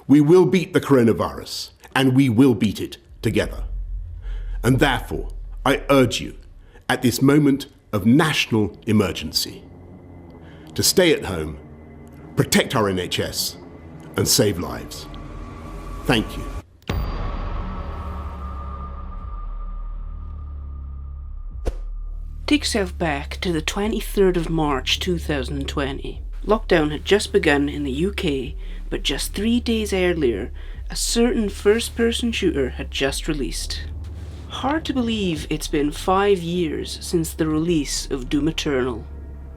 We will beat the coronavirus, and we will beat it together. And therefore, I urge you, at this moment of national emergency, to stay at home, protect our NHS, and save lives. Thank you. Take yourself back to the 23rd of March 2020. Lockdown had just begun in the UK, but just 3 days earlier, a certain first-person shooter had just released. Hard to believe it's been 5 years since the release of Doom Eternal.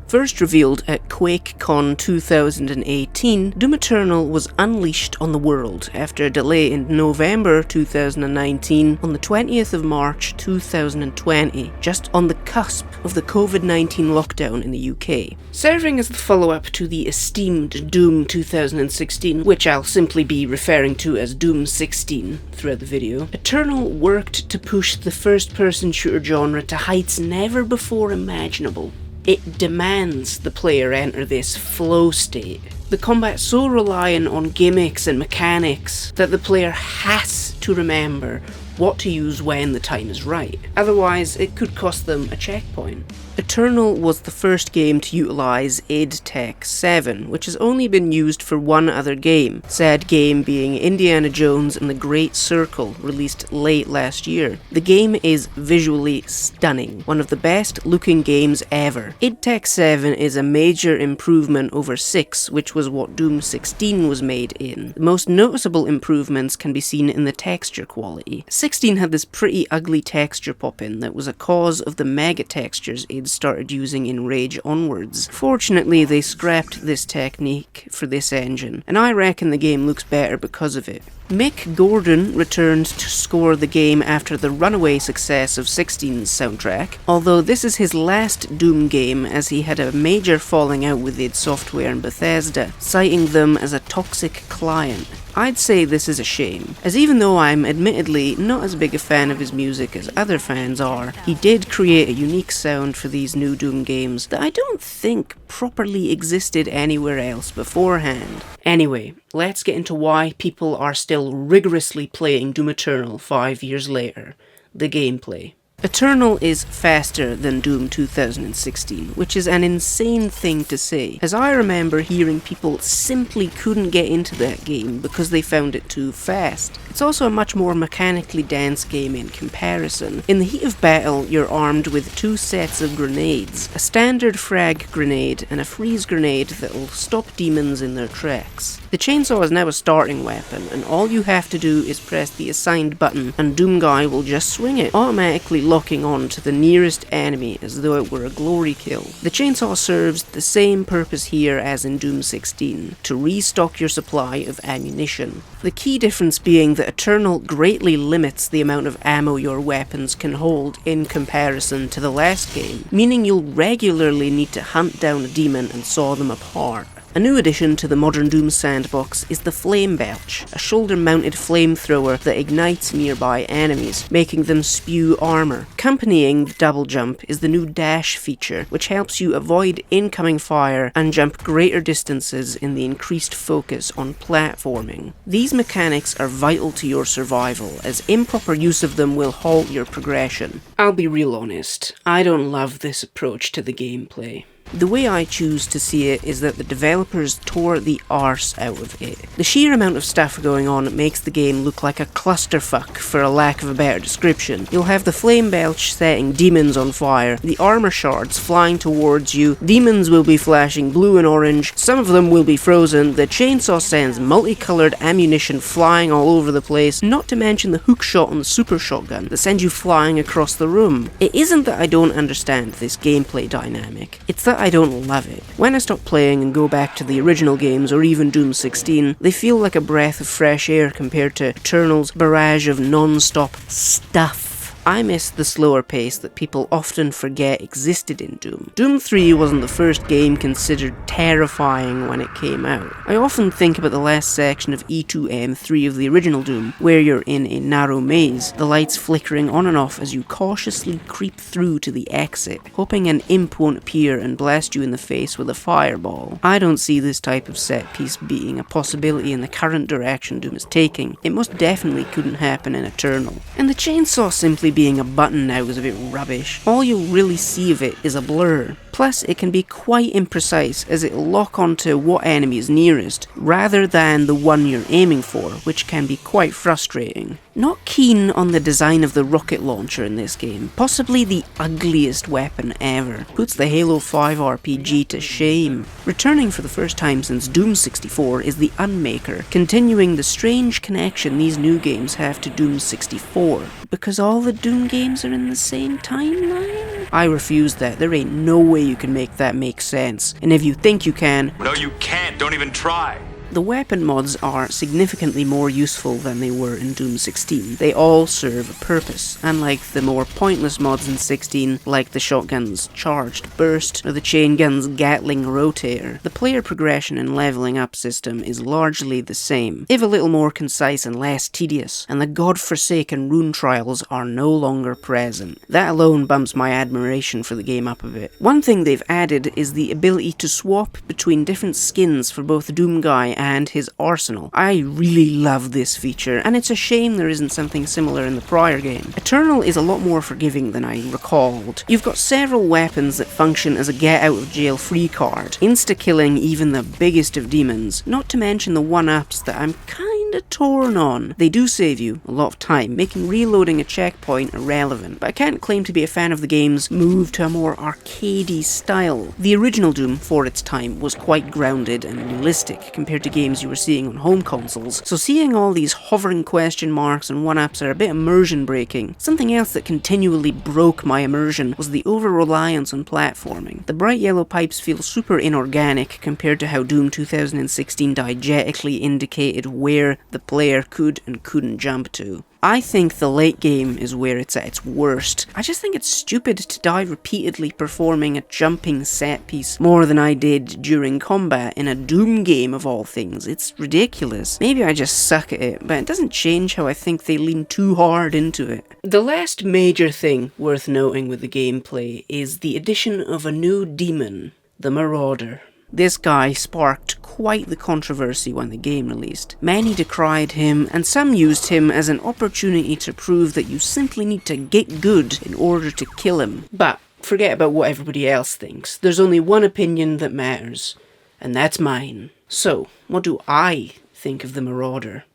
First revealed at QuakeCon 2018, Doom Eternal was unleashed on the world after a delay in November 2019 on the 20th of March 2020, just on the cusp of the COVID-19 lockdown in the UK. Serving as the follow-up to the esteemed Doom 2016, which I'll simply be referring to as Doom 16 throughout the video, Eternal worked to push the first-person shooter genre to heights never before imaginable. It demands the player enter this flow state. The combat so reliant on gimmicks and mechanics that the player has to remember what to use when the time is right. Otherwise, it could cost them a checkpoint. Eternal was the first game to utilise id Tech 7, which has only been used for one other game, said game being Indiana Jones and the Great Circle, released late last year. The game is visually stunning, one of the best looking games ever. id Tech 7 is a major improvement over 6, which was what Doom 16 was made in. The most noticeable improvements can be seen in the texture quality. 16 had this pretty ugly texture pop-in that was a cause of the mega textures id started using in Rage onwards. Fortunately, they scrapped this technique for this engine, and I reckon the game looks better because of it. Mick Gordon returned to score the game after the runaway success of 16's soundtrack, although this is his last Doom game as he had a major falling out with id Software and Bethesda, citing them as a toxic client. I'd say this is a shame, as even though I'm admittedly not as big a fan of his music as other fans are, he did create a unique sound for these new Doom games that I don't think properly existed anywhere else beforehand. Anyway, let's get into why people are still rigorously playing Doom Eternal 5 years later. The gameplay. Eternal is faster than Doom 2016, which is an insane thing to say, as I remember hearing people simply couldn't get into that game because they found it too fast. It's also a much more mechanically dense game in comparison. In the heat of battle, you're armed with 2 sets of grenades, a standard frag grenade and a freeze grenade that'll stop demons in their tracks. The chainsaw is now a starting weapon, and all you have to do is press the assigned button and Doom Guy will just swing it, automatically locking on to the nearest enemy as though it were a glory kill. The chainsaw serves the same purpose here as in Doom 16, to restock your supply of ammunition. The key difference being that Eternal greatly limits the amount of ammo your weapons can hold in comparison to the last game, meaning you'll regularly need to hunt down a demon and saw them apart. A new addition to the modern Doom sandbox is the Flame Belch, a shoulder-mounted flamethrower that ignites nearby enemies, making them spew armour. Accompanying the double jump is the new dash feature, which helps you avoid incoming fire and jump greater distances in the increased focus on platforming. These mechanics are vital to your survival, as improper use of them will halt your progression. I'll be real honest, I don't love this approach to the gameplay. The way I choose to see it is that the developers tore the arse out of it. The sheer amount of stuff going on makes the game look like a clusterfuck, for a lack of a better description. You'll have the Flame Belch setting demons on fire, the armor shards flying towards you, demons will be flashing blue and orange, some of them will be frozen, the chainsaw sends multicolored ammunition flying all over the place, not to mention the hookshot on the super shotgun that sends you flying across the room. It isn't that I don't understand this gameplay dynamic, it's that I don't love it. When I stop playing and go back to the original games or even Doom 16, they feel like a breath of fresh air compared to Eternal's barrage of non-stop stuff. I miss the slower pace that people often forget existed in Doom. Doom 3 wasn't the first game considered terrifying when it came out. I often think about the last section of E2M3 of the original Doom, where you're in a narrow maze, the lights flickering on and off as you cautiously creep through to the exit, hoping an imp won't appear and blast you in the face with a fireball. I don't see this type of set piece being a possibility in the current direction Doom is taking. It most definitely couldn't happen in Eternal. And the chainsaw simply being a button now is a bit rubbish. All you'll really see of it is a blur. Plus, it can be quite imprecise as it'll lock onto what enemy is nearest, rather than the one you're aiming for, which can be quite frustrating. Not keen on the design of the rocket launcher in this game, possibly the ugliest weapon ever. Puts the Halo 5 RPG to shame. Returning for the first time since Doom 64 is the Unmaker, continuing the strange connection these new games have to Doom 64. Because all the Doom games are in the same timeline? I refuse that. There ain't no way you can make that make sense. And if you think you can... No, you can't. Don't even try. The weapon mods are significantly more useful than they were in Doom 16. They all serve a purpose, unlike the more pointless mods in 16, like the shotgun's charged burst or the chain gun's Gatling rotator. The player progression and leveling up system is largely the same, if a little more concise and less tedious, and the godforsaken rune trials are no longer present. That alone bumps my admiration for the game up a bit. One thing they've added is the ability to swap between different skins for both Doom Guy and his arsenal. I really love this feature, and it's a shame there isn't something similar in the prior game. Eternal is a lot more forgiving than I recalled. You've got several weapons that function as a get-out-of-jail-free card, insta-killing even the biggest of demons, not to mention the one-ups that I'm kinda torn on. They do save you a lot of time, making reloading a checkpoint irrelevant, but I can't claim to be a fan of the game's move to a more arcadey style. The original Doom, for its time, was quite grounded and realistic compared to games you were seeing on home consoles, so seeing all these hovering question marks and one-ups are a bit immersion breaking. Something else that continually broke my immersion was the over-reliance on platforming. The bright yellow pipes feel super inorganic compared to how Doom 2016 diegetically indicated where the player could and couldn't jump to. I think the late game is where it's at its worst. I just think it's stupid to die repeatedly performing a jumping set piece more than I did during combat in a Doom game of all things. It's ridiculous. Maybe I just suck at it, but it doesn't change how I think they lean too hard into it. The last major thing worth noting with the gameplay is the addition of a new demon, the Marauder. This guy sparked quite the controversy when the game released. Many decried him, and some used him as an opportunity to prove that you simply need to get good in order to kill him. But forget about what everybody else thinks. There's only one opinion that matters, and that's mine. So, what do I think of the Marauder?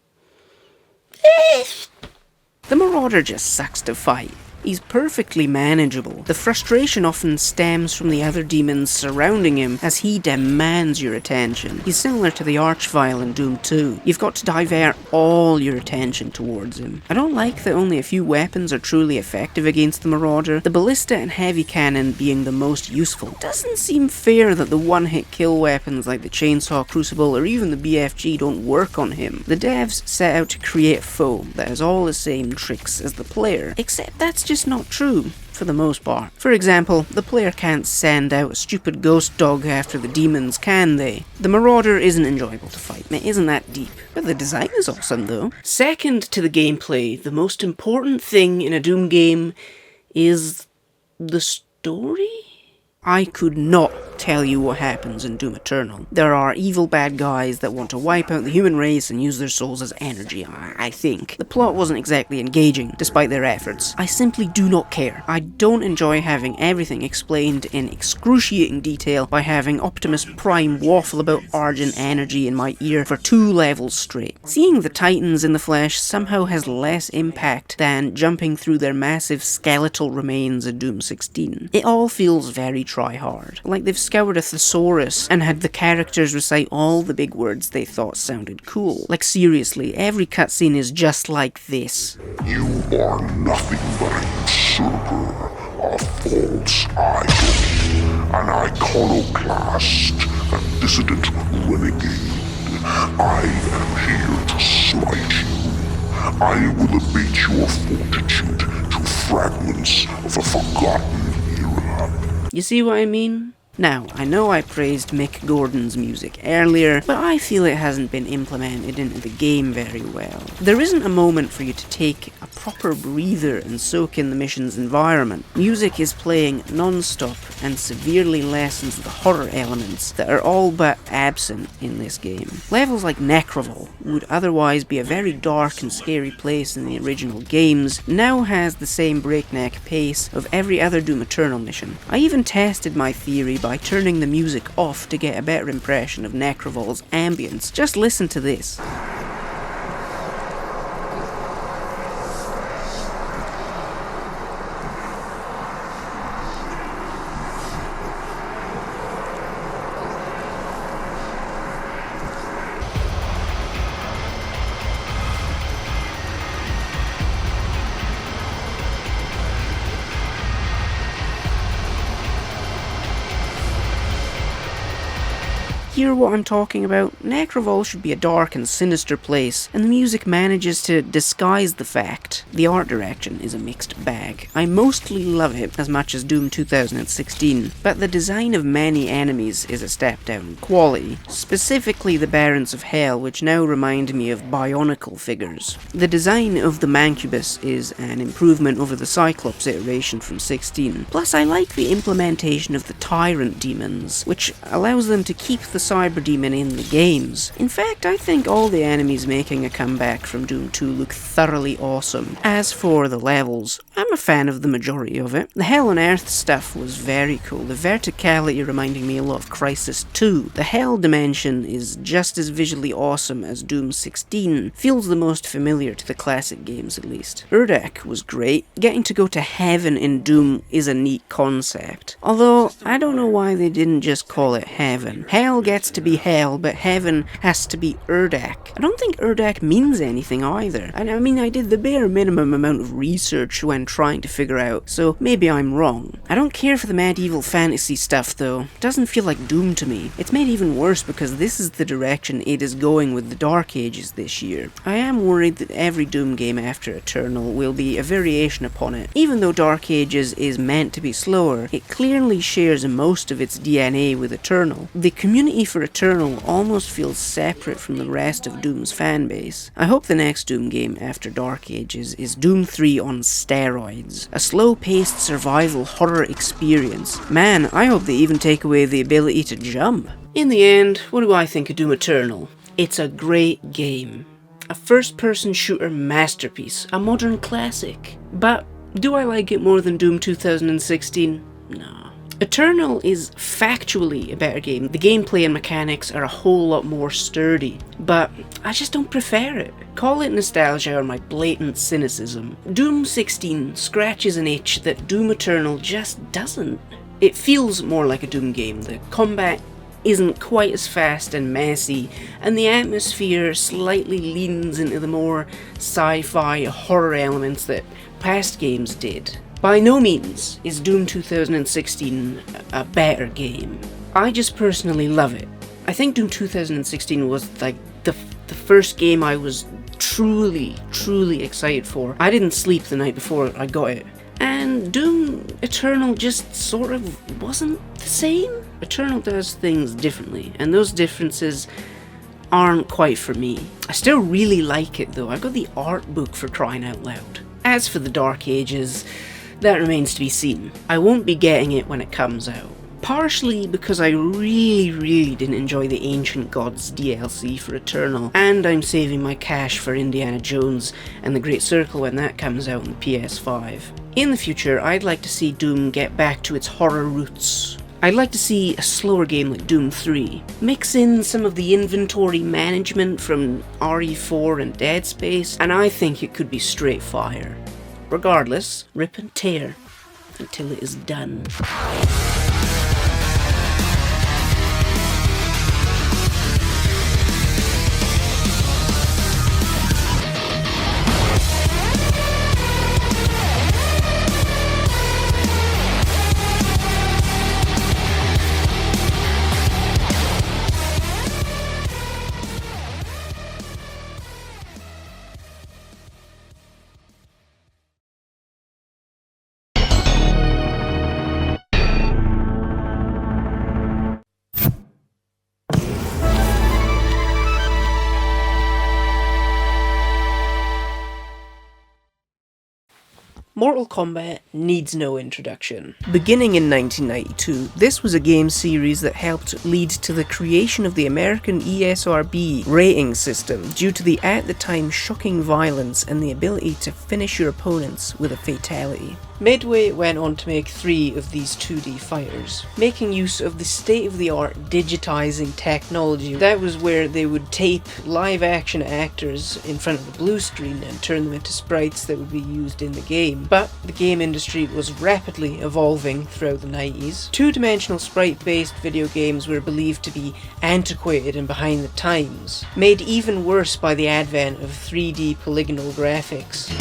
The Marauder just sucks to fight. He's perfectly manageable. The frustration often stems from the other demons surrounding him as he demands your attention. He's similar to the Archvile in Doom 2. You've got to divert all your attention towards him. I don't like that only a few weapons are truly effective against the Marauder, the Ballista and Heavy Cannon being the most useful. It doesn't seem fair that the one-hit kill weapons like the Chainsaw Crucible or even the BFG don't work on him. The devs set out to create a foe that has all the same tricks as the player, except that's just not true, for the most part. For example, the player can't send out a stupid ghost dog after the demons, can they? The Marauder isn't enjoyable to fight, it isn't that deep, but the design is awesome though. Second to the gameplay, the most important thing in a Doom game is the story? I could not tell you what happens in Doom Eternal. There are evil bad guys that want to wipe out the human race and use their souls as energy, I think. The plot wasn't exactly engaging, despite their efforts. I simply do not care. I don't enjoy having everything explained in excruciating detail by having Optimus Prime waffle about Argent energy in my ear for 2 levels straight. Seeing the Titans in the flesh somehow has less impact than jumping through their massive skeletal remains in Doom 16. It all feels very try-hard, like they've scoured a thesaurus and had the characters recite all the big words they thought sounded cool. Like seriously, every cutscene is just like this. You are nothing but a usurper, a false idol, an iconoclast, a dissident renegade. I am here to slight you. I will abate your fortitude to fragments of a forgotten era. You see what I mean? Now, I know I praised Mick Gordon's music earlier, but I feel it hasn't been implemented into the game very well. There isn't a moment for you to take a proper breather and soak in the mission's environment. Music is playing non-stop and severely lessens the horror elements that are all but absent in this game. Levels like Necroville would otherwise be a very dark and scary place in the original games, now has the same breakneck pace of every other Doom Eternal mission. I even tested my theory by turning the music off to get a better impression of Necroville's ambience. Just listen to this. Hear what I'm talking about? Necroville should be a dark and sinister place, and the music manages to disguise the fact. The art direction is a mixed bag. I mostly love it as much as Doom 2016, but the design of many enemies is a step down in quality, specifically the Barons of Hell, which now remind me of bionicle figures. The design of the Mancubus is an improvement over the Cyclops iteration from 16, plus I like the implementation of the Tyrant demons, which allows them to keep the Cyber Demon in the games. In fact, I think all the enemies making a comeback from Doom 2 look thoroughly awesome. As for the levels, I'm a fan of the majority of it. The Hell on Earth stuff was very cool, the verticality reminding me a lot of Crysis 2. The Hell dimension is just as visually awesome as Doom 16, feels the most familiar to the classic games at least. Urdak was great. Getting to go to heaven in Doom is a neat concept, although I don't know why they didn't just call it heaven. Hell gets to be hell, but heaven has to be Urdak. I don't think Urdak means anything either. I mean, I did the bare minimum amount of research when trying to figure out, so maybe I'm wrong. I don't care for the medieval fantasy stuff though. It doesn't feel like Doom to me. It's made even worse because this is the direction it is going with the Dark Ages this year. I am worried that every Doom game after Eternal will be a variation upon it. Even though Dark Ages is meant to be slower, it clearly shares most of its DNA with Eternal. The community for Eternal almost feels separate from the rest of Doom's fanbase. I hope the next Doom game after Dark Ages is Doom 3 on steroids. A slow-paced survival horror experience. Man, I hope they even take away the ability to jump. In the end, what do I think of Doom Eternal? It's a great game. A first-person shooter masterpiece. A modern classic. But do I like it more than Doom 2016? No. Eternal is factually a better game. The gameplay and mechanics are a whole lot more sturdy, but I just don't prefer it. Call it nostalgia or my blatant cynicism. Doom 16 scratches an itch that Doom Eternal just doesn't. It feels more like a Doom game. The combat isn't quite as fast and messy, and the atmosphere slightly leans into the more sci-fi horror elements that past games did. By no means is Doom 2016 a better game. I just personally love it. I think Doom 2016 was like the first game I was truly excited for. I didn't sleep the night before I got it. And Doom Eternal just sort of wasn't the same. Eternal does things differently, and those differences aren't quite for me. I still really like it though. I got the art book for crying out loud. As for the Dark Ages, that remains to be seen. I won't be getting it when it comes out. Partially because I really didn't enjoy the Ancient Gods DLC for Eternal, and I'm saving my cash for Indiana Jones and the Great Circle when that comes out on the PS5. In the future, I'd like to see Doom get back to its horror roots. I'd like to see a slower game like Doom 3. Mix in some of the inventory management from RE4 and Dead Space, and I think it could be straight fire. Regardless, rip and tear until it is done. Mortal Kombat needs no introduction. Beginning in 1992, this was a game series that helped lead to the creation of the American ESRB rating system due to the at the time shocking violence and the ability to finish your opponents with a fatality. Midway went on to make 3 of these 2D fighters, making use of the state-of-the-art digitizing technology. That was where they would tape live-action actors in front of a blue screen and turn them into sprites that would be used in the game. But the game industry was rapidly evolving throughout the 90s. Two-dimensional sprite-based video games were believed to be antiquated and behind the times, made even worse by the advent of 3D polygonal graphics.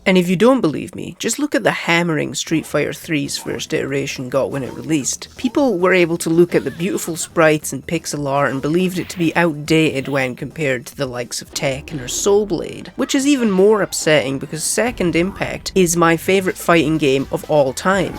And if you don't believe me, just look at the hammering Street Fighter 3's first iteration got when it released. People were able to look at the beautiful sprites and pixel art and believed it to be outdated when compared to the likes of Tekken or Soul Blade, which is even more upsetting because Second Impact is my favourite fighting game of all time.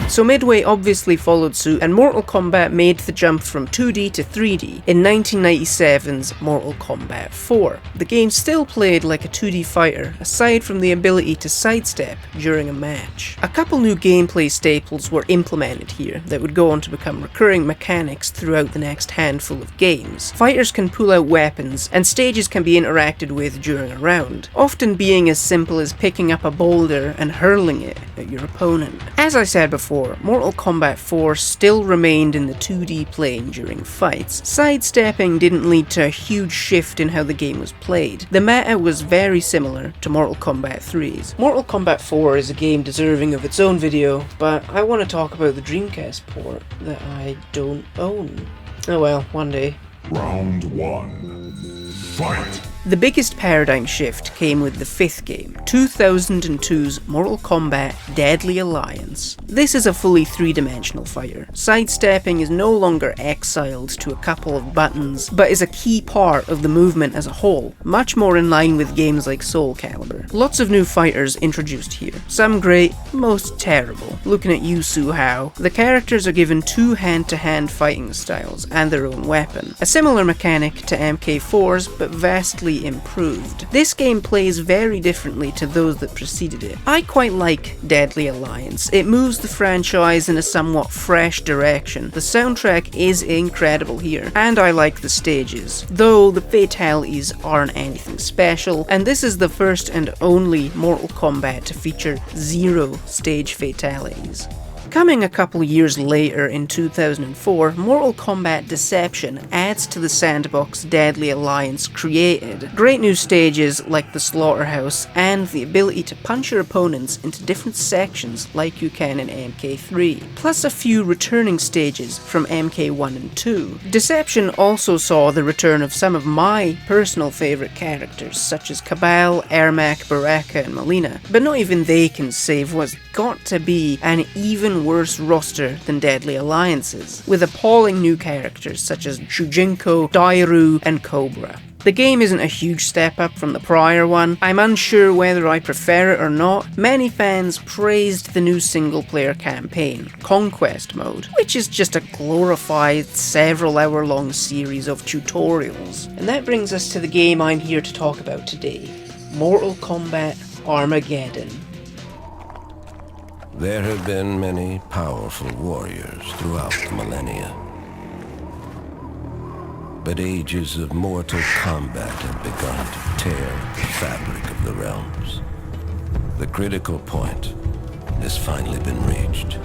So Midway obviously followed suit, and Mortal Kombat made the jump from 2D to 3D in 1997's Mortal Kombat 4. The game still played like a 2D fighter, aside from the ability to sidestep during a match. A couple new gameplay staples were implemented here that would go on to become recurring mechanics throughout the next handful of games. Fighters can pull out weapons, and stages can be interacted with during a round, often being as simple as picking up a boulder and hurling it at your opponent. As I said before, Mortal Kombat 4 still remained in the 2D plane during fights. Sidestepping didn't lead to a huge shift in how the game was played. The meta was very similar to Mortal Kombat 3's. Mortal Kombat 4 is a game deserving of its own video, but I want to talk about the Dreamcast port that I don't own. Oh well, one day. Round 1. Fight! The biggest paradigm shift came with the 5th game, 2002's Mortal Kombat Deadly Alliance. This is a fully 3-dimensional fighter. Sidestepping is no longer exiled to a couple of buttons, but is a key part of the movement as a whole, much more in line with games like Soul Calibur. Lots of new fighters introduced here, some great, most terrible. Looking at you, Su-Hao, the characters are given 2 hand-to-hand fighting styles and their own weapon, a similar mechanic to MK4's but vastly improved. This game plays very differently to those that preceded it. I quite like Deadly Alliance. It moves the franchise in a somewhat fresh direction. The soundtrack is incredible here, and I like the stages, though the fatalities aren't anything special, and this is the first and only Mortal Kombat to feature 0 stage fatalities. Coming a couple years later in 2004, Mortal Kombat Deception adds to the sandbox Deadly Alliance created. Great new stages like the Slaughterhouse and the ability to punch your opponents into different sections like you can in MK3, plus a few returning stages from MK1 and 2. Deception also saw the return of some of my personal favourite characters such as Cabal, Ermac, Baraka and Melina, but not even they can save what's got to be an even worse roster than Deadly Alliance's, with appalling new characters such as Shujinko, Dairu, and Cobra. The game isn't a huge step up from the prior one. I'm unsure whether I prefer it or not. Many fans praised the new single-player campaign, Conquest Mode, which is just a glorified several-hour-long series of tutorials. And that brings us to the game I'm here to talk about today, Mortal Kombat Armageddon. There have been many powerful warriors throughout the millennia. But ages of mortal combat have begun to tear the fabric of the realms. The critical point has finally been reached.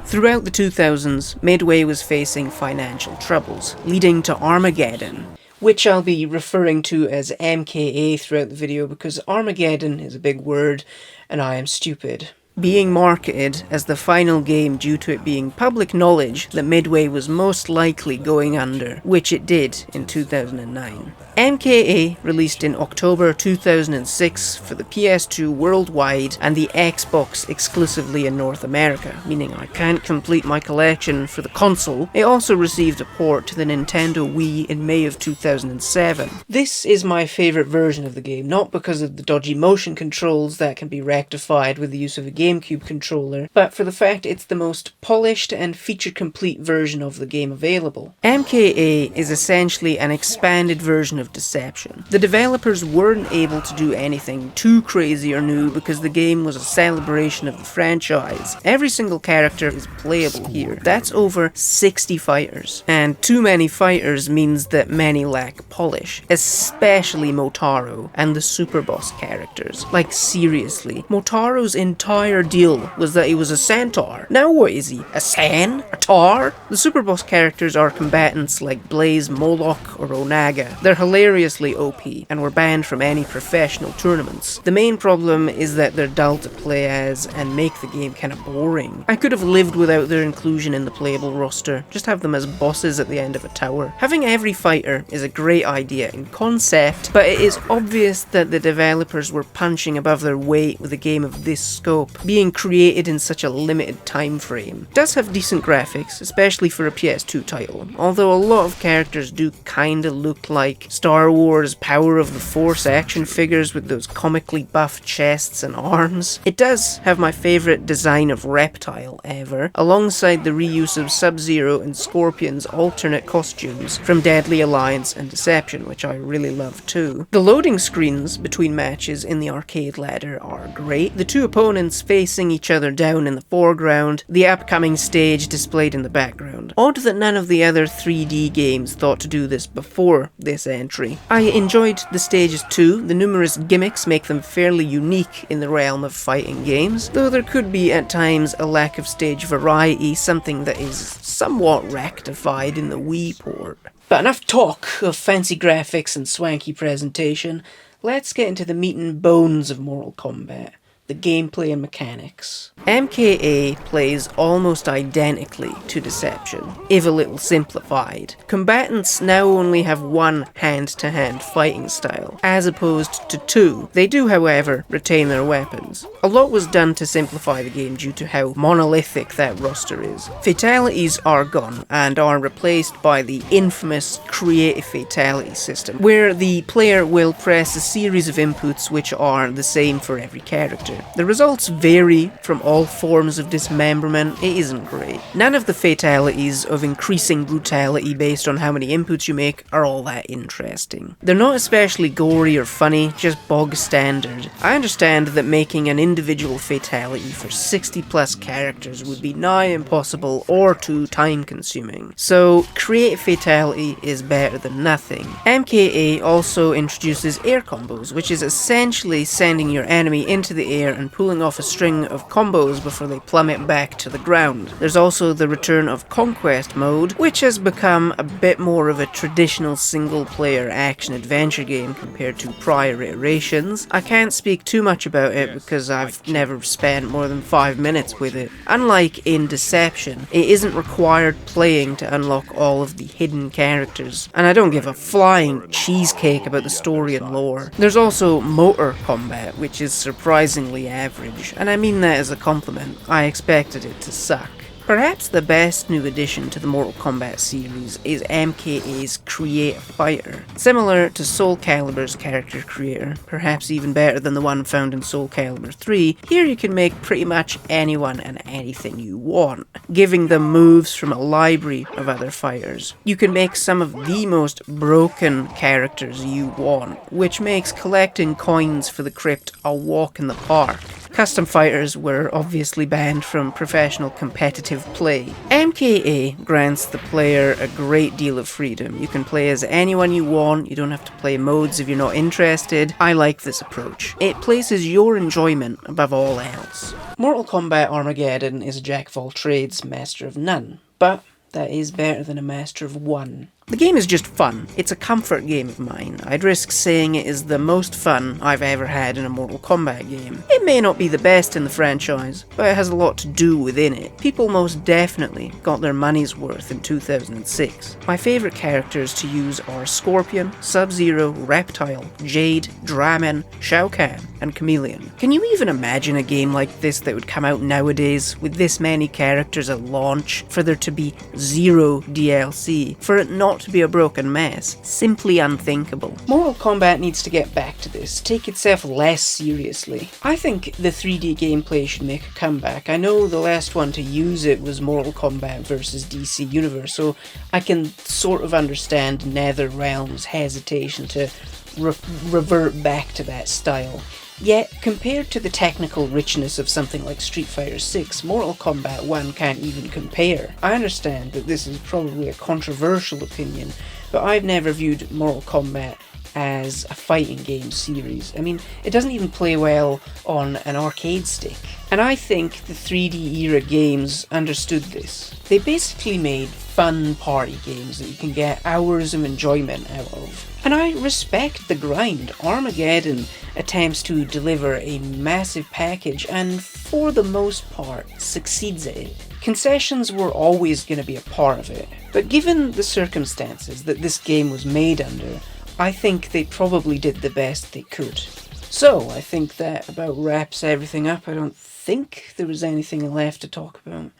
Throughout the 2000s, Midway was facing financial troubles, leading to Armageddon, which I'll be referring to as MKA throughout the video because Armageddon is a big word and I am stupid. Being marketed as the final game due to it being public knowledge that Midway was most likely going under, which it did in 2009. MKA released in October 2006 for the PS2 worldwide and the Xbox exclusively in North America, meaning I can't complete my collection for the console. It also received a port to the Nintendo Wii in May of 2007. This is my favourite version of the game, not because of the dodgy motion controls that can be rectified with the use of a GameCube controller, but for the fact it's the most polished and feature-complete version of the game available. MKA is essentially an expanded version of Deception. The developers weren't able to do anything too crazy or new because the game was a celebration of the franchise. Every single character is playable here. That's over 60 fighters. And too many fighters means that many lack polish, especially Motaro and the super boss characters. Like seriously, Motaro's entire deal was that he was a centaur. Now what is he? A San? A Tar? The super boss characters are combatants like Blaze, Moloch, or Onaga. They're hilariously OP and were banned from any professional tournaments. The main problem is that they're dull to play as and make the game kinda boring. I could have lived without their inclusion in the playable roster, just have them as bosses at the end of a tower. Having every fighter is a great idea in concept, but it is obvious that the developers were punching above their weight with a game of this scope, being created in such a limited time frame. It does have decent graphics, especially for a PS2 title, although a lot of characters do kinda look like Star Wars Power of the Force action figures with those comically buffed chests and arms. It does have my favourite design of reptile ever, alongside the reuse of Sub-Zero and Scorpion's alternate costumes from Deadly Alliance and Deception, which I really love too. The loading screens between matches in the arcade ladder are great, the two opponents facing each other down in the foreground, the upcoming stage displayed in the background. Odd that none of the other 3D games thought to do this before this entry. I enjoyed the stages too, the numerous gimmicks make them fairly unique in the realm of fighting games, though there could be at times a lack of stage variety, something that is somewhat rectified in the Wii port. But enough talk of fancy graphics and swanky presentation, let's get into the meat and bones of Mortal Kombat. The gameplay and mechanics. MKA plays almost identically to Deception, if a little simplified. Combatants now only have one hand-to-hand fighting style, as opposed to two. They do, however, retain their weapons. A lot was done to simplify the game due to how monolithic that roster is. Fatalities are gone, and are replaced by the infamous creative fatality system, where the player will press a series of inputs which are the same for every character. The results vary from all forms of dismemberment. It isn't great. None of the fatalities of increasing brutality based on how many inputs you make are all that interesting. They're not especially gory or funny, just bog standard. I understand that making an individual fatality for 60 plus characters would be nigh impossible or too time consuming, so creative fatality is better than nothing. MKA also introduces air combos, which is essentially sending your enemy into the air and pulling off a string of combos before they plummet back to the ground. There's also the return of Conquest mode, which has become a bit more of a traditional single-player action-adventure game compared to prior iterations. I can't speak too much about it because I've never spent more than 5 minutes with it. Unlike in Deception, it isn't required playing to unlock all of the hidden characters, and I don't give a flying cheesecake about the story and lore. There's also motor combat, which is surprisingly average, and I mean that as a compliment. I expected it to suck. Perhaps the best new addition to the Mortal Kombat series is MKA's Create a Fighter. Similar to Soul Calibur's character creator, perhaps even better than the one found in Soul Calibur 3, here you can make pretty much anyone and anything you want, giving them moves from a library of other fighters. You can make some of the most broken characters you want, which makes collecting coins for the crypt a walk in the park. Custom fighters were obviously banned from professional competitive play. MKA grants the player a great deal of freedom. You can play as anyone you want, you don't have to play modes if you're not interested. I like this approach. It places your enjoyment above all else. Mortal Kombat Armageddon is a jack of all trades, master of none, but that is better than a master of one. The game is just fun. It's a comfort game of mine. I'd risk saying it is the most fun I've ever had in a Mortal Kombat game. It may not be the best in the franchise, but it has a lot to do within it. People most definitely got their money's worth in 2006. My favourite characters to use are Scorpion, Sub-Zero, Reptile, Jade, Draman, Shao Kahn, and Chameleon. Can you even imagine a game like this that would come out nowadays, with this many characters at launch, for there to be zero DLC, for it not not to be a broken mess. Simply unthinkable. Mortal Kombat needs to get back to this, take itself less seriously. I think the 3D gameplay should make a comeback. I know the last one to use it was Mortal Kombat vs DC Universe, so I can sort of understand NetherRealm's hesitation to revert back to that style. Yet, compared to the technical richness of something like Street Fighter 6, Mortal Kombat 1 can't even compare. I understand that this is probably a controversial opinion, but I've never viewed Mortal Kombat as a fighting game series. I mean, it doesn't even play well on an arcade stick. And I think the 3D era games understood this. They basically made fun party games that you can get hours of enjoyment out of. And I respect the grind. Armageddon attempts to deliver a massive package and, for the most part, succeeds at it. Concessions were always going to be a part of it, but given the circumstances that this game was made under, I think they probably did the best they could. So, I think that about wraps everything up. I don't think there was anything left to talk about.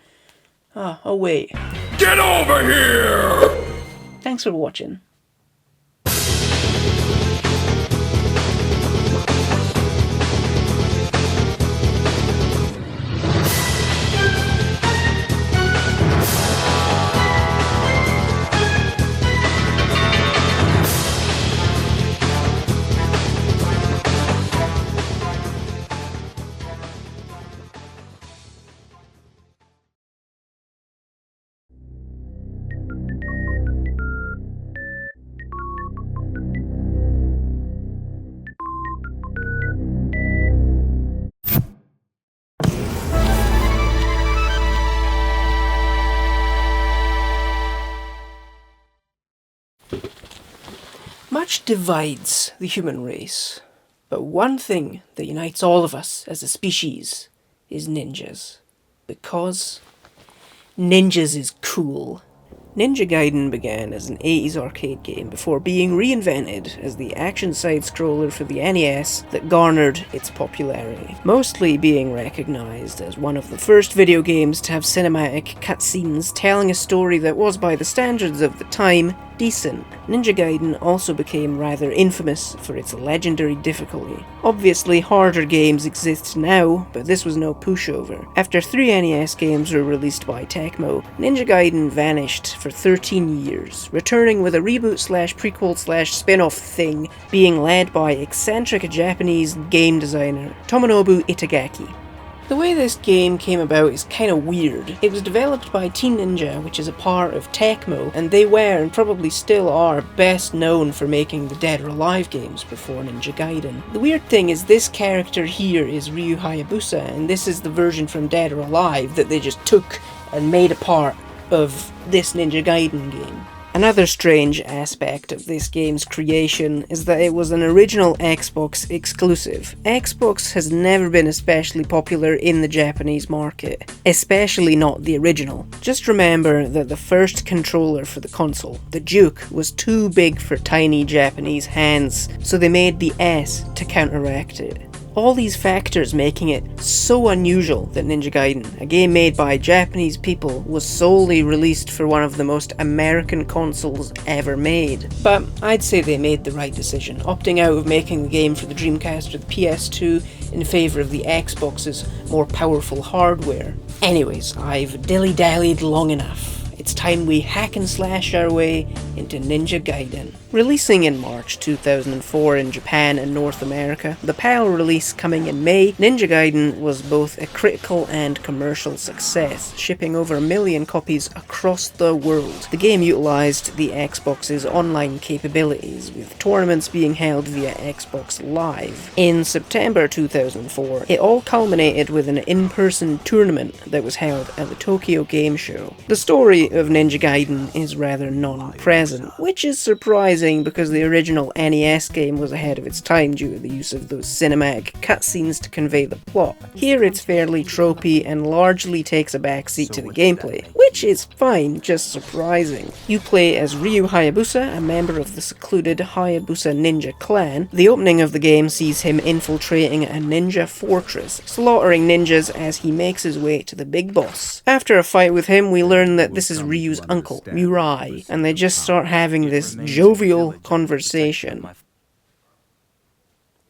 Oh wait. Get over here! Thanks for watching. Much divides the human race, but one thing that unites all of us as a species is ninjas. Because ninjas is cool. Ninja Gaiden began as an 80s arcade game before being reinvented as the action side-scroller for the NES that garnered its popularity, mostly being recognised as one of the first video games to have cinematic cutscenes telling a story that was, by the standards of the time, decent. Ninja Gaiden also became rather infamous for its legendary difficulty. Obviously, harder games exist now, but this was no pushover. After 3 NES games were released by Tecmo, Ninja Gaiden vanished for 13 years, returning with a reboot/prequel/spin-off thing being led by eccentric Japanese game designer Tomonobu Itagaki. The way this game came about is kinda weird. It was developed by Team Ninja, which is a part of Tecmo, and they were, and probably still are, best known for making the Dead or Alive games before Ninja Gaiden. The weird thing is this character here is Ryu Hayabusa, and this is the version from Dead or Alive that they just took and made a part of this Ninja Gaiden game. Another strange aspect of this game's creation is that it was an original Xbox exclusive. Xbox has never been especially popular in the Japanese market, especially not the original. Just remember that the first controller for the console, the Duke, was too big for tiny Japanese hands, so they made the S to counteract it. All these factors making it so unusual that Ninja Gaiden, a game made by Japanese people, was solely released for one of the most American consoles ever made. But I'd say they made the right decision, opting out of making the game for the Dreamcast or the PS2 in favour of the Xbox's more powerful hardware. Anyways, I've dilly-dallied long enough. It's time we hack and slash our way into Ninja Gaiden. Releasing in March 2004 in Japan and North America, the PAL release coming in May, Ninja Gaiden was both a critical and commercial success, shipping over 1 million copies across the world. The game utilised the Xbox's online capabilities, with tournaments being held via Xbox Live. In September 2004, it all culminated with an in-person tournament that was held at the Tokyo Game Show. The story of Ninja Gaiden is rather non-present, which is surprising because the original NES game was ahead of its time due to the use of those cinematic cutscenes to convey the plot. Here it's fairly tropey and largely takes a backseat to the gameplay, which is fine, just surprising. You play as Ryu Hayabusa, a member of the secluded Hayabusa ninja clan. The opening of the game sees him infiltrating a ninja fortress, slaughtering ninjas as he makes his way to the big boss. After a fight with him, we learn that this is Ryu's uncle, Murai, and they just start having this jovial conversation.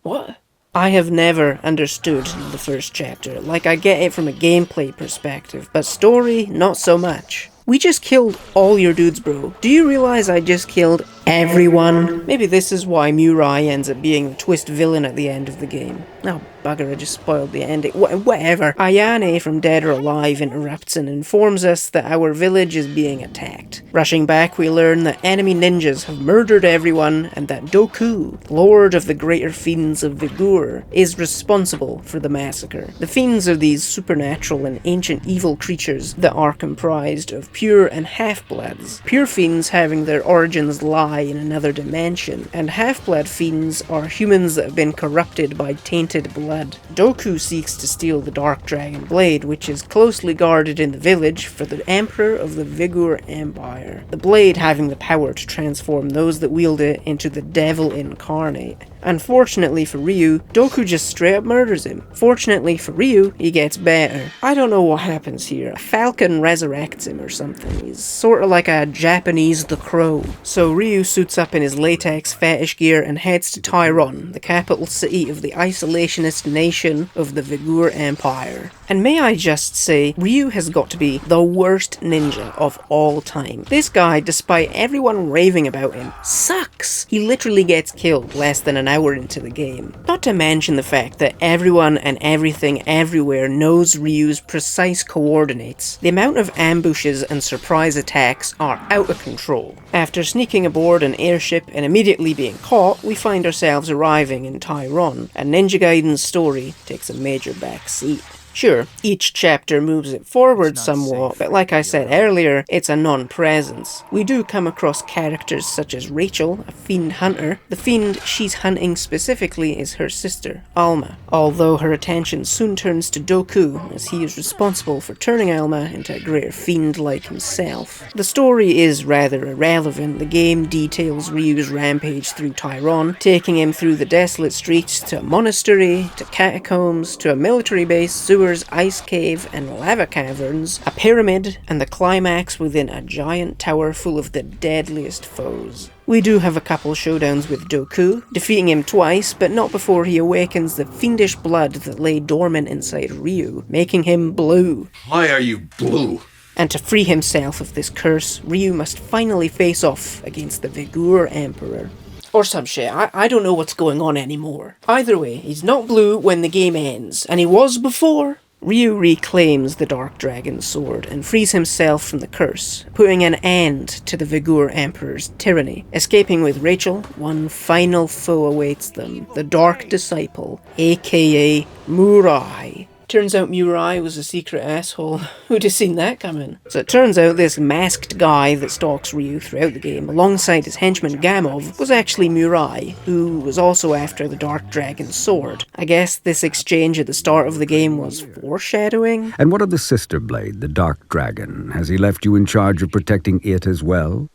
What? I have never understood the first chapter. Like, I get it from a gameplay perspective, but story, not so much. We just killed all your dudes, bro. Do you realize I just killed everyone? Maybe this is why Murai ends up being the twist villain at the end of the game. Oh, bugger, I just spoiled the ending. Whatever. Ayane from Dead or Alive interrupts and informs us that our village is being attacked. Rushing back, we learn that enemy ninjas have murdered everyone and that Doku, Lord of the Greater Fiends of Vigur, is responsible for the massacre. The fiends are these supernatural and ancient evil creatures that are comprised of pure and half-bloods. Pure fiends having their origins lie in another dimension, and half-blood fiends are humans that have been corrupted by tainted blood. Doku seeks to steal the Dark Dragon Blade, which is closely guarded in the village for the Emperor of the Vigur Empire. The blade having the power to transform those that wield it into the devil incarnate. Unfortunately for Ryu, Doku just straight up murders him. Fortunately for Ryu, he gets better. I don't know what happens here. A falcon resurrects him or something. He's sort of like a Japanese The Crow. So Ryu suits up in his latex fetish gear and heads to Tyrone, the capital city of the isolationist nation of the Vigur Empire. And may I just say, Ryu has got to be the worst ninja of all time. This guy, despite everyone raving about him, sucks. He literally gets killed less than an hour into the game. Not to mention the fact that everyone and everything everywhere knows Ryu's precise coordinates. The amount of ambushes and surprise attacks are out of control. After sneaking aboard an airship and immediately being caught, we find ourselves arriving in Tyrone, and Ninja Gaiden's story takes a major back seat. Sure, each chapter moves it forward somewhat, but like I said earlier, it's a non-presence. We do come across characters such as Rachel, a fiend hunter. The fiend she's hunting specifically is her sister, Alma, although her attention soon turns to Doku, as he is responsible for turning Alma into a greater fiend like himself. The story is rather irrelevant. The game details Ryu's rampage through Tyrone, taking him through the desolate streets to a monastery, to catacombs, to a military base, sewers, ice cave and lava caverns, a pyramid, and the climax within a giant tower full of the deadliest foes. We do have a couple showdowns with Doku, defeating him twice, but not before he awakens the fiendish blood that lay dormant inside Ryu, making him blue. Why are you blue? And to free himself of this curse, Ryu must finally face off against the Vigur Emperor. Or some shit, I don't know what's going on anymore. Either way, he's not blue when the game ends, and he was before. Ryu reclaims the Dark Dragon sword and frees himself from the curse, putting an end to the Vigur Emperor's tyranny. Escaping with Rachel, one final foe awaits them, the Dark Disciple, aka Murai. Turns out Murai was a secret asshole. Who'd have seen that coming? So it turns out this masked guy that stalks Ryu throughout the game, alongside his henchman Gamov, was actually Murai, who was also after the Dark Dragon's sword. I guess this exchange at the start of the game was foreshadowing? And what of the sister blade, the Dark Dragon? Has he left you in charge of protecting it as well?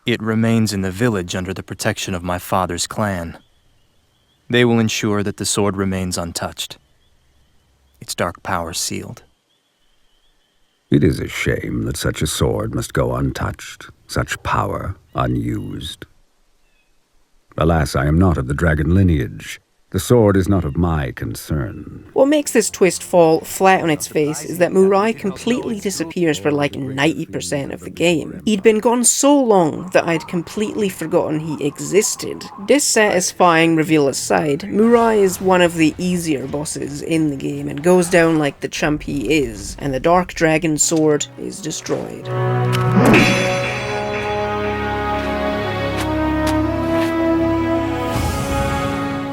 It remains in the village under the protection of my father's clan. They will ensure that the sword remains untouched. Its dark power sealed. It is a shame that such a sword must go untouched, such power unused. Alas, I am not of the dragon lineage. The sword is not of my concern. What makes this twist fall flat on its face is that Murai completely disappears for like 90% of the game. He'd been gone so long that I'd completely forgotten he existed. Dissatisfying reveal aside, Murai is one of the easier bosses in the game and goes down like the chump he is, and the Dark Dragon sword is destroyed.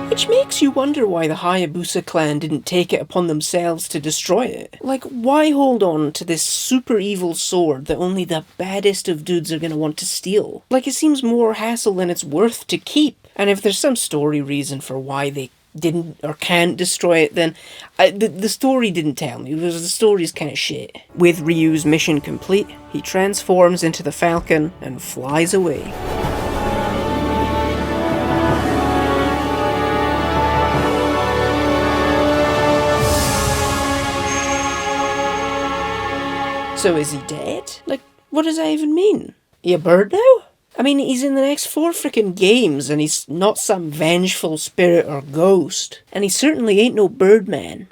Which makes you wonder why the Hayabusa clan didn't take it upon themselves to destroy it. Like, why hold on to this super evil sword that only the baddest of dudes are gonna want to steal? Like, it seems more hassle than it's worth to keep. And if there's some story reason for why they didn't or can't destroy it, then the story didn't tell me, because the story's kind of shit. With Ryu's mission complete, he transforms into the Falcon and flies away. So is he dead? Like, what does that even mean? He a bird now? I mean, he's in the next 4 frickin' games, and he's not some vengeful spirit or ghost. And he certainly ain't no Birdman.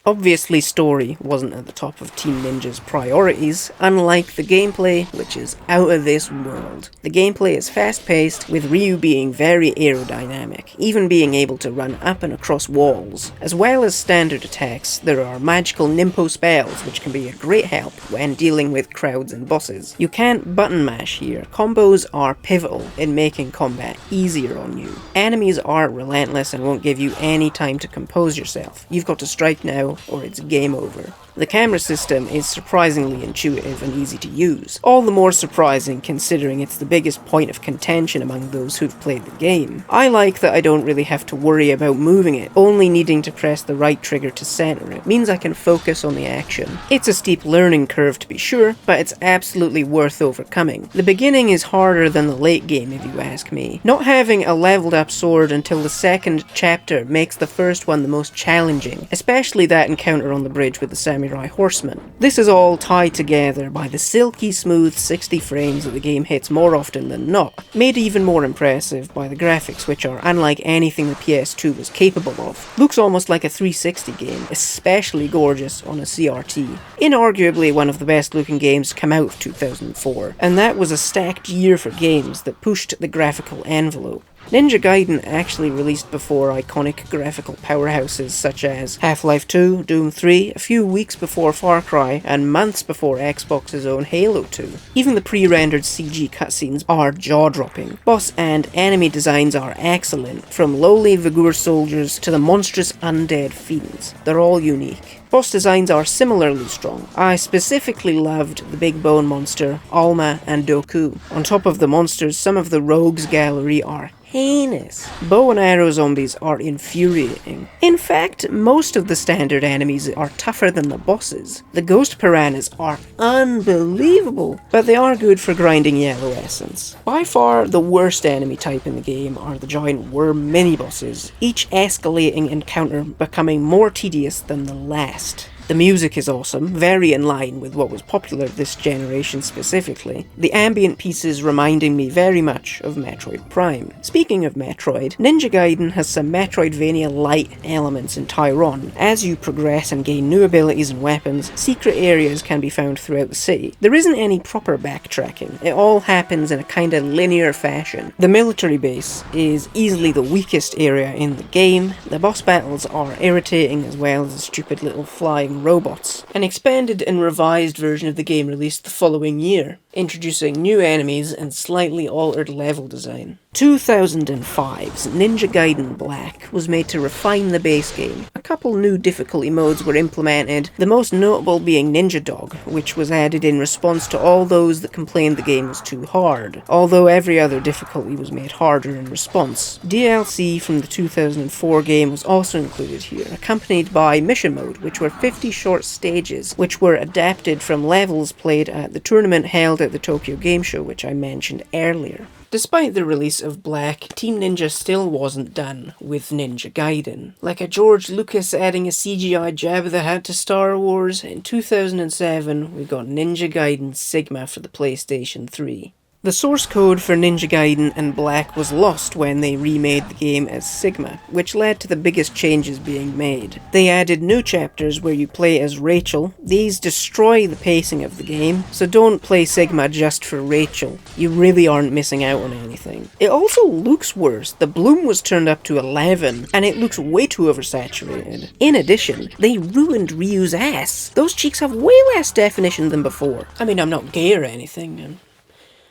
Obviously, story wasn't at the top of Team Ninja's priorities, unlike the gameplay, which is out of this world. The gameplay is fast-paced, with Ryu being very aerodynamic, even being able to run up and across walls. As well as standard attacks, there are magical Nimpo spells, which can be a great help when dealing with crowds and bosses. You can't button mash here. Combos are pivotal in making combat easier on you. Enemies are relentless and won't give you any time to compose yourself. You've got to strike now, or it's game over. The camera system is surprisingly intuitive and easy to use, all the more surprising considering it's the biggest point of contention among those who've played the game. I like that I don't really have to worry about moving it, only needing to press the right trigger to center it means I can focus on the action. It's a steep learning curve to be sure, but it's absolutely worth overcoming. The beginning is harder than the late game if you ask me. Not having a leveled up sword until the second chapter makes the first one the most challenging, especially that encounter on the bridge with the samurai horseman. This is all tied together by the silky smooth 60 frames that the game hits more often than not, made even more impressive by the graphics, which are unlike anything the PS2 was capable of. Looks almost like a 360 game, especially gorgeous on a CRT. Inarguably one of the best looking games to come out of 2004, and that was a stacked year for games that pushed the graphical envelope. Ninja Gaiden actually released before iconic graphical powerhouses such as Half-Life 2, Doom 3, a few weeks before Far Cry, and months before Xbox's own Halo 2. Even the pre-rendered CG cutscenes are jaw-dropping. Boss and enemy designs are excellent, from lowly Vigor soldiers to the monstrous undead fiends. They're all unique. Boss designs are similarly strong. I specifically loved the big bone monster, Alma, and Doku. On top of the monsters, some of the rogues gallery are heinous. Bow and arrow zombies are infuriating. In fact, most of the standard enemies are tougher than the bosses. The ghost piranhas are unbelievable, but they are good for grinding yellow essence. By far, the worst enemy type in the game are the giant worm mini-bosses, each escalating encounter becoming more tedious than the last. The music is awesome, very in line with what was popular this generation specifically. The ambient pieces reminding me very much of Metroid Prime. Speaking of Metroid, Ninja Gaiden has some Metroidvania-light elements in Tyrone. As you progress and gain new abilities and weapons, secret areas can be found throughout the city. There isn't any proper backtracking, it all happens in a kinda linear fashion. The military base is easily the weakest area in the game. The boss battles are irritating as well as the stupid little flying robots. An expanded and revised version of the game released the following year, introducing new enemies and slightly altered level design. 2005's Ninja Gaiden Black was made to refine the base game. A couple new difficulty modes were implemented, the most notable being Ninja Dog, which was added in response to all those that complained the game was too hard, although every other difficulty was made harder in response. DLC from the 2004 game was also included here, accompanied by Mission Mode, which were 50 short stages, which were adapted from levels played at the tournament held at the Tokyo Game Show, which I mentioned earlier. Despite the release of Black, Team Ninja still wasn't done with Ninja Gaiden. Like a George Lucas adding a CGI Jabba the Hutt to Star Wars, in 2007 we got Ninja Gaiden Sigma for the PlayStation 3. The source code for Ninja Gaiden and Black was lost when they remade the game as Sigma, which led to the biggest changes being made. They added new chapters where you play as Rachel. These destroy the pacing of the game, so don't play Sigma just for Rachel. You really aren't missing out on anything. It also looks worse. The bloom was turned up to 11, and it looks way too oversaturated. In addition, they ruined Ryu's ass. Those cheeks have way less definition than before. I mean, I'm not gay or anything, I'm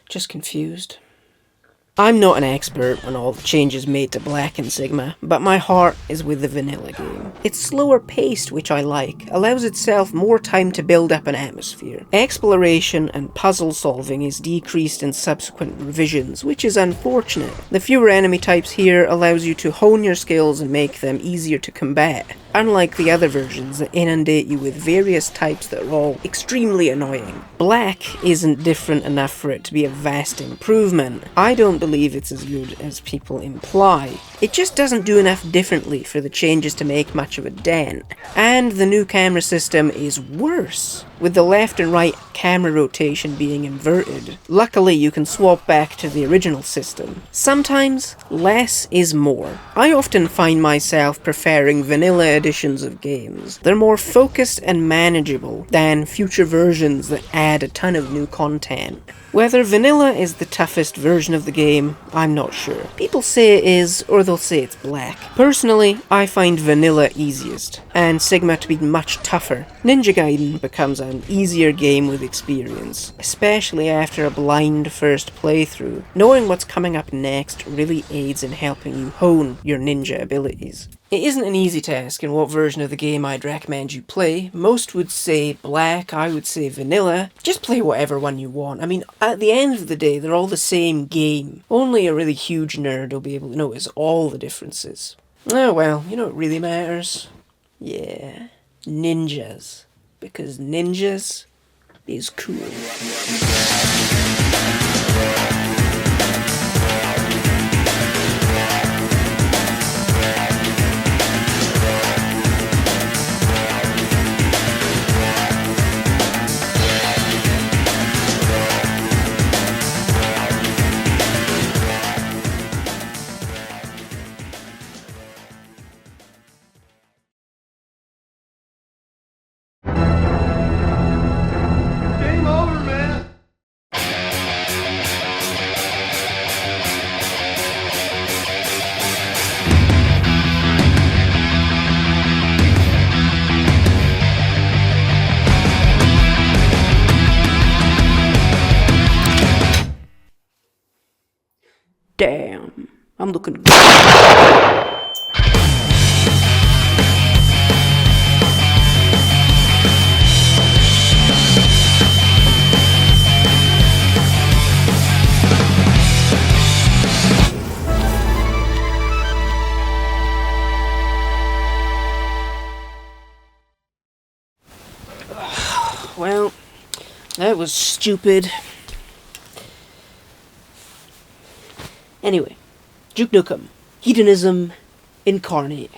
just confused. I'm not an expert on all the changes made to Black and Sigma, but my heart is with the vanilla game. It's slower paced, which I like, allows itself more time to build up an atmosphere. Exploration and puzzle solving is decreased in subsequent revisions, which is unfortunate. The fewer enemy types here allows you to hone your skills and make them easier to combat, unlike the other versions that inundate you with various types that are all extremely annoying. Black isn't different enough for it to be a vast improvement. I don't believe it's as good as people imply. It just doesn't do enough differently for the changes to make much of a dent. And the new camera system is worse, with the left and right camera rotation being inverted. Luckily, you can swap back to the original system. Sometimes, less is more. I often find myself preferring vanilla editions of games. They're more focused and manageable than future versions that add a ton of new content. Whether vanilla is the toughest version of the game, I'm not sure. People say it is, or they'll say it's black. Personally, I find vanilla easiest, and Sigma to be much tougher. Ninja Gaiden becomes an easier game with experience, especially after a blind first playthrough. Knowing what's coming up next really aids in helping you hone your ninja abilities. It isn't an easy task in what version of the game I'd recommend you play. Most would say black, I would say vanilla. Just play whatever one you want. I mean, at the end of the day, they're all the same game. Only a really huge nerd will be able to notice all the differences. Oh well, you know what really matters? Yeah, ninjas. Because ninjas is cool. Damn, I'm looking good. Well, that was stupid. Anyway, Duke Nukem, hedonism incarnate.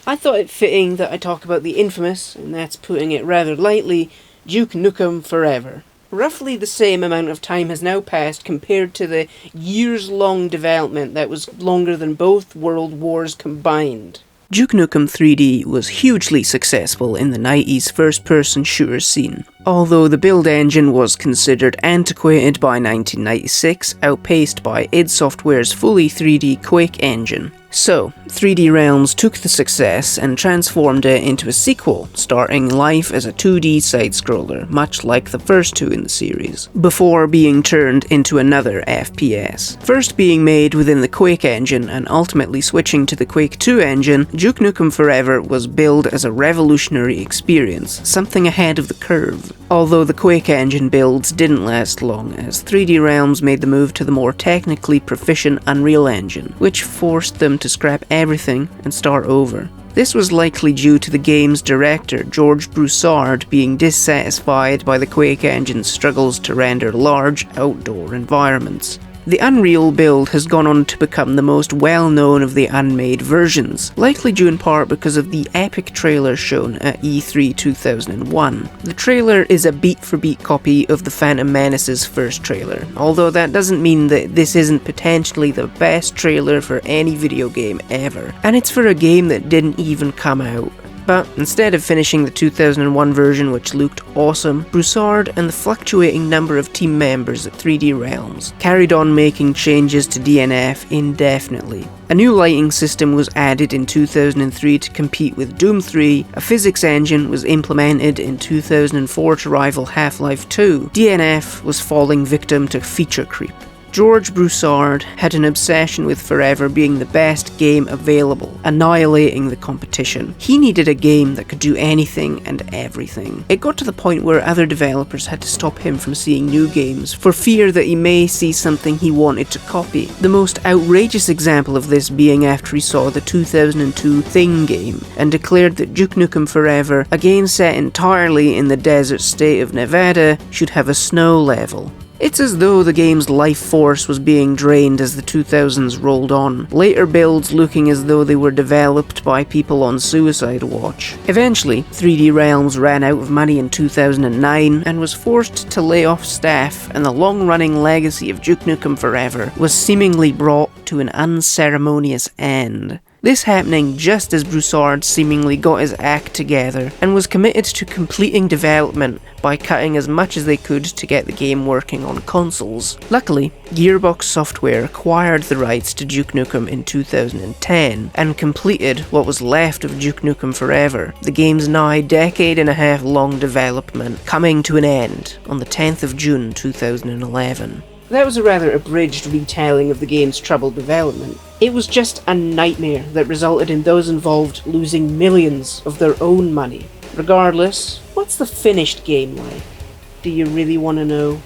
I thought it fitting that I talk about the infamous, and that's putting it rather lightly, Duke Nukem Forever. Roughly the same amount of time has now passed compared to the years-long development that was longer than both world wars combined. Duke Nukem 3D was hugely successful in the 90s first-person shooter scene. Although the build engine was considered antiquated by 1996, outpaced by id Software's fully 3D Quake engine. So, 3D Realms took the success and transformed it into a sequel, starting life as a 2D side-scroller, much like the first two in the series, before being turned into another FPS. First being made within the Quake engine and ultimately switching to the Quake 2 engine, Duke Nukem Forever was billed as a revolutionary experience, something ahead of the curve. Although the Quake engine builds didn't last long, as 3D Realms made the move to the more technically proficient Unreal Engine, which forced them to scrap everything and start over. This was likely due to the game's director, George Broussard, being dissatisfied by the Quake engine's struggles to render large outdoor environments. The Unreal build has gone on to become the most well-known of the unmade versions, likely due in part because of the epic trailer shown at E3 2001. The trailer is a beat-for-beat copy of the Phantom Menace's first trailer, although that doesn't mean that this isn't potentially the best trailer for any video game ever, and it's for a game that didn't even come out. But instead of finishing the 2001 version, which looked awesome, Broussard and the fluctuating number of team members at 3D Realms carried on making changes to DNF indefinitely. A new lighting system was added in 2003 to compete with Doom 3, a physics engine was implemented in 2004 to rival Half-Life 2. DNF was falling victim to feature creep. George Broussard had an obsession with Forever being the best game available, annihilating the competition. He needed a game that could do anything and everything. It got to the point where other developers had to stop him from seeing new games, for fear that he may see something he wanted to copy. The most outrageous example of this being after he saw the 2002 Thing game, and declared that Duke Nukem Forever, a game set entirely in the desert state of Nevada, should have a snow level. It's as though the game's life force was being drained as the 2000s rolled on, later builds looking as though they were developed by people on suicide watch. Eventually, 3D Realms ran out of money in 2009 and was forced to lay off staff, and the long-running legacy of Duke Nukem Forever was seemingly brought to an unceremonious end. This happening just as Broussard seemingly got his act together and was committed to completing development by cutting as much as they could to get the game working on consoles. Luckily, Gearbox Software acquired the rights to Duke Nukem in 2010 and completed what was left of Duke Nukem Forever, the game's now decade-and-a-half long development coming to an end on the 10th of June 2011. That was a rather abridged retelling of the game's troubled development. It was just a nightmare that resulted in those involved losing millions of their own money. Regardless, what's the finished game like? Do you really want to know?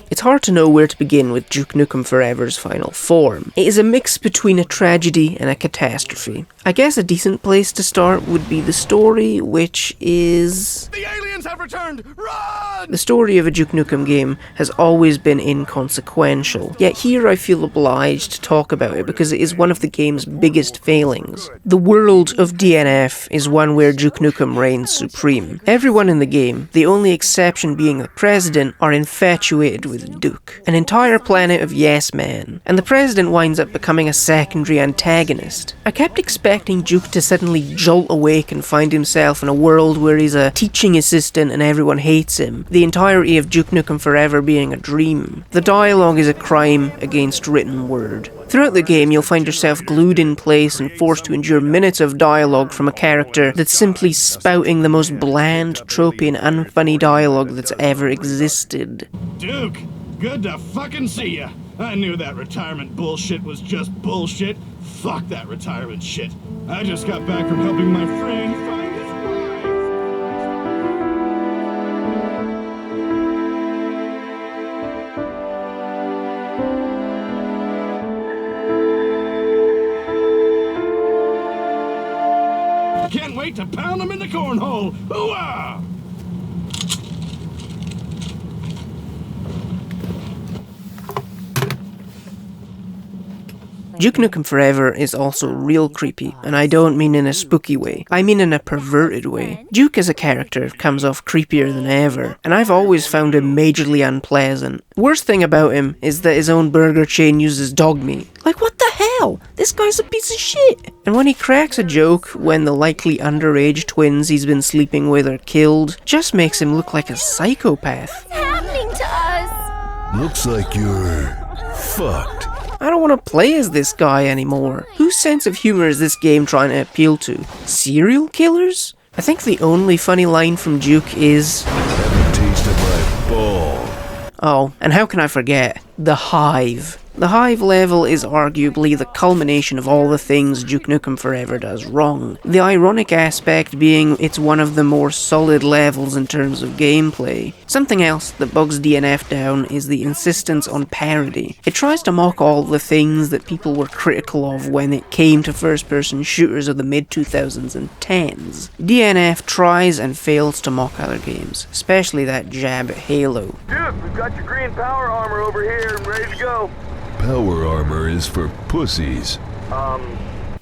It's hard to know where to begin with Duke Nukem Forever's final form. It is a mix between a tragedy and a catastrophe. I guess a decent place to start would be the story, which is... The aliens have returned! Run! The story of a Duke Nukem game has always been inconsequential, yet here I feel obliged to talk about it because it is one of the game's biggest failings. The world of DNF is one where Duke Nukem reigns supreme. Everyone in the game, the only exception being the President, are infatuated with Duke, an entire planet of yes men, and the President winds up becoming a secondary antagonist. I kept expecting Duke to suddenly jolt awake and find himself in a world where he's a teaching assistant and everyone hates him, the entirety of Duke Nukem Forever being a dream. The dialogue is a crime against written word. Throughout the game, you'll find yourself glued in place and forced to endure minutes of dialogue from a character that's simply spouting the most bland, tropey and unfunny dialogue that's ever existed. Duke, good to fucking see ya. I knew that retirement bullshit was just bullshit. Fuck that retirement shit. I just got back from helping my friend find his wife. Can't wait to pound him in the cornhole. Hooah! Duke Nukem Forever is also real creepy, and I don't mean in a spooky way, I mean in a perverted way. Duke as a character comes off creepier than ever, and I've always found him majorly unpleasant. Worst thing about him is that his own burger chain uses dog meat. Like, what the hell? This guy's a piece of shit! And when he cracks a joke when the likely underage twins he's been sleeping with are killed, just makes him look like a psychopath. What's happening to us? Looks like you're... fucked. I don't want to play as this guy anymore. Whose sense of humor is this game trying to appeal to? Serial killers? I think the only funny line from Duke is... Have a taste of my ball. Oh, and how can I forget? The Hive. The Hive level is arguably the culmination of all the things Duke Nukem Forever does wrong. The ironic aspect being it's one of the more solid levels in terms of gameplay. Something else that bogs DNF down is the insistence on parody. It tries to mock all the things that people were critical of when it came to first-person shooters of the mid-2000s and 10s. DNF tries and fails to mock other games, especially that jab at Halo. Duke, we've got your green power armor over here and ready to go. Power armor is for pussies.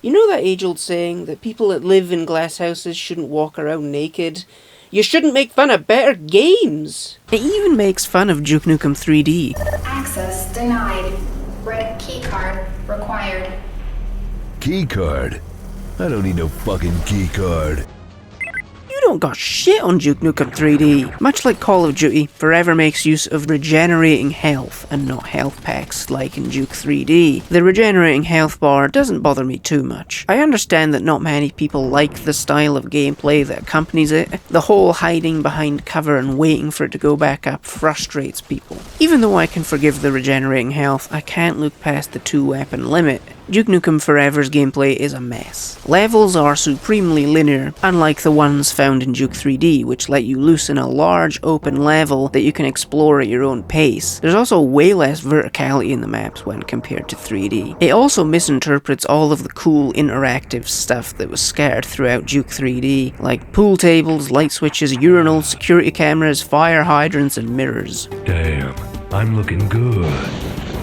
You know that age-old saying that people that live in glass houses shouldn't walk around naked? You shouldn't make fun of better games! It even makes fun of Duke Nukem 3D. Access denied. Red keycard required. Keycard? I don't need no fucking keycard. You don't got shit on Duke Nukem 3D. Much like Call of Duty, Forever makes use of regenerating health and not health packs like in Duke 3D. The regenerating health bar doesn't bother me too much. I understand that not many people like the style of gameplay that accompanies it. The whole hiding behind cover and waiting for it to go back up frustrates people. Even though I can forgive the regenerating health, I can't look past the 2-weapon limit. Duke Nukem Forever's gameplay is a mess. Levels are supremely linear, unlike the ones found in Duke 3D, which let you loose in a large open level that you can explore at your own pace. There's also way less verticality in the maps when compared to 3D. It also misinterprets all of the cool interactive stuff that was scattered throughout Duke 3D, like pool tables, light switches, urinals, security cameras, fire hydrants, and mirrors. Damn. I'm looking good.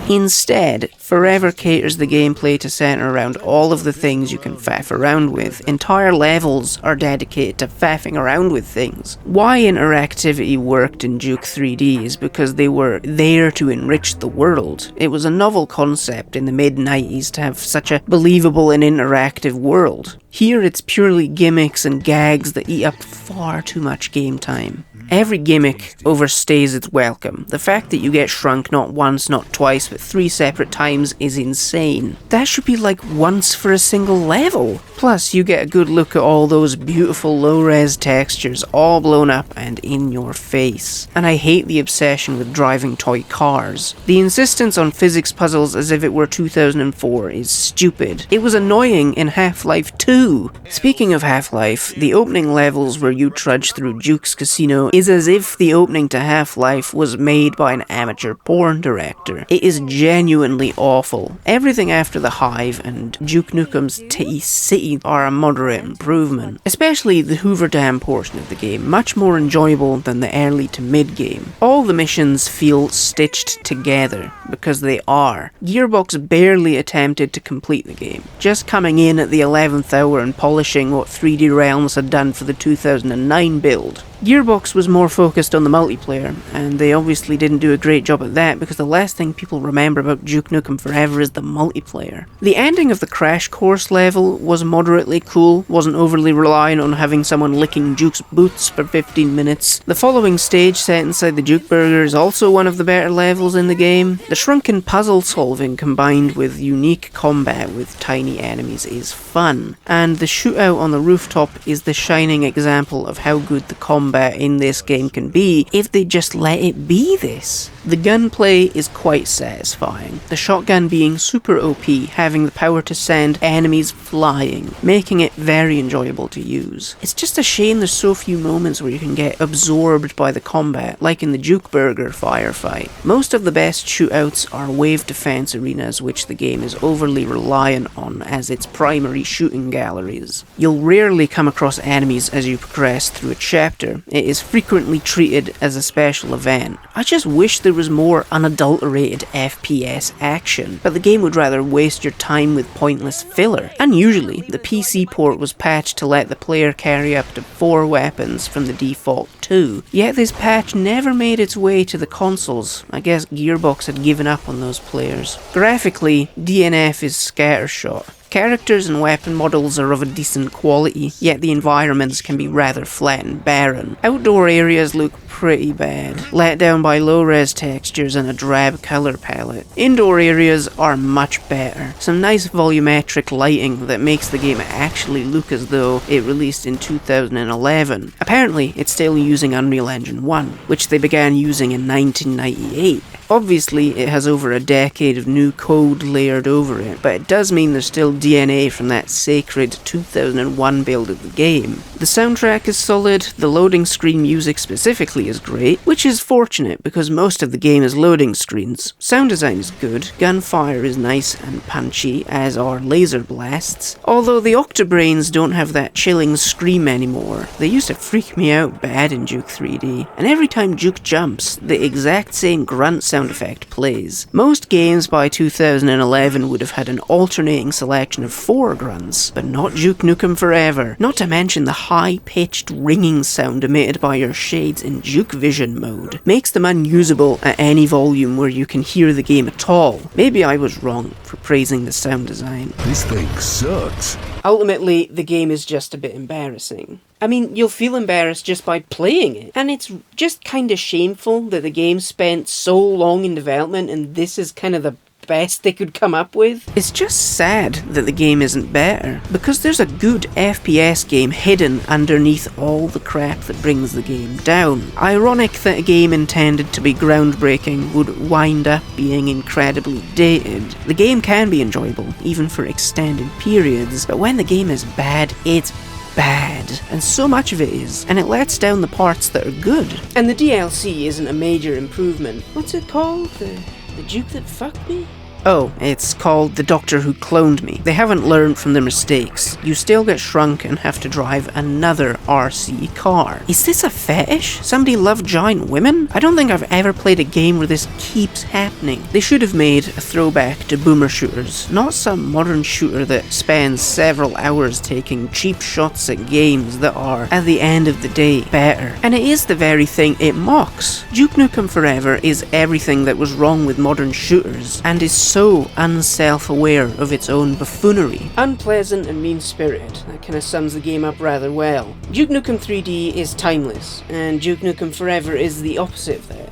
Instead, Forever caters the gameplay to centre around all of the things you can faff around with. Entire levels are dedicated to faffing around with things. Why interactivity worked in Duke 3D is because they were there to enrich the world. It was a novel concept in the mid-90s to have such a believable and interactive world. Here it's purely gimmicks and gags that eat up far too much game time. Every gimmick overstays its welcome. The fact that you get shrunk not once, not twice, but 3 separate times is insane. That should be like once for a single level. Plus, you get a good look at all those beautiful low-res textures all blown up and in your face. And I hate the obsession with driving toy cars. The insistence on physics puzzles as if it were 2004 is stupid. It was annoying in Half-Life 2. Speaking of Half-Life, the opening levels where you trudge through Duke's casino is as if the opening to Half-Life was made by an amateur porn director. It is genuinely awful. Everything after the Hive and Duke Nukem's Titty City are a moderate improvement. Especially the Hoover Dam portion of the game, much more enjoyable than the early to mid game. All the missions feel stitched together, because they are. Gearbox barely attempted to complete the game, just coming in at the 11th hour and polishing what 3D Realms had done for the 2009 build. Gearbox was more focused on the multiplayer, and they obviously didn't do a great job at that because the last thing people remember about Duke Nukem Forever is the multiplayer. The ending of the Crash Course level was moderately cool, wasn't overly reliant on having someone licking Duke's boots for 15 minutes. The following stage set inside the Duke Burger is also one of the better levels in the game. The shrunken puzzle solving combined with unique combat with tiny enemies is fun, and the shootout on the rooftop is the shining example of how good the combat in this game can be if they just let it be this. The gunplay is quite satisfying, the shotgun being super OP, having the power to send enemies flying, making it very enjoyable to use. It's just a shame there's so few moments where you can get absorbed by the combat, like in the Duke Burger firefight. Most of the best shootouts are wave defense arenas, which the game is overly reliant on as its primary shooting galleries. You'll rarely come across enemies as you progress through a chapter. It is frequently treated as a special event. I just wish there was more unadulterated FPS action, but the game would rather waste your time with pointless filler. Unusually, the PC port was patched to let the player carry up to 4 weapons from the default 2, yet this patch never made its way to the consoles. I guess Gearbox had given up on those players. Graphically, DNF is scattershot. Characters and weapon models are of a decent quality, yet the environments can be rather flat and barren. Outdoor areas look pretty bad, let down by low-res textures and a drab colour palette. Indoor areas are much better. Some nice volumetric lighting that makes the game actually look as though it released in 2011. Apparently, it's still using Unreal Engine 1, which they began using in 1998. Obviously, it has over a decade of new code layered over it, but it does mean there's still DNA from that sacred 2001 build of the game. The soundtrack is solid, the loading screen music specifically is great, which is fortunate because most of the game is loading screens. Sound design is good, gunfire is nice and punchy, as are laser blasts, although the Octobrains don't have that chilling scream anymore. They used to freak me out bad in Duke 3D, and every time Duke jumps, the exact same grunt sound effect plays. Most games by 2011 would have had an alternating selection of 4 grunts, but not Duke Nukem Forever, not to mention the high-pitched ringing sound emitted by your shades in Duke Vision mode. Makes them unusable at any volume where you can hear the game at all. Maybe I was wrong for praising the sound design. This thing sucks. Ultimately, the game is just a bit embarrassing. I mean, you'll feel embarrassed just by playing it. And it's just kind of shameful that the game spent so long in development and this is kind of the best they could come up with. It's just sad that the game isn't better, because there's a good FPS game hidden underneath all the crap that brings the game down. Ironic that a game intended to be groundbreaking would wind up being incredibly dated. The game can be enjoyable, even for extended periods, but when the game is bad, it's bad, and so much of it is, and it lets down the parts that are good. And the DLC isn't a major improvement. What's it called? The Duke that fucked me? Oh, it's called The Doctor Who Cloned Me. They haven't learned from their mistakes. You still get shrunk and have to drive another RC car. Is this a fetish? Somebody love giant women? I don't think I've ever played a game where this keeps happening. They should have made a throwback to boomer shooters, not some modern shooter that spends several hours taking cheap shots at games that are, at the end of the day, better. And it is the very thing it mocks. Duke Nukem Forever is everything that was wrong with modern shooters, and is so unself-aware of its own buffoonery. Unpleasant and mean-spirited. That kind of sums the game up rather well. Duke Nukem 3D is timeless, and Duke Nukem Forever is the opposite of that.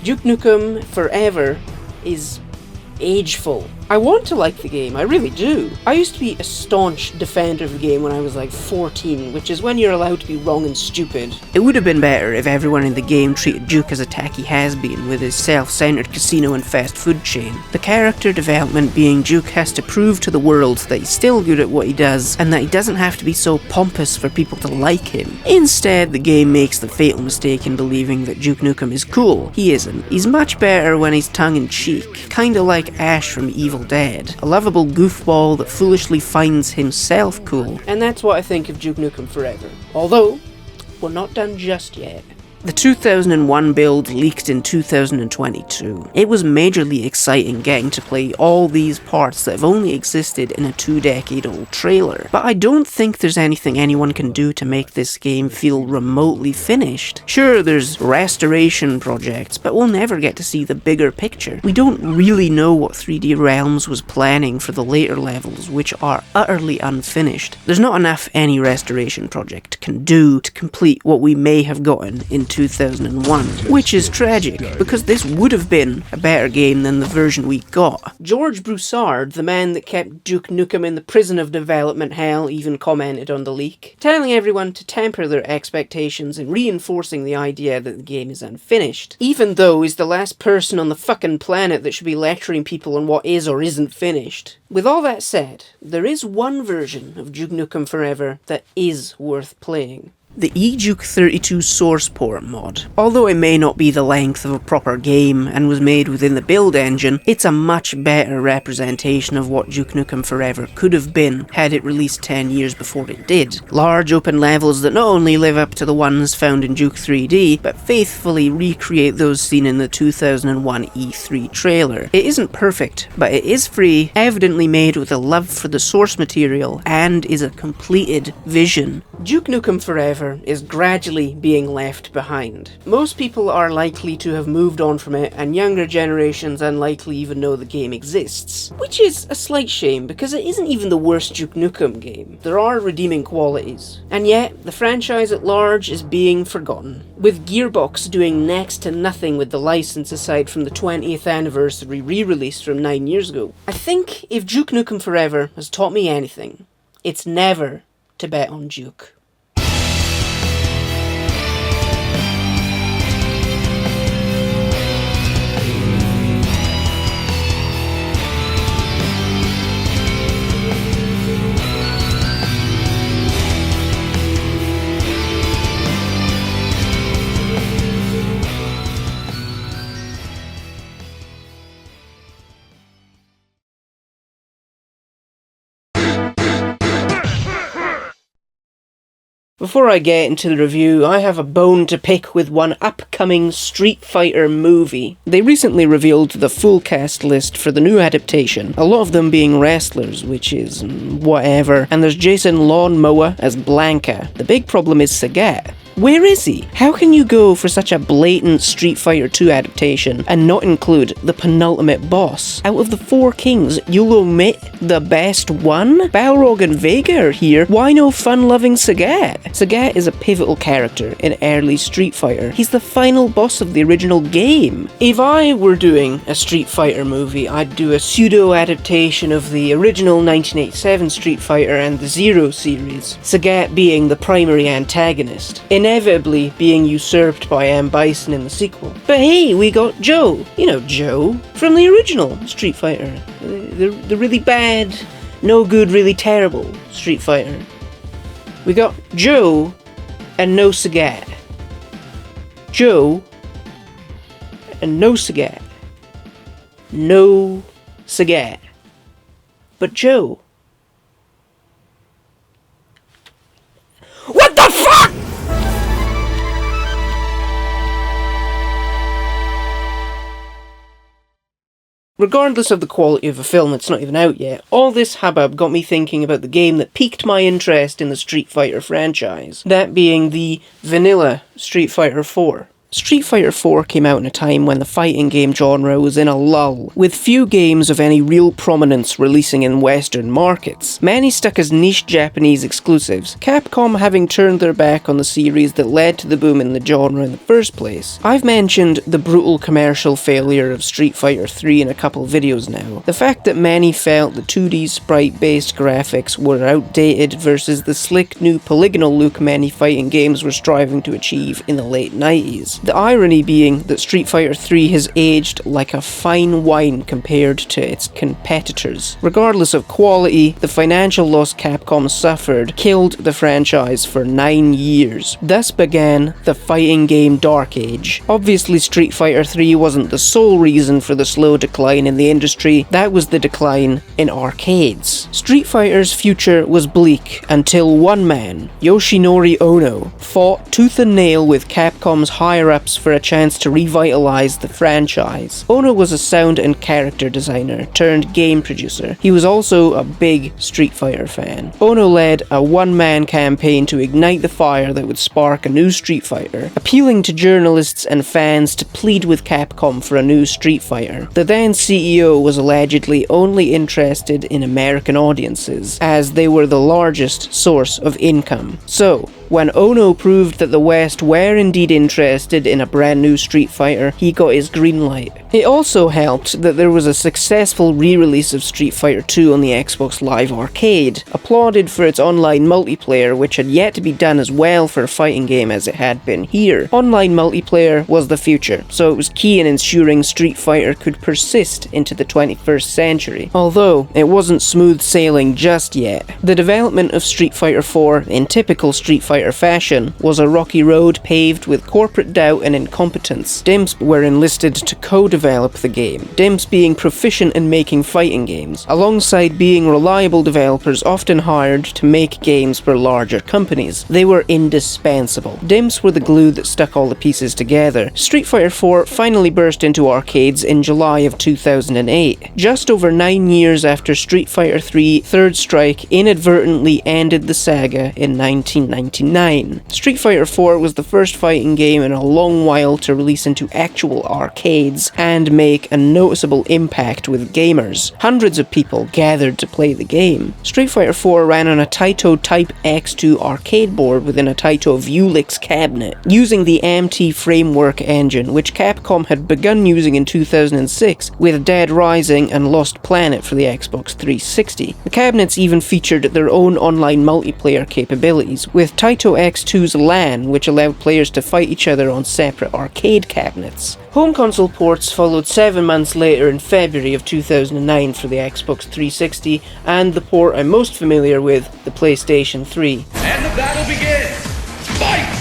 Duke Nukem Forever is ageful. I want to like the game, I really do. I used to be a staunch defender of the game when I was like 14, which is when you're allowed to be wrong and stupid. It would have been better if everyone in the game treated Duke as a tacky has-been with his self-centered casino and fast food chain. The character development being Duke has to prove to the world that he's still good at what he does, and that he doesn't have to be so pompous for people to like him. Instead, the game makes the fatal mistake in believing that Duke Nukem is cool. He isn't. He's much better when he's tongue-in-cheek, kinda like Ash from Evil Dead, a lovable goofball that foolishly finds himself cool. And that's what I think of Duke Nukem Forever. Although, we're not done just yet. The 2001 build leaked in 2022. It was majorly exciting getting to play all these parts that have only existed in a 2-decade-old trailer. But I don't think there's anything anyone can do to make this game feel remotely finished. Sure, there's restoration projects, but we'll never get to see the bigger picture. We don't really know what 3D Realms was planning for the later levels, which are utterly unfinished. There's not enough any restoration project can do to complete what we may have gotten in 2001, which is tragic, because this would have been a better game than the version we got. George Broussard, the man that kept Duke Nukem in the prison of development hell, even commented on the leak, telling everyone to temper their expectations and reinforcing the idea that the game is unfinished, even though he's the last person on the fucking planet that should be lecturing people on what is or isn't finished. With all that said, there is one version of Duke Nukem Forever that is worth playing. The eDuke 32 source port mod. Although it may not be the length of a proper game and was made within the build engine, it's a much better representation of what Duke Nukem Forever could have been had it released 10 years before it did. Large open levels that not only live up to the ones found in Duke 3D, but faithfully recreate those seen in the 2001 E3 trailer. It isn't perfect, but it is free, evidently made with a love for the source material, and is a completed vision. Duke Nukem Forever is gradually being left behind. Most people are likely to have moved on from it, and younger generations unlikely even know the game exists. Which is a slight shame, because it isn't even the worst Duke Nukem game. There are redeeming qualities. And yet, the franchise at large is being forgotten, with Gearbox doing next to nothing with the license aside from the 20th anniversary re-release from 9 years ago. I think if Duke Nukem Forever has taught me anything, it's never to bet on Duke. Before I get into the review, I have a bone to pick with one upcoming Street Fighter movie. They recently revealed the full cast list for the new adaptation, a lot of them being wrestlers, which is whatever, and there's Jason Lawnmower as Blanca. The big problem is Sagat. Where is he? How can you go for such a blatant Street Fighter 2 adaptation and not include the penultimate boss? Out of the 4 kings, you'll omit the best one? Balrog and Vega are here, why no fun-loving Sagat? Sagat is a pivotal character in early Street Fighter. He's the final boss of the original game. If I were doing a Street Fighter movie, I'd do a pseudo-adaptation of the original 1987 Street Fighter and the Zero series, Sagat being the primary antagonist, inevitably being usurped by M. Bison in the sequel. But hey, we got Joe. You know Joe, from the original Street Fighter. The really bad, no good, really terrible Street Fighter. We got Joe and no Sagat. Joe and no Sagat. No Sagat. But Joe... What the fuck?! Regardless of the quality of a film that's not even out yet, all this hubbub got me thinking about the game that piqued my interest in the Street Fighter franchise. That being the vanilla Street Fighter IV. Street Fighter IV came out in a time when the fighting game genre was in a lull, with few games of any real prominence releasing in Western markets, many stuck as niche Japanese exclusives, Capcom having turned their back on the series that led to the boom in the genre in the first place. I've mentioned the brutal commercial failure of Street Fighter III in a couple videos now. The fact that many felt the 2D sprite-based graphics were outdated versus the slick new polygonal look many fighting games were striving to achieve in the late 90s. The irony being that Street Fighter III has aged like a fine wine compared to its competitors. Regardless of quality, the financial loss Capcom suffered killed the franchise for 9 years. Thus began the fighting game Dark Age. Obviously Street Fighter III wasn't the sole reason for the slow decline in the industry, that was the decline in arcades. Street Fighter's future was bleak until one man, Yoshinori Ono, fought tooth and nail with Capcom's higher-ups for a chance to revitalize the franchise. Ono was a sound and character designer turned game producer. He was also a big Street Fighter fan. Ono led a one-man campaign to ignite the fire that would spark a new Street Fighter, appealing to journalists and fans to plead with Capcom for a new Street Fighter. The then CEO was allegedly only interested in American audiences, as they were the largest source of income. So, when Ono proved that the West were indeed interested in a brand new Street Fighter, he got his green light. It also helped that there was a successful re-release of Street Fighter II on the Xbox Live Arcade, applauded for its online multiplayer, which had yet to be done as well for a fighting game as it had been here. Online multiplayer was the future, so it was key in ensuring Street Fighter could persist into the 21st century. Although, it wasn't smooth sailing just yet. The development of Street Fighter IV, in typical Street Fighter fashion, was a rocky road paved with corporate doubt and incompetence. Dimps were enlisted to co-develop the game, Dimps being proficient in making fighting games, alongside being reliable developers often hired to make games for larger companies. They were indispensable. Dimps were the glue that stuck all the pieces together. Street Fighter IV finally burst into arcades in July of 2008, just over 9 years after Street Fighter III Third Strike inadvertently ended the saga in 1999. Street Fighter IV was the first fighting game in a long while to release into actual arcades and make a noticeable impact with gamers. Hundreds of people gathered to play the game. Street Fighter IV ran on a Taito Type X2 arcade board within a Taito Vulix cabinet, using the MT Framework engine, which Capcom had begun using in 2006 with Dead Rising and Lost Planet for the Xbox 360. The cabinets even featured their own online multiplayer capabilities, with Taito X2's LAN, which allowed players to fight each other on separate arcade cabinets. Home console ports followed 7 months later in February of 2009 for the Xbox 360, and the port I'm most familiar with, the PlayStation 3. And the battle begins! Fight!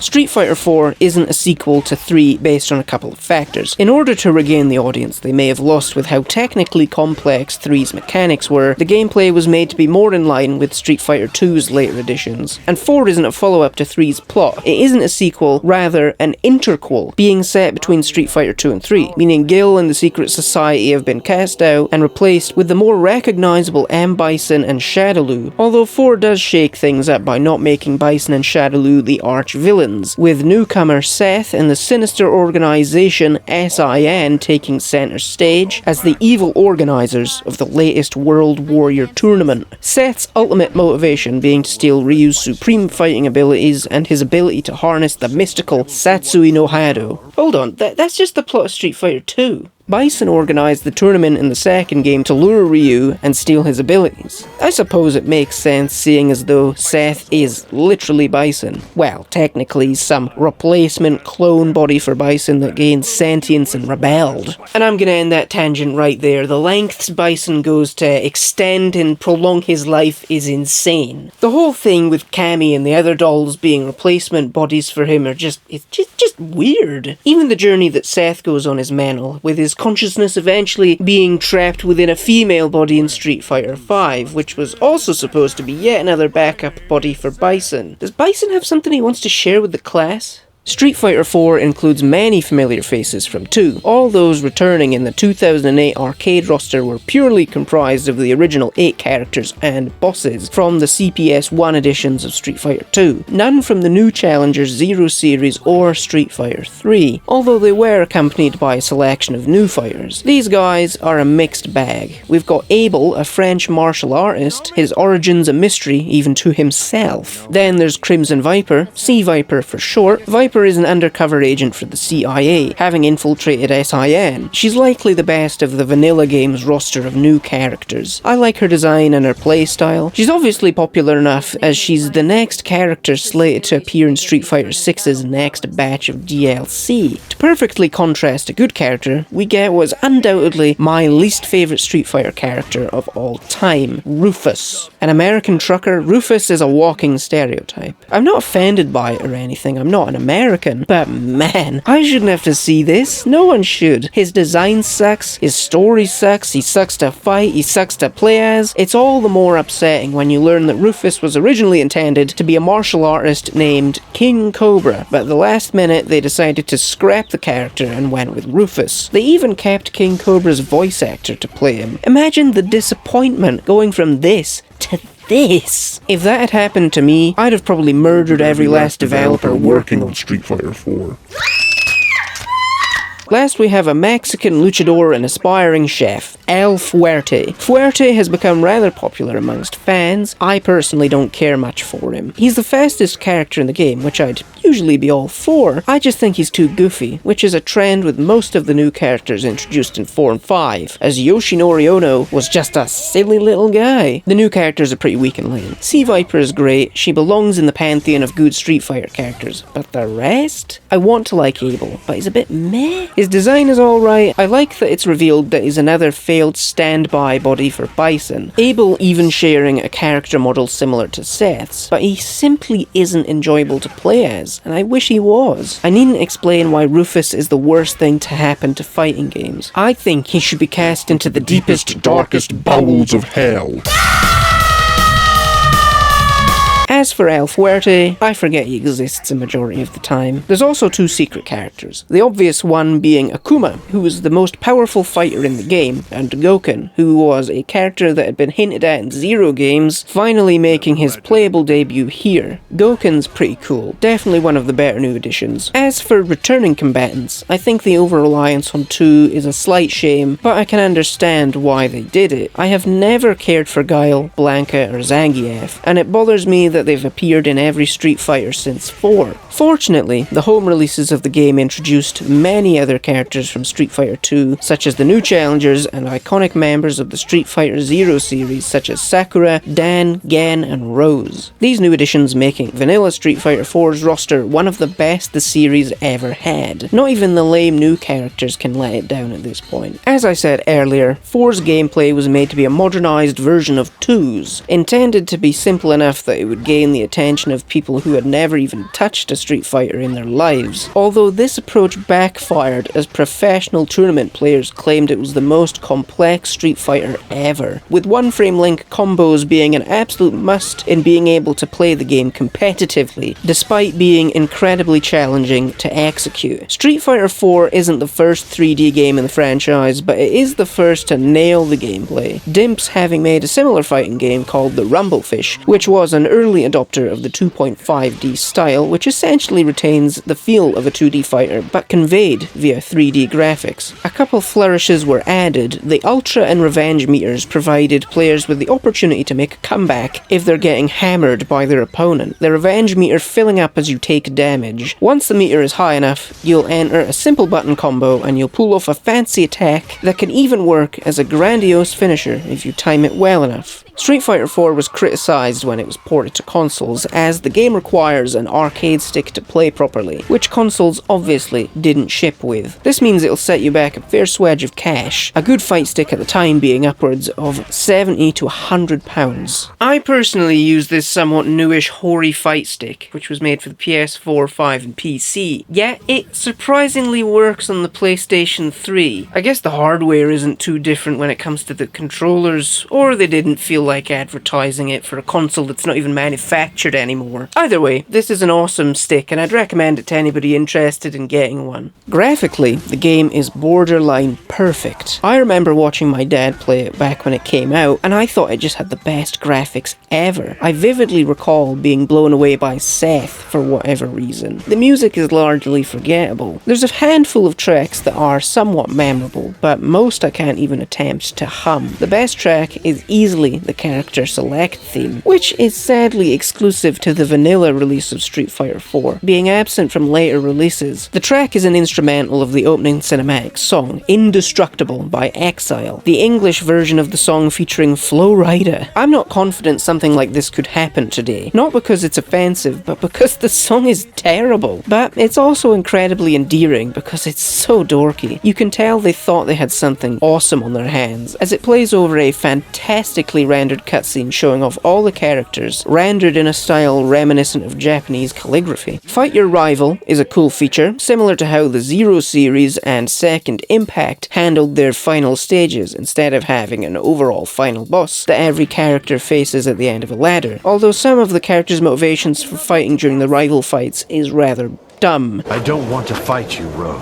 Street Fighter IV isn't a sequel to 3 based on a couple of factors. In order to regain the audience they may have lost with how technically complex 3's mechanics were, the gameplay was made to be more in line with Street Fighter 2's later editions. And 4 isn't a follow-up to 3's plot. It isn't a sequel, rather an interquel, being set between Street Fighter 2 and 3, meaning Gil and the Secret Society have been cast out and replaced with the more recognisable M. Bison and Shadaloo, although 4 does shake things up by not making Bison and Shadaloo the arch-villains, with newcomer Seth and the sinister organisation SIN taking centre stage as the evil organisers of the latest World Warrior tournament. Seth's ultimate motivation being to steal Ryu's supreme fighting abilities and his ability to harness the mystical Satsui no Hado. Hold on, that's just the plot of Street Fighter 2. Bison organised the tournament in the second game to lure Ryu and steal his abilities. I suppose it makes sense seeing as though Seth is literally Bison. Well, technically some replacement clone body for Bison that gained sentience and rebelled. And I'm gonna end that tangent right there. The lengths Bison goes to extend and prolong his life is insane. The whole thing with Cammy and the other dolls being replacement bodies for him are just weird. Even the journey that Seth goes on is mental, with his consciousness eventually being trapped within a female body in Street Fighter V, which was also supposed to be yet another backup body for Bison. Does Bison have something he wants to share with the class? Street Fighter IV includes many familiar faces from 2. All those returning in the 2008 arcade roster were purely comprised of the original 8 characters and bosses from the CPS-1 editions of Street Fighter II. None from the new Challengers Zero series or Street Fighter III, although they were accompanied by a selection of new fighters. These guys are a mixed bag. We've got Abel, a French martial artist, his origins a mystery even to himself. Then there's Crimson Viper, Sea Viper for short. Viper is an undercover agent for the CIA, having infiltrated SIN. She's likely the best of the vanilla game's roster of new characters. I like her design and her playstyle. She's obviously popular enough as she's the next character slated to appear in Street Fighter VI's next batch of DLC. To perfectly contrast a good character, we get what's undoubtedly my least favourite Street Fighter character of all time, Rufus. An American trucker, Rufus is a walking stereotype. I'm not offended by it or anything, I'm not an American, but man, I shouldn't have to see this. No one should. His design sucks, his story sucks, he sucks to fight, he sucks to play as. It's all the more upsetting when you learn that Rufus was originally intended to be a martial artist named King Cobra, but at the last minute they decided to scrap the character and went with Rufus. They even kept King Cobra's voice actor to play him. Imagine the disappointment going from this to this. If that had happened to me, I'd have probably murdered every last developer working on Street Fighter 4. Last we have a Mexican luchador and aspiring chef, El Fuerte. Fuerte has become rather popular amongst fans. I personally don't care much for him. He's the fastest character in the game, which I'd usually be all for. I just think he's too goofy, which is a trend with most of the new characters introduced in 4 and 5, as Yoshinori Ono was just a silly little guy. The new characters are pretty weak and lame. Sea Viper is great, she belongs in the pantheon of good Street Fighter characters, but the rest? I want to like Abel, but he's a bit meh. His design is alright. I like that it's revealed that he's another failed standby body for Bison. Abel even sharing a character model similar to Seth's, but he simply isn't enjoyable to play as, and I wish he was. I needn't explain why Rufus is the worst thing to happen to fighting games. I think he should be cast into the deepest, darkest bowels of hell. As for El Fuerte, I forget he exists a majority of the time. There's also 2 secret characters. The obvious one being Akuma, who was the most powerful fighter in the game, and Goken, who was a character that had been hinted at in Zero games, finally making his playable debut here. Goken's pretty cool, definitely one of the better new additions. As for returning combatants, I think the over-reliance on 2 is a slight shame, but I can understand why they did it. I have never cared for Guile, Blanca, or Zangief, and it bothers me that they've appeared in every Street Fighter since 4. Fortunately, the home releases of the game introduced many other characters from Street Fighter 2, such as the new challengers and iconic members of the Street Fighter Zero series such as Sakura, Dan, Gen, and Rose. These new additions making vanilla Street Fighter 4's roster one of the best the series ever had. Not even the lame new characters can let it down at this point. As I said earlier, 4's gameplay was made to be a modernized version of 2's, intended to be simple enough that it would gain the attention of people who had never even touched a Street Fighter in their lives. Although this approach backfired as professional tournament players claimed it was the most complex Street Fighter ever, with one frame link combos being an absolute must in being able to play the game competitively, despite being incredibly challenging to execute. Street Fighter 4 isn't the first 3D game in the franchise, but it is the first to nail the gameplay, Dimps having made a similar fighting game called the Rumblefish, which was an early adopter of the 2.5D style, which essentially retains the feel of a 2D fighter, but conveyed via 3D graphics. A couple flourishes were added. The Ultra and Revenge meters provided players with the opportunity to make a comeback if they're getting hammered by their opponent, the Revenge meter filling up as you take damage. Once the meter is high enough, you'll enter a simple button combo and you'll pull off a fancy attack that can even work as a grandiose finisher if you time it well enough. Street Fighter IV was criticised when it was ported to consoles, as the game requires an arcade stick to play properly, which consoles obviously didn't ship with. This means it'll set you back a fair swedge of cash, a good fight stick at the time being upwards of £70 to £100. I personally use this somewhat newish Hori fight stick, which was made for the PS4, 5 and PC, yet it surprisingly works on the PlayStation 3. I guess the hardware isn't too different when it comes to the controllers, or they didn't feel like advertising it for a console that's not even manufactured anymore. Either way, this is an awesome stick and I'd recommend it to anybody interested in getting one. Graphically, the game is borderline perfect. I remember watching my dad play it back when it came out and I thought it just had the best graphics ever. I vividly recall being blown away by Seth for whatever reason. The music is largely forgettable. There's a handful of tracks that are somewhat memorable, but most I can't even attempt to hum. The best track is easily the character select theme, which is sadly exclusive to the vanilla release of Street Fighter IV, being absent from later releases. The track is an instrumental of the opening cinematic song, Indestructible by Exile, the English version of the song featuring Flo Rida. I'm not confident something like this could happen today, not because it's offensive, but because the song is terrible. But it's also incredibly endearing because it's so dorky. You can tell they thought they had something awesome on their hands, as it plays over a fantastically rendered cutscene showing off all the characters, rendered in a style reminiscent of Japanese calligraphy. Fight Your Rival is a cool feature, similar to how the Zero series and Second Impact handled their final stages instead of having an overall final boss that every character faces at the end of a ladder, although some of the characters' motivations for fighting during the rival fights is rather dumb. I don't want to fight you, Rose.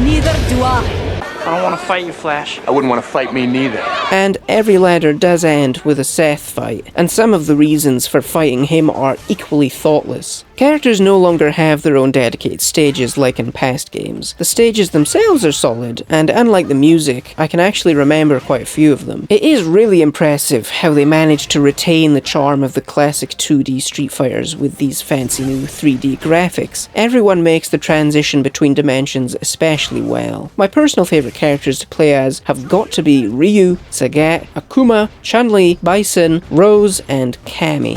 Neither do I. I don't want to fight you, Flash. I wouldn't want to fight me neither. And every ladder does end with a Seth fight, and some of the reasons for fighting him are equally thoughtless. Characters no longer have their own dedicated stages like in past games. The stages themselves are solid, and unlike the music, I can actually remember quite a few of them. It is really impressive how they managed to retain the charm of the classic 2D Street Fighters with these fancy new 3D graphics. Everyone makes the transition between dimensions especially well. My personal favourite characters to play as have got to be Ryu, Sagat, Akuma, Chun-Li, Bison, Rose, and Cammy.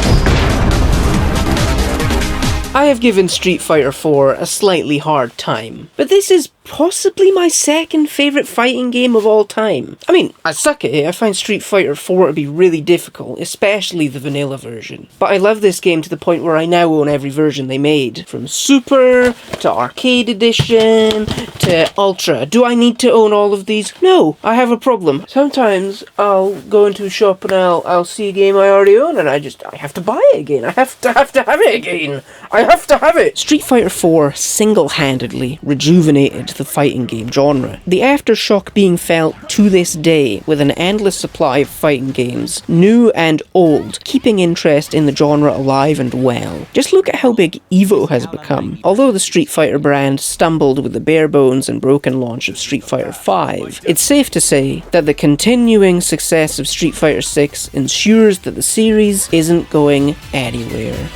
I have given Street Fighter IV a slightly hard time, but this is possibly my second favourite fighting game of all time. I mean, I suck at it. I find Street Fighter IV to be really difficult, especially the vanilla version. But I love this game to the point where I now own every version they made. From Super, to Arcade Edition, to Ultra. Do I need to own all of these? No, I have a problem. Sometimes I'll go into a shop and I'll see a game I already own and I have to buy it again. I have to have it again. I have to have it! Street Fighter IV single-handedly rejuvenated the fighting game genre. The aftershock being felt to this day with an endless supply of fighting games, new and old, keeping interest in the genre alive and well. Just look at how big EVO has become. Although the Street Fighter brand stumbled with the bare bones and broken launch of Street Fighter V, it's safe to say that the continuing success of Street Fighter VI ensures that the series isn't going anywhere.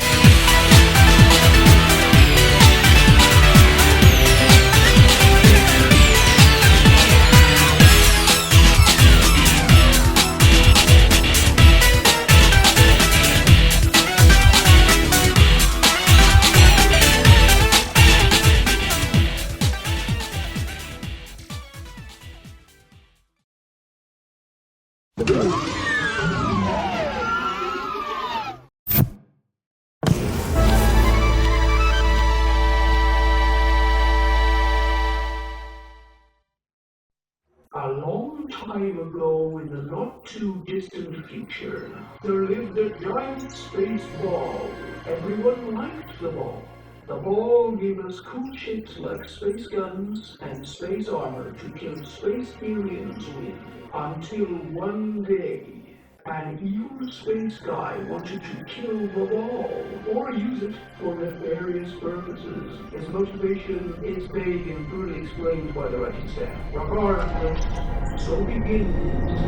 A long time ago, in the not-too-distant future, there lived a giant space ball. Everyone liked the ball. The ball gave us cool ships like space guns and space armor to kill space aliens with. Until one day, an evil space guy wanted to kill the ball, or use it for nefarious purposes. His motivation is vague and poorly explained by the writing staff. Regardless, so begins.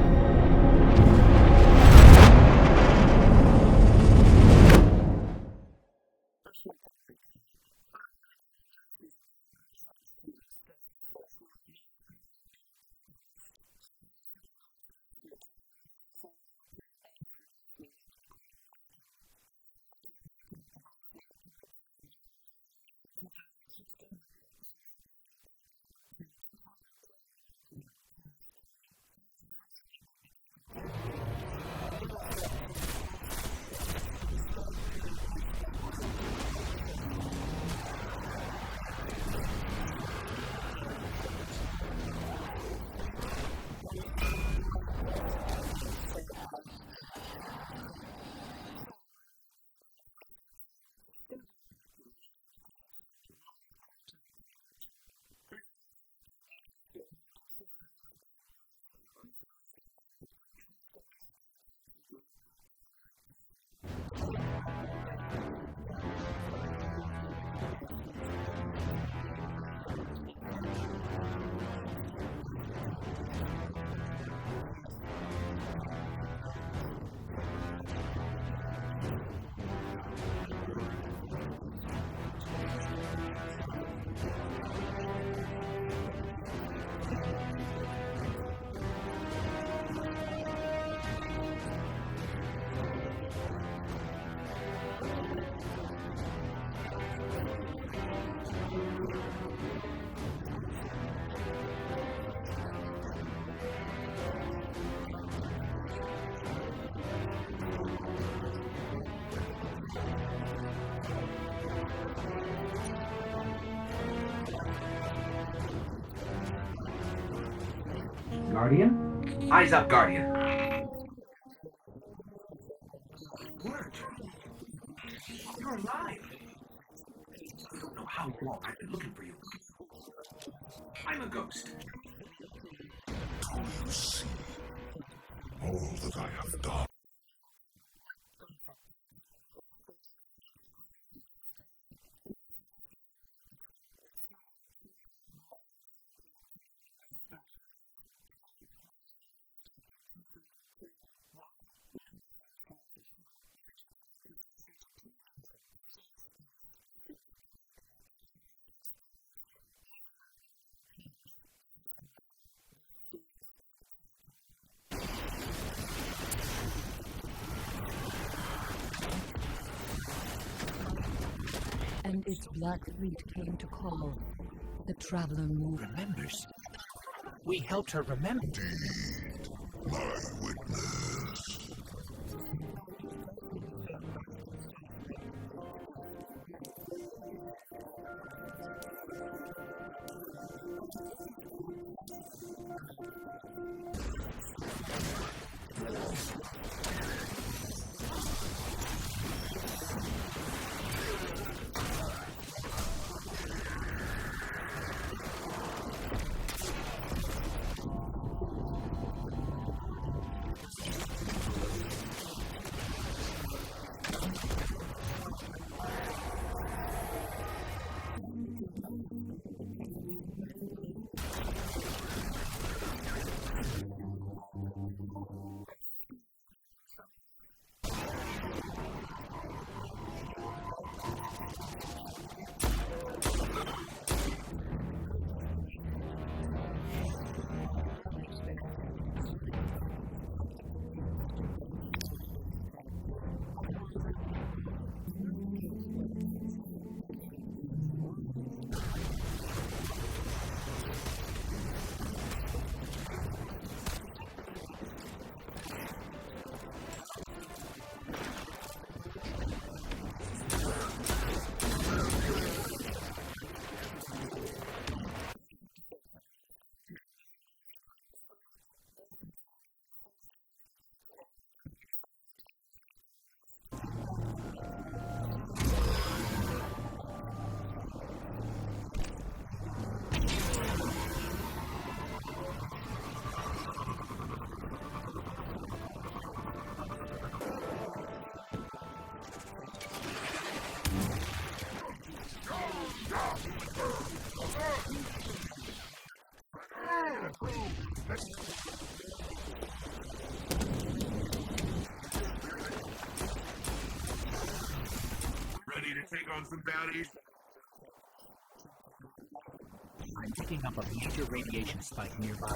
Guardian? Eyes up, Guardian. Word. You're alive. You don't know how long I've been looking for you. I'm a ghost. Do you see all that I have done? And its black fleet came to call. The traveler moved. Remembers. We helped her remember. Indeed, my witness. Ready to take on some baddies? I'm picking up a major radiation spike nearby.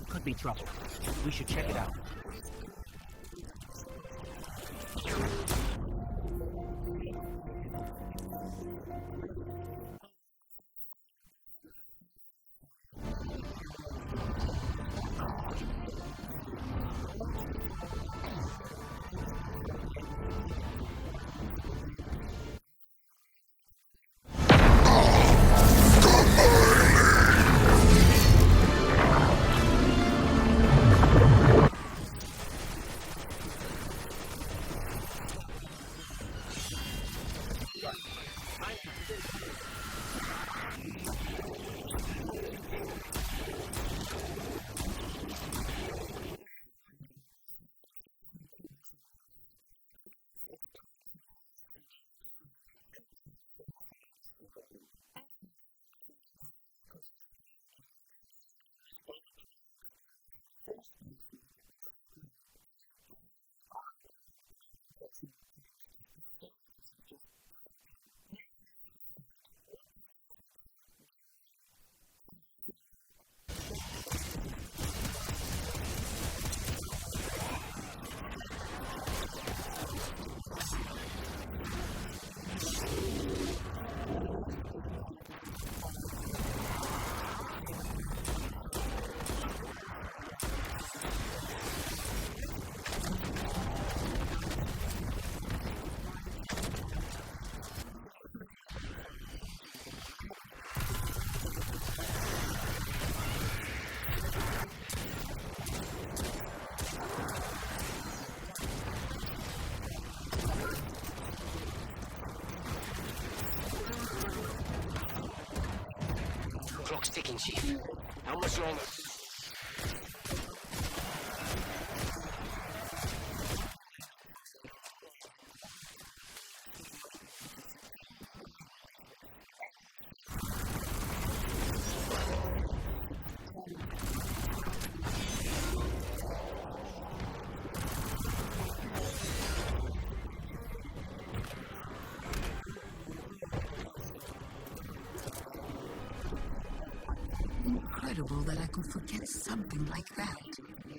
Could be trouble. We should check it out. Clock's ticking, Chief. How much longer? Incredible that I could forget something like that,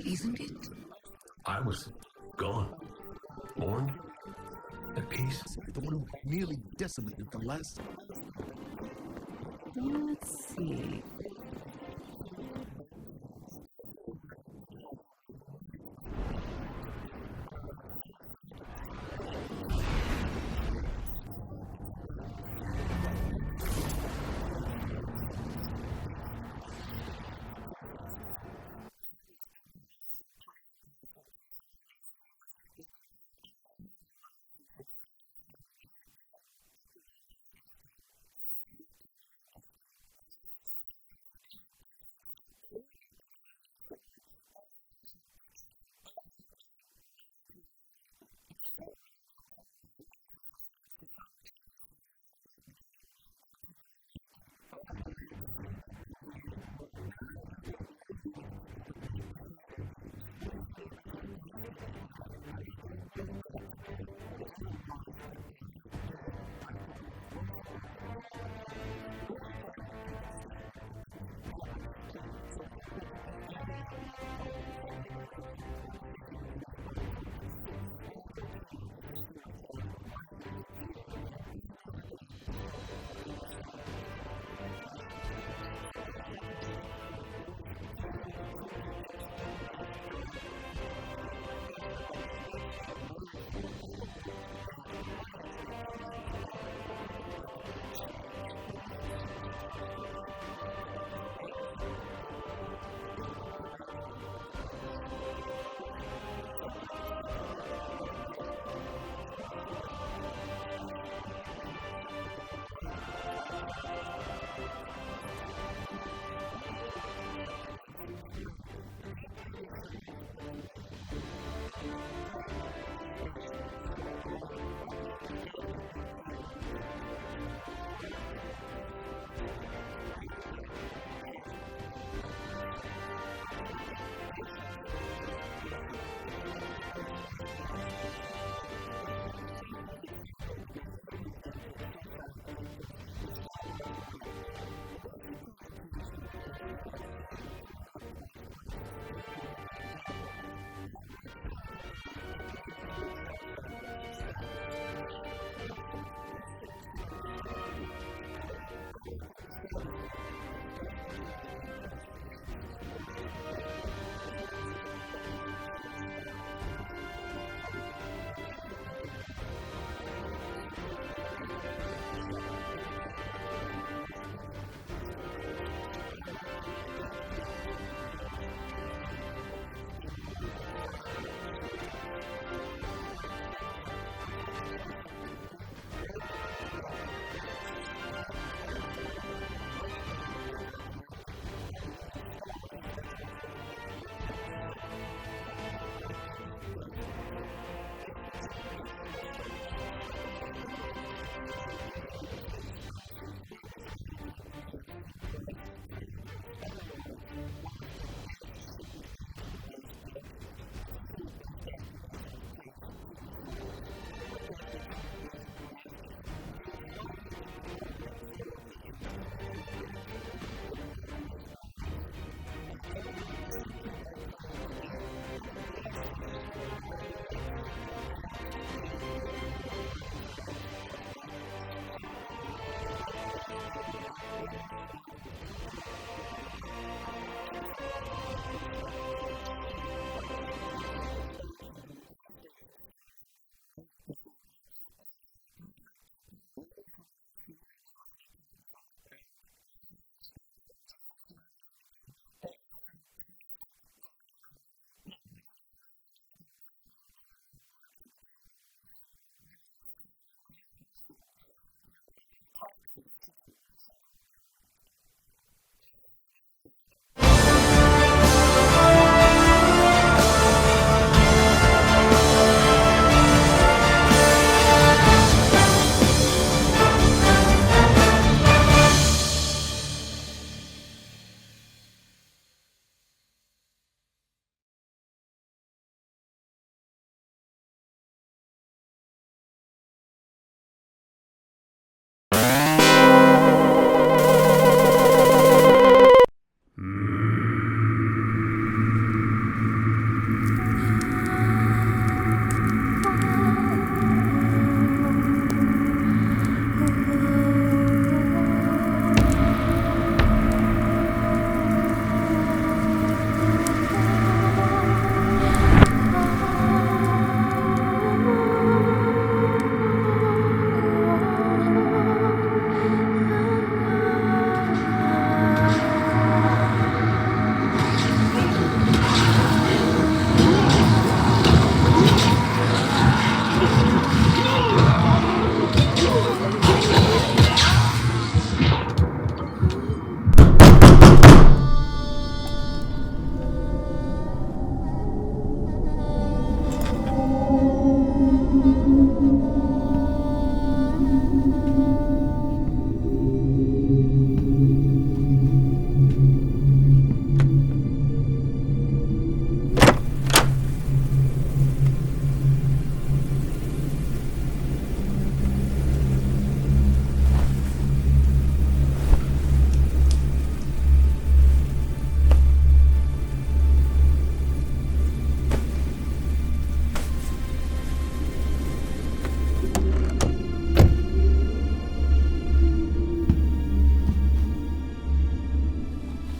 isn't it? I was gone. Mourned. At peace. The one who nearly decimated the last... Let's see.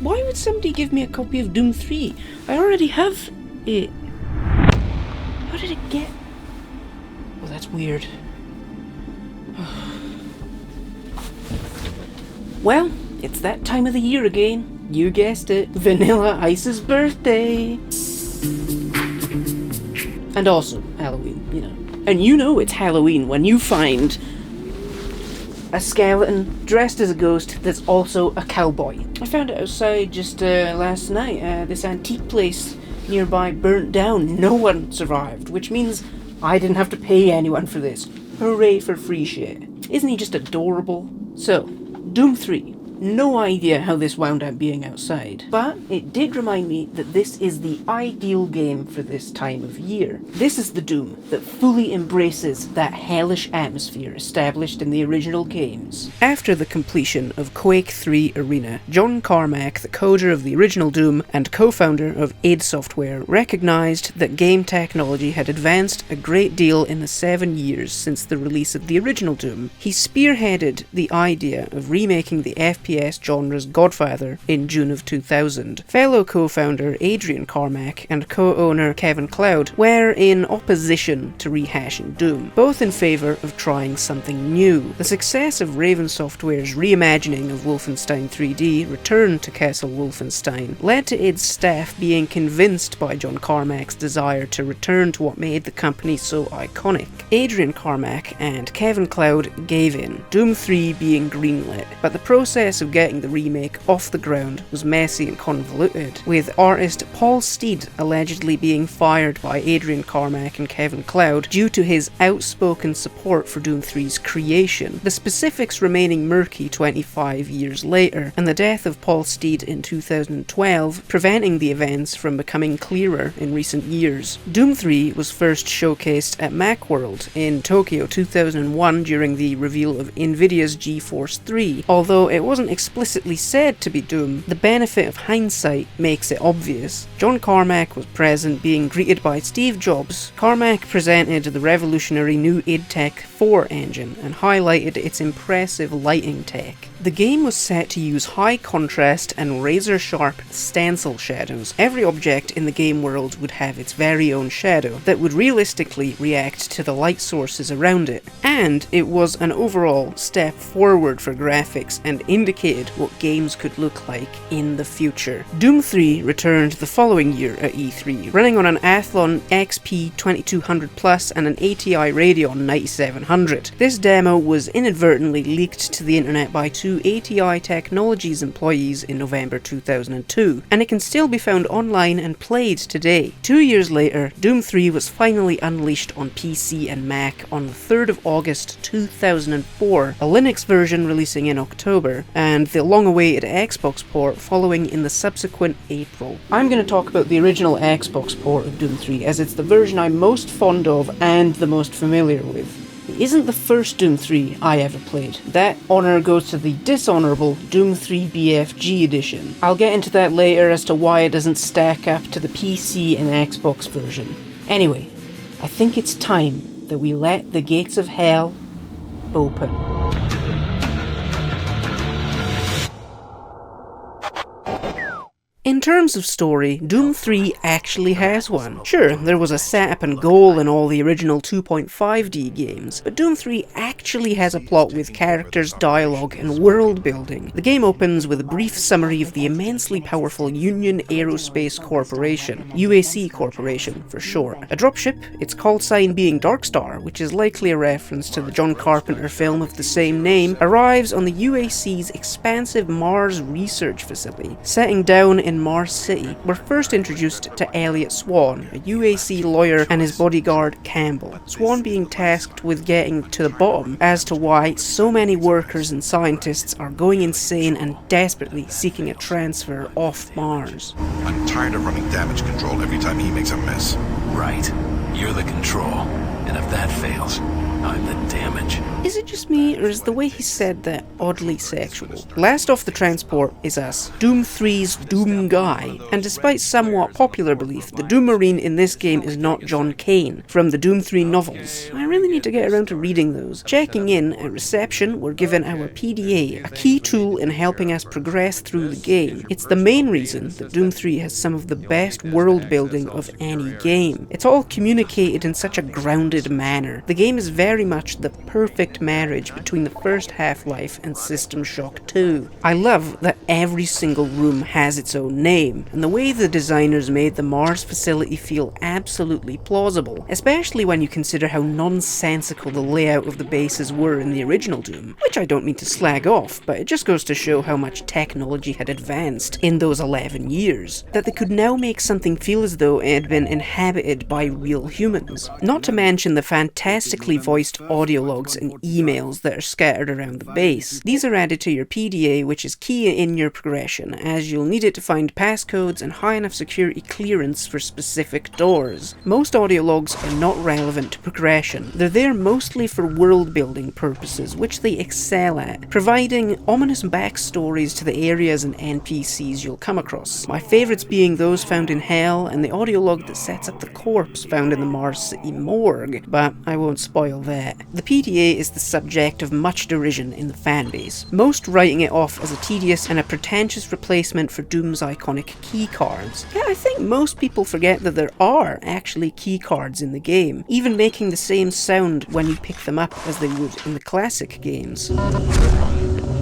Why would somebody give me a copy of Doom 3? I already have it. How did it get... Oh, that's weird. Well, it's that time of the year again. You guessed it. Vanilla Ice's birthday. And also Halloween, you know. And you know it's Halloween when you find a skeleton dressed as a ghost that's also a cowboy. I found it outside just last night. This antique place nearby burnt down. No one survived, which means I didn't have to pay anyone for this. Hooray for free shit. Isn't he just adorable? So, Doom 3. No idea how this wound up being outside, but it did remind me that this is the ideal game for this time of year. This is the Doom that fully embraces that hellish atmosphere established in the original games. After the completion of Quake 3 Arena, John Carmack, the coder of the original Doom and co-founder of id Software, recognized that game technology had advanced a great deal in the 7 years since the release of the original Doom. He spearheaded the idea of remaking the FPS genre's godfather in June of 2000. Fellow co-founder Adrian Carmack and co-owner Kevin Cloud were in opposition to rehashing Doom, both in favour of trying something new. The success of Raven Software's reimagining of Wolfenstein 3D, Return to Castle Wolfenstein, led to id's staff being convinced by John Carmack's desire to return to what made the company so iconic. Adrian Carmack and Kevin Cloud gave in, Doom 3 being greenlit, but the process of getting the remake off the ground was messy and convoluted, with artist Paul Steed allegedly being fired by Adrian Carmack and Kevin Cloud due to his outspoken support for Doom 3's creation, the specifics remaining murky 25 years later, and the death of Paul Steed in 2012 preventing the events from becoming clearer in recent years. Doom 3 was first showcased at Macworld in Tokyo 2001 during the reveal of Nvidia's GeForce 3, although it wasn't explicitly said to be Doom. The benefit of hindsight makes it obvious. John Carmack was present, being greeted by Steve Jobs. Carmack presented the revolutionary new id Tech 4 engine and highlighted its impressive lighting tech. The game was set to use high contrast and razor-sharp stencil shadows. Every object in the game world would have its very own shadow that would realistically react to the light sources around it. And it was an overall step forward for graphics and indicated what games could look like in the future. Doom 3 returned the following year at E3, running on an Athlon XP 2200 Plus and an ATI Radeon 9700. This demo was inadvertently leaked to the internet by two ATI Technologies employees in November 2002, and it can still be found online and played today. 2 years later, Doom 3 was finally unleashed on PC and Mac on the 3rd of August 2004, a Linux version releasing in October, and the long-awaited Xbox port following in the subsequent April. I'm going to talk about the original Xbox port of Doom 3 as it's the version I'm most fond of and the most familiar with. It isn't the first Doom 3 I ever played. That honour goes to the dishonourable Doom 3 BFG edition. I'll get into that later as to why it doesn't stack up to the PC and Xbox version. Anyway, I think it's time that we let the gates of hell open. In terms of story, Doom 3 actually has one. Sure, there was a setup and goal in all the original 2.5D games, but Doom 3 actually has a plot with characters, dialogue, and world building. The game opens with a brief summary of the immensely powerful Union Aerospace Corporation, UAC Corporation for short. A dropship, its call sign being Darkstar, which is likely a reference to the John Carpenter film of the same name, arrives on the UAC's expansive Mars research facility, setting down in Mars City. We're first introduced to Elliot Swan, a UAC lawyer, and his bodyguard Campbell. Swan being tasked with getting to the bottom as to why so many workers and scientists are going insane and desperately seeking a transfer off Mars. I'm tired of running damage control every time he makes a mess. Right. You're the control. And if that fails, I'm the damage. Is it just me, or is the way he said that oddly sexual? Last off the transport is us, Doom 3's Doom Guy, and despite somewhat popular belief, the Doom Marine in this game is not John Kane from the Doom 3 novels. I really need to get around to reading those. Checking in at reception, we're given our PDA, a key tool in helping us progress through the game. It's the main reason that Doom 3 has some of the best world building of any game. It's all communicated in such a grounded manner. The game is very much the perfect marriage between the first Half-Life and System Shock 2. I love that every single room has its own name, and the way the designers made the Mars facility feel absolutely plausible, especially when you consider how nonsensical the layout of the bases were in the original Doom, which I don't mean to slag off, but it just goes to show how much technology had advanced in those 11 years, that they could now make something feel as though it had been inhabited by real humans. Not to mention the fantastically voiced audio logs and emails that are scattered around the base. These are added to your PDA, which is key in your progression, as you'll need it to find passcodes and high enough security clearance for specific doors. Most audio logs are not relevant to progression. They're there mostly for world building purposes, which they excel at, providing ominous backstories to the areas and NPCs you'll come across. My favourites being those found in Hell and the audio log that sets up the corpse found in the Mars City morgue, but I won't spoil that. The PDA is the subject of much derision in the fanbase, most writing it off as a tedious and a pretentious replacement for Doom's iconic keycards. Yeah, I think most people forget that there are actually keycards in the game, even making the same sound when you pick them up as they would in the classic games.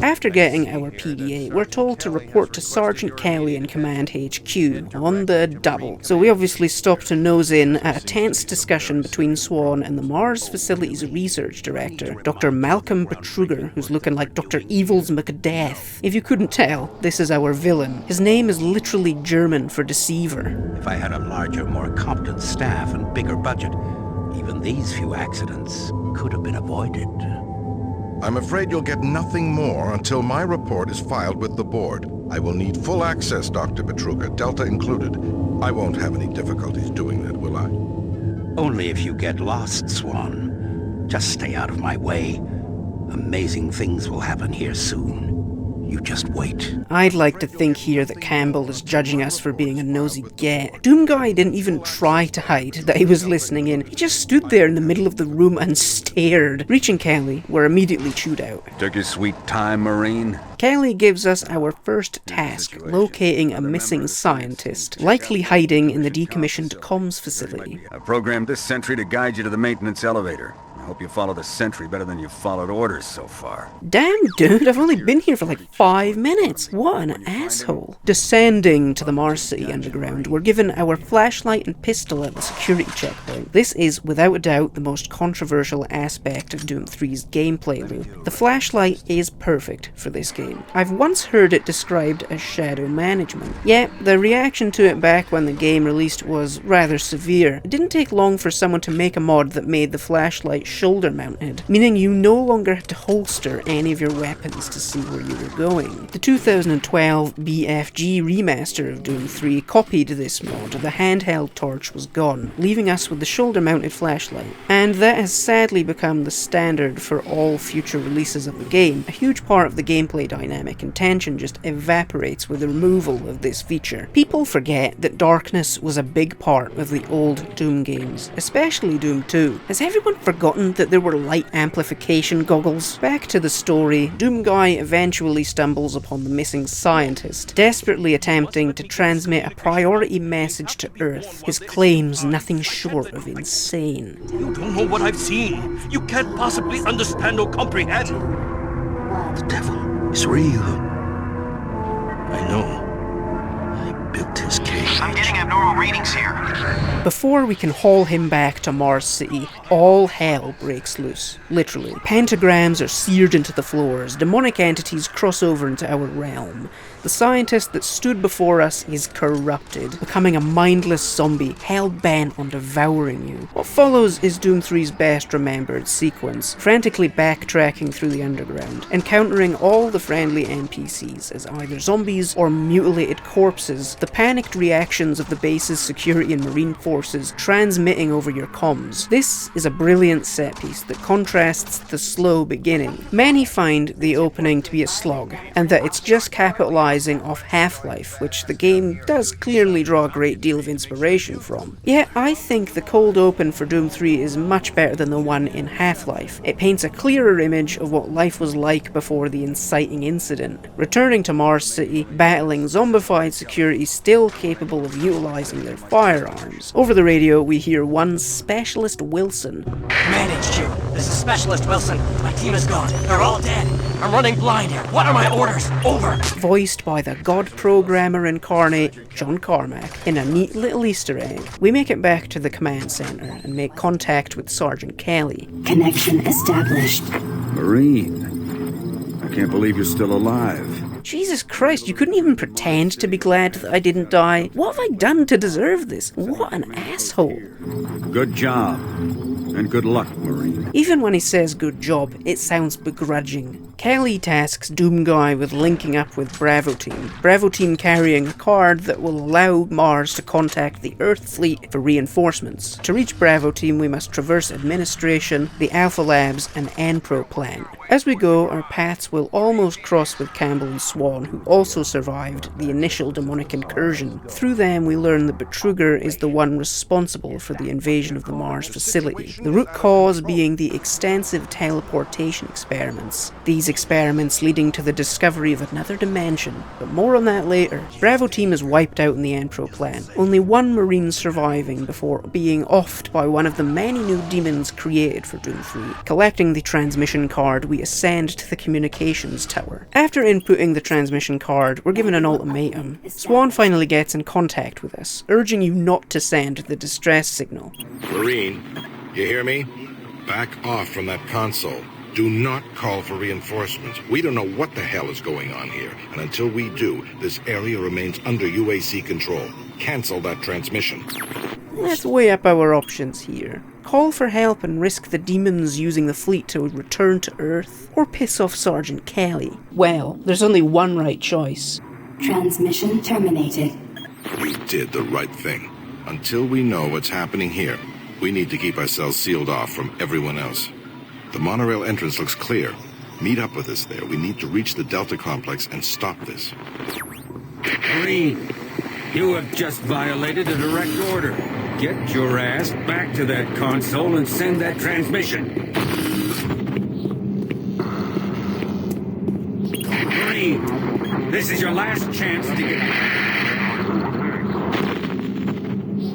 After getting our PDA, we're told to report to Sergeant Kelly in Command HQ, on the double. So we obviously stop to nose in at a tense discussion between Swan and the Mars Facility's research director, Dr. Malcolm Betruger, who's looking like Dr. Evil's Macbeth. If you couldn't tell, this is our villain. His name is literally German for deceiver. If I had a larger, more competent staff and bigger budget, even these few accidents could have been avoided. I'm afraid you'll get nothing more until my report is filed with the board. I will need full access, Dr. Betruger, Delta included. I won't have any difficulties doing that, will I? Only if you get lost, Swan. Just stay out of my way. Amazing things will happen here soon. You just wait. I'd like to think here that Campbell is judging us for being a nosy get. Doom Guy didn't even try to hide that he was listening in. He just stood there in the middle of the room and stared. Reaching Kelly, we're immediately chewed out. Took your sweet time, Marine. Kelly gives us our first task, locating a missing scientist, likely hiding in the decommissioned comms facility. I programmed this sentry to guide you to the maintenance elevator. I hope you follow the sentry better than you've followed orders so far. Damn, dude, I've only been here for like 5 minutes. What an asshole. Descending to the Mars City underground, we're given our flashlight and pistol at the security checkpoint. This is, without a doubt, the most controversial aspect of Doom 3's gameplay loop. The flashlight is perfect for this game. I've once heard it described as shadow management. Yet, the reaction to it back when the game released was rather severe. It didn't take long for someone to make a mod that made the flashlight shoulder mounted, meaning you no longer had to holster any of your weapons to see where you were going. The 2012 BFG remaster of Doom 3 copied this mod. The handheld torch was gone, leaving us with the shoulder mounted flashlight, and that has sadly become the standard for all future releases of the game. A huge part of the gameplay dynamic and tension just evaporates with the removal of this feature. People forget that darkness was a big part of the old Doom games, especially Doom 2. Has everyone forgotten that there were light amplification goggles? Back to the story, Doom Guy eventually stumbles upon the missing scientist, desperately attempting to transmit a priority message to Earth. His claims nothing short of insane. You don't know what I've seen. You can't possibly understand or comprehend. The devil is real. I know. Built his cage. I'm getting abnormal readings here. Before we can haul him back to Mars City, all hell breaks loose. Literally. Pentagrams are seared into the floors, demonic entities cross over into our realm. The scientist that stood before us is corrupted, becoming a mindless zombie, hell-bent on devouring you. What follows is Doom 3's best remembered sequence, frantically backtracking through the underground, encountering all the friendly NPCs as either zombies or mutilated corpses, the panicked reactions of the base's security and marine forces transmitting over your comms. This is a brilliant set piece that contrasts the slow beginning. Many find the opening to be a slog, and that it's just capitalizing off Half-Life, which the game does clearly draw a great deal of inspiration from. Yet I think the cold open for Doom 3 is much better than the one in Half-Life. It paints a clearer image of what life was like before the inciting incident. Returning to Mars City, battling zombified security still capable of utilizing their firearms. Over the radio, we hear one Specialist Wilson. Managed you. This is Specialist Wilson. My team is gone. They're all dead. I'm running blind here. What are my orders? Over. Voiced by the God Programmer incarnate, John Carmack. In a neat little Easter egg, we make it back to the command center and make contact with Sergeant Kelly. Connection established. Marine, I can't believe you're still alive. Jesus Christ, you couldn't even pretend to be glad that I didn't die. What have I done to deserve this? What an asshole. Good job. And good luck, Marine. Even when he says good job, it sounds begrudging. Kelly tasks Doomguy with linking up with Bravo Team. Bravo Team carrying a card that will allow Mars to contact the Earth fleet for reinforcements. To reach Bravo Team, we must traverse administration, the Alpha Labs, and Enpro plant. As we go, our paths will almost cross with Campbell and Swan, who also survived the initial demonic incursion. Through them, we learn that Betruger is the one responsible for the invasion of the Mars facility. The root cause being the extensive teleportation experiments. These experiments leading to the discovery of another dimension, but more on that later. Bravo Team is wiped out in the Enpro plant, only one Marine surviving before being offed by one of the many new demons created for Doom 3. Collecting the transmission card, we ascend to the communications tower. After inputting the transmission card, we're given an ultimatum. Swan finally gets in contact with us, urging you not to send the distress signal. Marine, you hear me? Back off from that console. Do not call for reinforcements. We don't know what the hell is going on here, and until we do, this area remains under UAC control. Cancel that transmission. Let's weigh up our options here. Call for help and risk the demons using the fleet to return to Earth, or piss off Sergeant Kelly. Well, there's only one right choice. Transmission terminated. We did the right thing. Until we know what's happening here, we need to keep ourselves sealed off from everyone else. The monorail entrance looks clear. Meet up with us there. We need to reach the Delta complex and stop this. Marine, you have just violated a direct order. Get your ass back to that console and send that transmission. Marine, this is your last chance to get...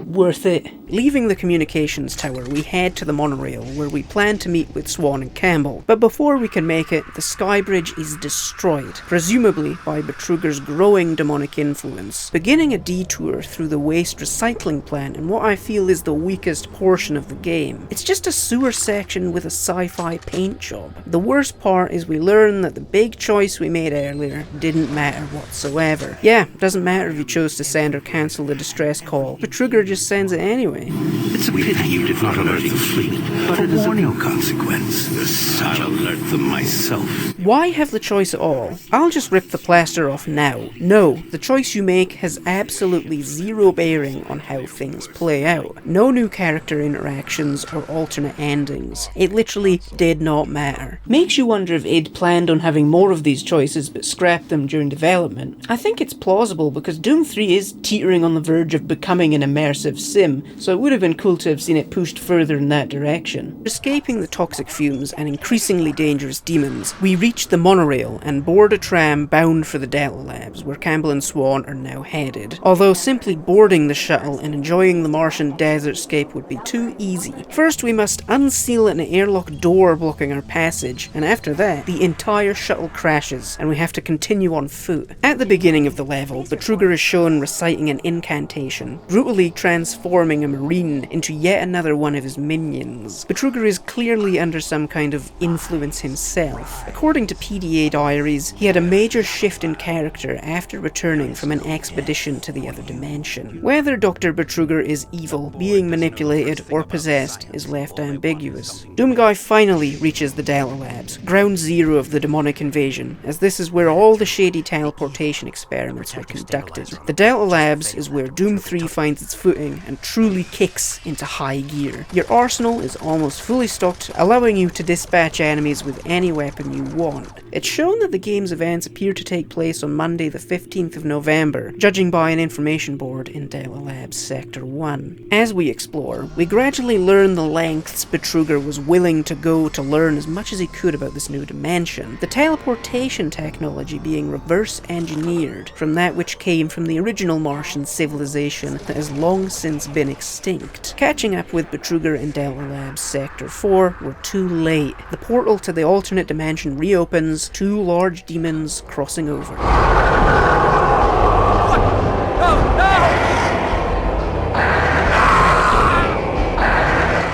Worth it. Leaving the communications tower, we head to the monorail, where we plan to meet with Swan and Campbell. But before we can make it, the skybridge is destroyed, presumably by Betruger's growing demonic influence, beginning a detour through the waste recycling plant in what I feel is the weakest portion of the game. It's just a sewer section with a sci-fi paint job. The worst part is we learn that the big choice we made earlier didn't matter whatsoever. Yeah, doesn't matter if you chose to send or cancel the distress call. Betruger just sends it anyway. It's a pity you did not alert the fleet, but it is of no consequence. I'll alert them myself. Why have the choice at all? I'll just rip the plaster off now. No, the choice you make has absolutely zero bearing on how things play out. No new character interactions or alternate endings. It literally did not matter. Makes you wonder if id planned on having more of these choices but scrapped them during development. I think it's plausible because Doom 3 is teetering on the verge of becoming an immersive sim, so it would have been cool to have seen it pushed further in that direction. Escaping the toxic fumes and increasingly dangerous demons, we reach the monorail and board a tram bound for the Delta Labs, where Campbell and Swan are now headed. Although simply boarding the shuttle and enjoying the Martian desertscape would be too easy. First, we must unseal an airlock door blocking our passage, and after that, the entire shuttle crashes, and we have to continue on foot. At the beginning of the level, Betruger is shown reciting an incantation, brutally transforming a Marine into yet another one of his minions. Betruger is clearly under some kind of influence himself. According to PDA diaries, he had a major shift in character after returning from an expedition to the other dimension. Whether Dr. Betruger is evil, being manipulated, or possessed is left ambiguous. Doomguy finally reaches the Delta Labs, ground zero of the demonic invasion, as this is where all the shady teleportation experiments were conducted. The Delta Labs is where Doom 3 finds its footing exciting and truly kicks into high gear. Your arsenal is almost fully stocked, allowing you to dispatch enemies with any weapon you want. It's shown that the game's events appear to take place on Monday the 15th of November, judging by an information board in Dela Labs Sector 1. As we explore, we gradually learn the lengths Betruger was willing to go to learn as much as he could about this new dimension, the teleportation technology being reverse engineered from that which came from the original Martian civilization that has long since been extinct. Catching up with Betruger in Dela Labs Sector 4 were too late. The portal to the alternate dimension reopens, two large demons crossing over.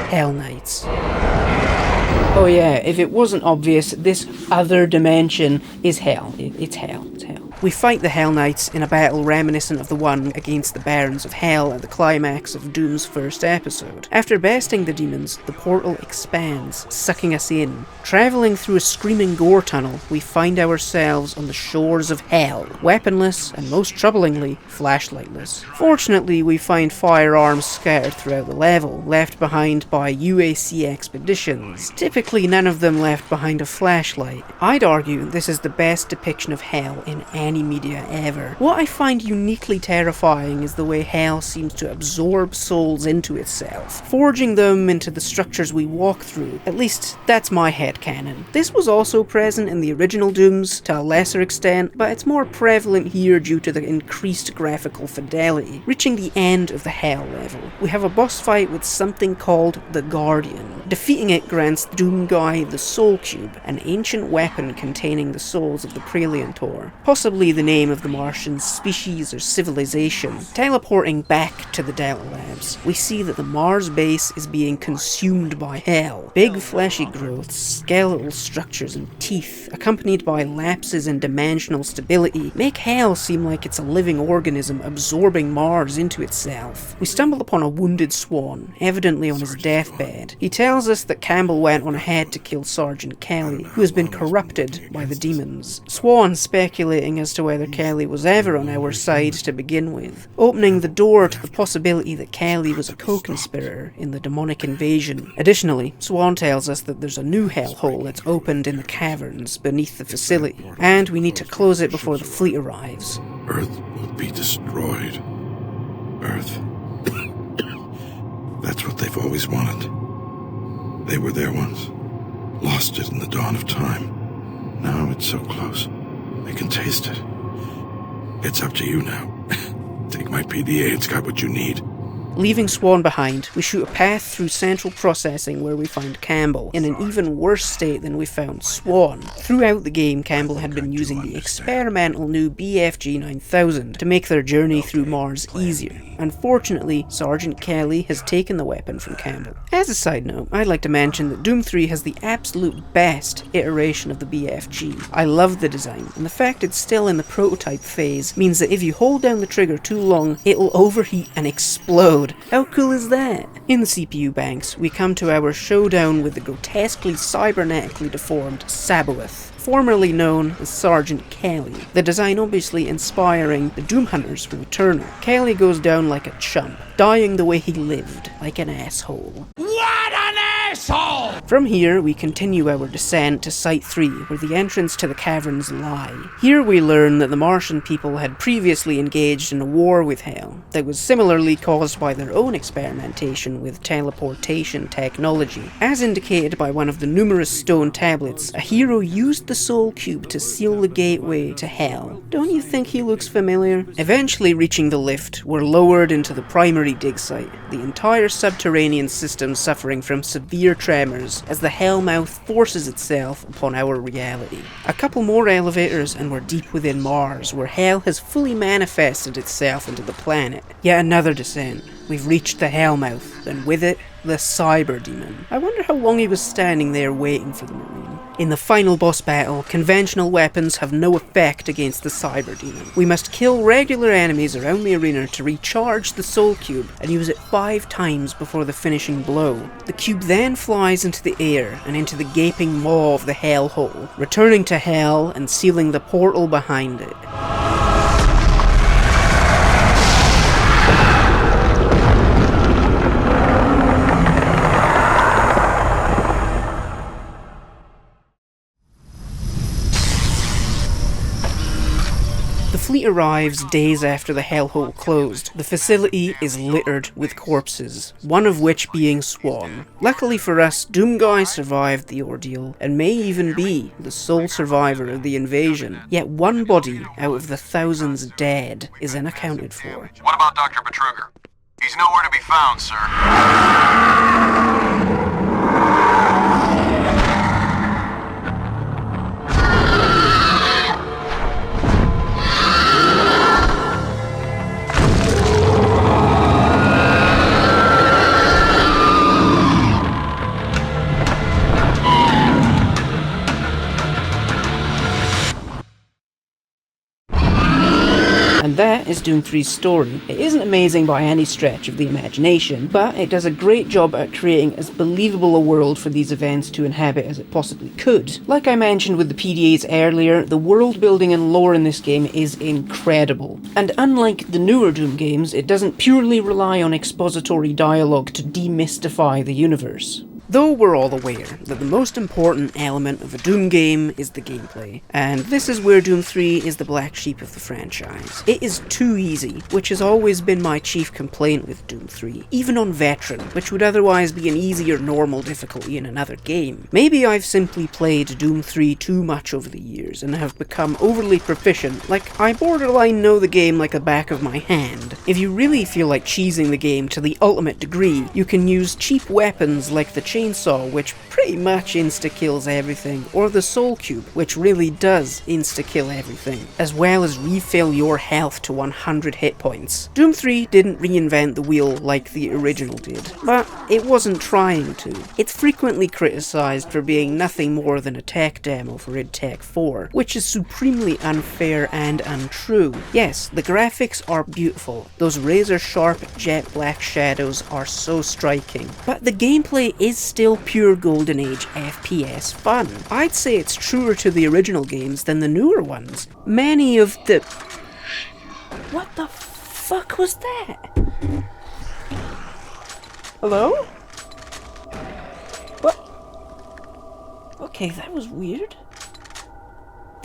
Hell Knights. Oh yeah, if it wasn't obvious, this other dimension is hell. It's hell. It's hell. We fight the Hell Knights in a battle reminiscent of the one against the Barons of Hell at the climax of Doom's first episode. After besting the demons, the portal expands, sucking us in. Travelling through a screaming gore tunnel, we find ourselves on the shores of Hell, weaponless and most troublingly, flashlightless. Fortunately, we find firearms scattered throughout the level, left behind by UAC expeditions. Typically, none of them left behind a flashlight. I'd argue this is the best depiction of Hell in any media ever. What I find uniquely terrifying is the way Hell seems to absorb souls into itself, forging them into the structures we walk through. At least, that's my headcanon. This was also present in the original Dooms to a lesser extent, but it's more prevalent here due to the increased graphical fidelity. Reaching the end of the Hell level, we have a boss fight with something called the Guardian. Defeating it grants Doom Guy the Soul Cube, an ancient weapon containing the souls of the Preliantor, possibly the name of the Martian species or civilization. Teleporting back to the Dela Labs, we see that the Mars base is being consumed by Hell. Big fleshy growths, skeletal structures and teeth, accompanied by lapses in dimensional stability, make Hell seem like it's a living organism absorbing Mars into itself. We stumble upon a wounded Swan, evidently on his deathbed. He tells us that Campbell went on ahead to kill Sergeant Kelly, who has been corrupted by the demons. Swan speculating as to whether Kelly was ever on our side to begin with, opening the door to the possibility that Kelly was a co-conspirator in the demonic invasion. Additionally, Swan tells us that there's a new hellhole that's opened in the caverns beneath the facility, and we need to close it before the fleet arrives. Earth will be destroyed. Earth. That's what they've always wanted. They were there once, lost it in the dawn of time. Now it's so close. I can taste it. It's up to you now. Take my PDA, it's got what you need. Leaving Swan behind, we shoot a path through central processing where we find Campbell, in an even worse state than we found Swan. Throughout the game, Campbell had been using the experimental new BFG 9000 to make their journey through Mars easier. Unfortunately, Sergeant Kelly has taken the weapon from Campbell. As a side note, I'd like to mention that Doom 3 has the absolute best iteration of the BFG. I love the design, and the fact it's still in the prototype phase means that if you hold down the trigger too long, it'll overheat and explode. How cool is that? In the CPU banks, we come to our showdown with the grotesquely cybernetically deformed Saboeth, formerly known as Sergeant Kelly, the design obviously inspiring the Doom Hunters from Eternal. Kelly goes down like a chump, dying the way he lived, like an asshole. What an asshole! From here, we continue our descent to Site 3, where the entrance to the caverns lie. Here we learn that the Martian people had previously engaged in a war with Hell that was similarly caused by their own experimentation with teleportation technology. As indicated by one of the numerous stone tablets, a hero used the Soul Cube to seal the gateway to Hell. Don't you think he looks familiar? Eventually reaching the lift, we're lowered into the primary dig site, the entire subterranean system suffering from severe tremors as the Hellmouth forces itself upon our reality. A couple more elevators and we're deep within Mars, where Hell has fully manifested itself into the planet. Yet another descent. We've reached the Hellmouth, and with it, the Cyber Demon. I wonder how long he was standing there waiting for the Marine. In the final boss battle, conventional weapons have no effect against the Cyber Demon. We must kill regular enemies around the arena to recharge the Soul Cube and use it 5 times before the finishing blow. The cube then flies into the air and into the gaping maw of the Hellhole, returning to Hell and sealing the portal behind it. The fleet arrives days after the hellhole closed. The facility is littered with corpses, one of which being Swan. Luckily for us, Doomguy survived the ordeal, and may even be the sole survivor of the invasion. Yet one body out of the thousands dead is unaccounted for. What about Dr. Betruger? He's nowhere to be found, sir. And that is Doom 3's story. It isn't amazing by any stretch of the imagination, but it does a great job at creating as believable a world for these events to inhabit as it possibly could. Like I mentioned with the PDAs earlier, the world building and lore in this game is incredible. And unlike the newer Doom games, it doesn't purely rely on expository dialogue to demystify the universe. Though we're all aware that the most important element of a Doom game is the gameplay, and this is where Doom 3 is the black sheep of the franchise. It is too easy, which has always been my chief complaint with Doom 3, even on Veteran, which would otherwise be an easy or normal difficulty in another game. Maybe I've simply played Doom 3 too much over the years and have become overly proficient, like I borderline know the game like the back of my hand. If you really feel like cheesing the game to the ultimate degree, you can use cheap weapons like the chainsaw, which pretty much insta-kills everything, or the soul cube, which really does insta-kill everything, as well as refill your health to 100 hit points. Doom 3 didn't reinvent the wheel like the original did, but it wasn't trying to. It's frequently criticised for being nothing more than a tech demo for id Tech 4, which is supremely unfair and untrue. Yes, the graphics are beautiful, those razor-sharp jet black shadows are so striking, but the gameplay is still pure Golden Age FPS fun. I'd say it's truer to the original games than the newer ones. Many of the... What the fuck was that? Hello? What? Okay, that was weird.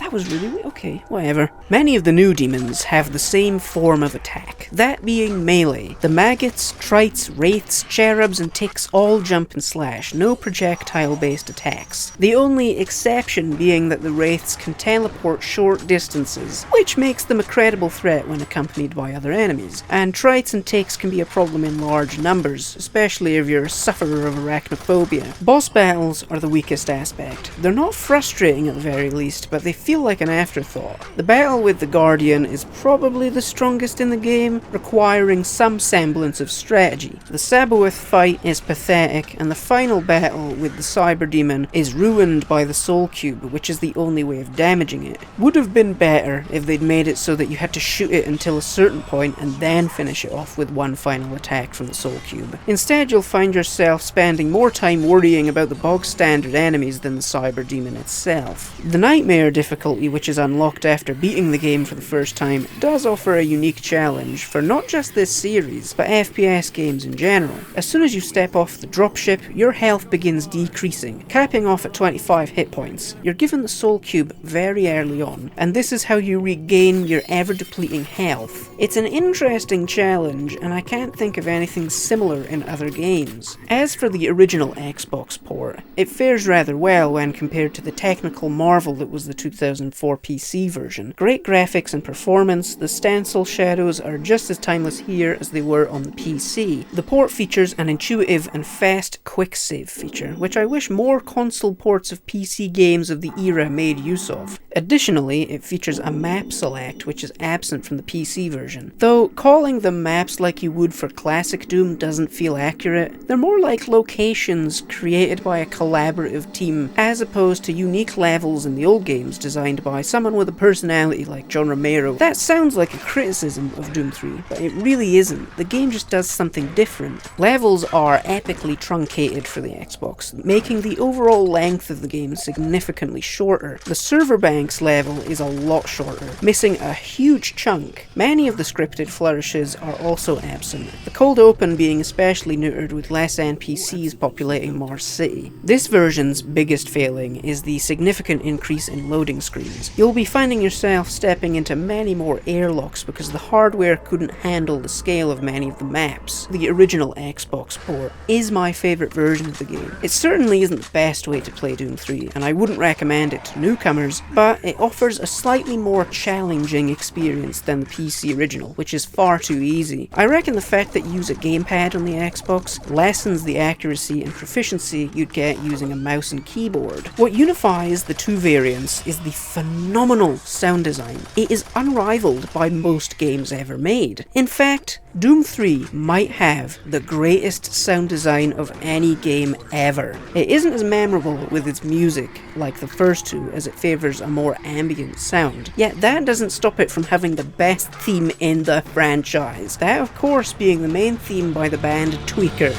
That was really weird. Okay, whatever. Many of the new demons have the same form of attack, that being melee. The maggots, trites, wraiths, cherubs, and ticks all jump and slash, no projectile-based attacks. The only exception being that the wraiths can teleport short distances, which makes them a credible threat when accompanied by other enemies. And trites and ticks can be a problem in large numbers, especially if you're a sufferer of arachnophobia. Boss battles are the weakest aspect. They're not frustrating at the very least, but they feel like an afterthought. The battle with the Guardian is probably the strongest in the game, requiring some semblance of strategy. The Sabaoth fight is pathetic, and the final battle with the Cyber Demon is ruined by the Soul Cube, which is the only way of damaging it. Would have been better if they'd made it so that you had to shoot it until a certain point and then finish it off with one final attack from the Soul Cube. Instead, you'll find yourself spending more time worrying about the bog standard enemies than the Cyber Demon itself. The Nightmare difficulty, which is unlocked after beating the game for the first time, does offer a unique challenge for not just this series, but FPS games in general. As soon as you step off the dropship, your health begins decreasing, capping off at 25 hit points. You're given the Soul Cube very early on, and this is how you regain your ever-depleting health. It's an interesting challenge, and I can't think of anything similar in other games. As for the original Xbox port, it fares rather well when compared to the technical marvel that was the 2004 PC version. Great graphics and performance, the stencil shadows are just as timeless here as they were on the PC. The port features an intuitive and fast quick save feature, which I wish more console ports of PC games of the era made use of. Additionally, it features a map select, which is absent from the PC version. Though calling them maps like you would for classic Doom doesn't feel accurate. They're more like locations created by a collaborative team, as opposed to unique levels in the old games designed by someone with a personality like John Romero. That sounds like a criticism of Doom 3, but it really isn't. The game just does something different. Levels are epically truncated for the Xbox, making the overall length of the game significantly shorter. The server bank Link's level is a lot shorter, missing a huge chunk. Many of the scripted flourishes are also absent, the cold open being especially neutered with less NPCs populating Mars City. This version's biggest failing is the significant increase in loading screens. You'll be finding yourself stepping into many more airlocks because the hardware couldn't handle the scale of many of the maps. The original Xbox port is my favourite version of the game. It certainly isn't the best way to play Doom 3, and I wouldn't recommend it to newcomers, but it offers a slightly more challenging experience than the PC original, which is far too easy. I reckon the fact that you use a gamepad on the Xbox lessens the accuracy and proficiency you'd get using a mouse and keyboard. What unifies the two variants is the phenomenal sound design. It is unrivaled by most games ever made. In fact, Doom 3 might have the greatest sound design of any game ever. It isn't as memorable with its music like the first two, as it favours a more ambient sound. Yet that doesn't stop it from having the best theme in the franchise. That, of course, being the main theme by the band Tweaker.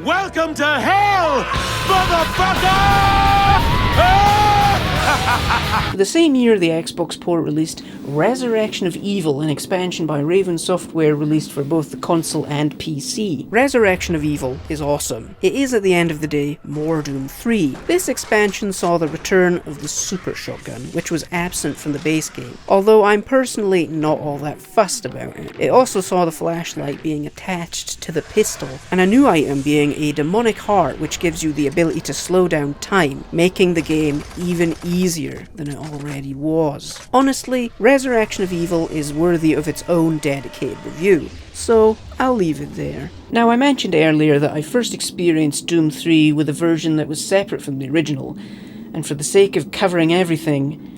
Welcome to hell, motherfucker! The same year the Xbox port released, Resurrection of Evil, an expansion by Raven Software, released for both the console and PC. Resurrection of Evil is awesome. It is, at the end of the day, more Doom 3. This expansion saw the return of the Super Shotgun, which was absent from the base game, although I'm personally not all that fussed about it. It also saw the flashlight being attached to the pistol, and a new item being a demonic heart, which gives you the ability to slow down time, making the game even easier than it already was. Honestly, Resurrection of Evil is worthy of its own dedicated review, so I'll leave it there. Now, I mentioned earlier that I first experienced Doom 3 with a version that was separate from the original, and for the sake of covering everything,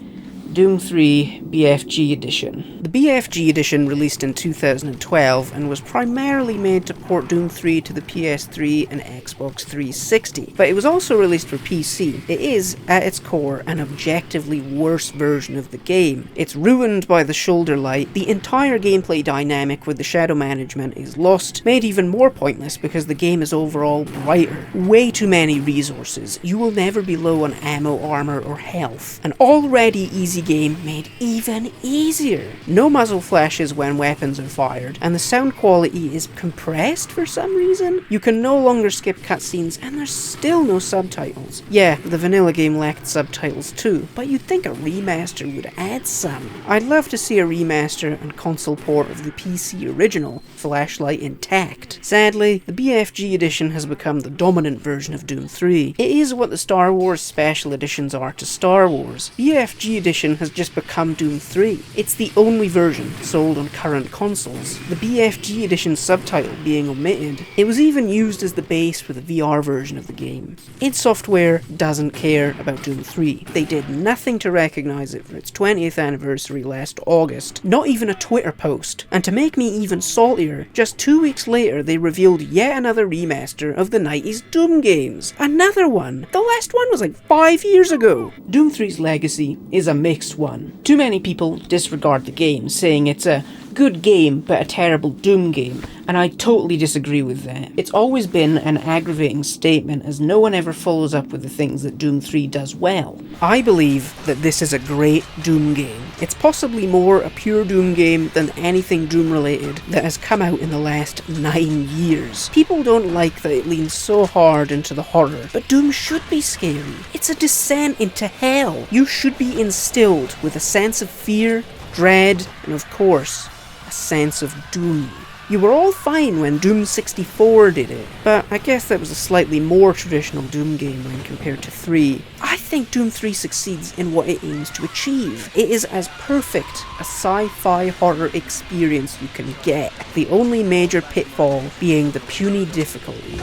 Doom 3 BFG Edition. The BFG Edition released in 2012 and was primarily made to port Doom 3 to the PS3 and Xbox 360, but it was also released for PC. It is, at its core, an objectively worse version of the game. It's ruined by the shoulder light, the entire gameplay dynamic with the shadow management is lost, made even more pointless because the game is overall brighter. Way too many resources. You will never be low on ammo, armor, or health. An already easy game made even easier. No muzzle flashes when weapons are fired, and the sound quality is compressed for some reason. You can no longer skip cutscenes, and there's still no subtitles. Yeah, the vanilla game lacked subtitles too, but you'd think a remaster would add some. I'd love to see a remaster and console port of the PC original, flashlight intact. Sadly, the BFG edition has become the dominant version of Doom 3. It is what the Star Wars special editions are to Star Wars. BFG edition has just become Doom 3. It's the only version sold on current consoles, the BFG edition subtitle being omitted. It was even used as the base for the VR version of the game. id Software doesn't care about Doom 3. They did nothing to recognise it for its 20th anniversary last August, not even a Twitter post. And to make me even saltier, just 2 weeks later they revealed yet another remaster of the 90s Doom games. Another one! The last one was like 5 years ago! Doom 3's legacy is a mixed one. Too many people disregard the game, saying it's a good game but a terrible Doom game, and I totally disagree with that. It's always been an aggravating statement, as no one ever follows up with the things that Doom 3 does well. I believe that this is a great Doom game. It's possibly more a pure Doom game than anything Doom related that has come out in the last 9 years. People don't like that it leans so hard into the horror, but Doom should be scary. It's a descent into hell. You should be instilled with a sense of fear, dread, and of course, a sense of doom. You were all fine when Doom 64 did it, but I guess that was a slightly more traditional Doom game when compared to 3. I think Doom 3 succeeds in what it aims to achieve. It is as perfect a sci-fi horror experience you can get, the only major pitfall being the puny difficulty.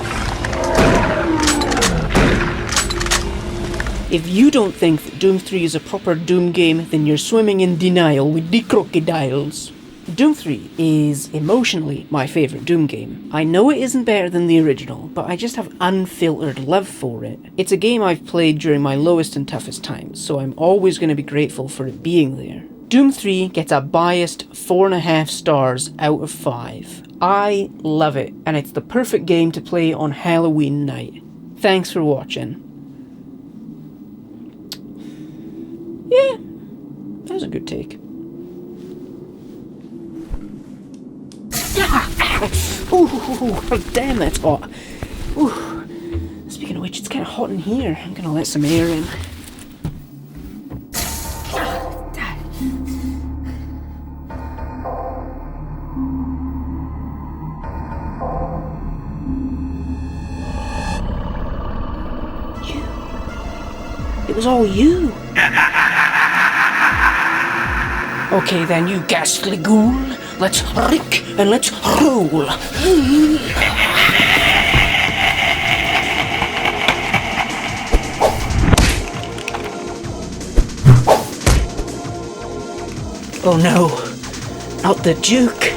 If you don't think that Doom 3 is a proper Doom game, then you're swimming in denial with the crocodiles. Doom 3 is emotionally my favourite Doom game. I know it isn't better than the original, but I just have unfiltered love for it. It's a game I've played during my lowest and toughest times, so I'm always going to be grateful for it being there. Doom 3 gets a biased 4.5 stars out of 5. I love it, and it's the perfect game to play on Halloween night. Thanks for watching. Yeah, that was a good take. Ooh, damn, that's hot. Ooh. Speaking of which, it's kind of hot in here. I'm gonna let some air in. It was all you. Okay then, you ghastly ghoul. Let's rick and let's roll. Oh no, not the Duke.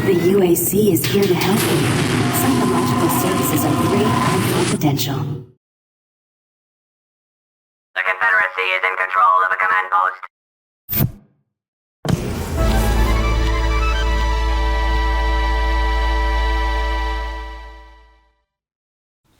The UAC is here to help you. Psychological services are great and confidential. The Confederacy is in control of a command post.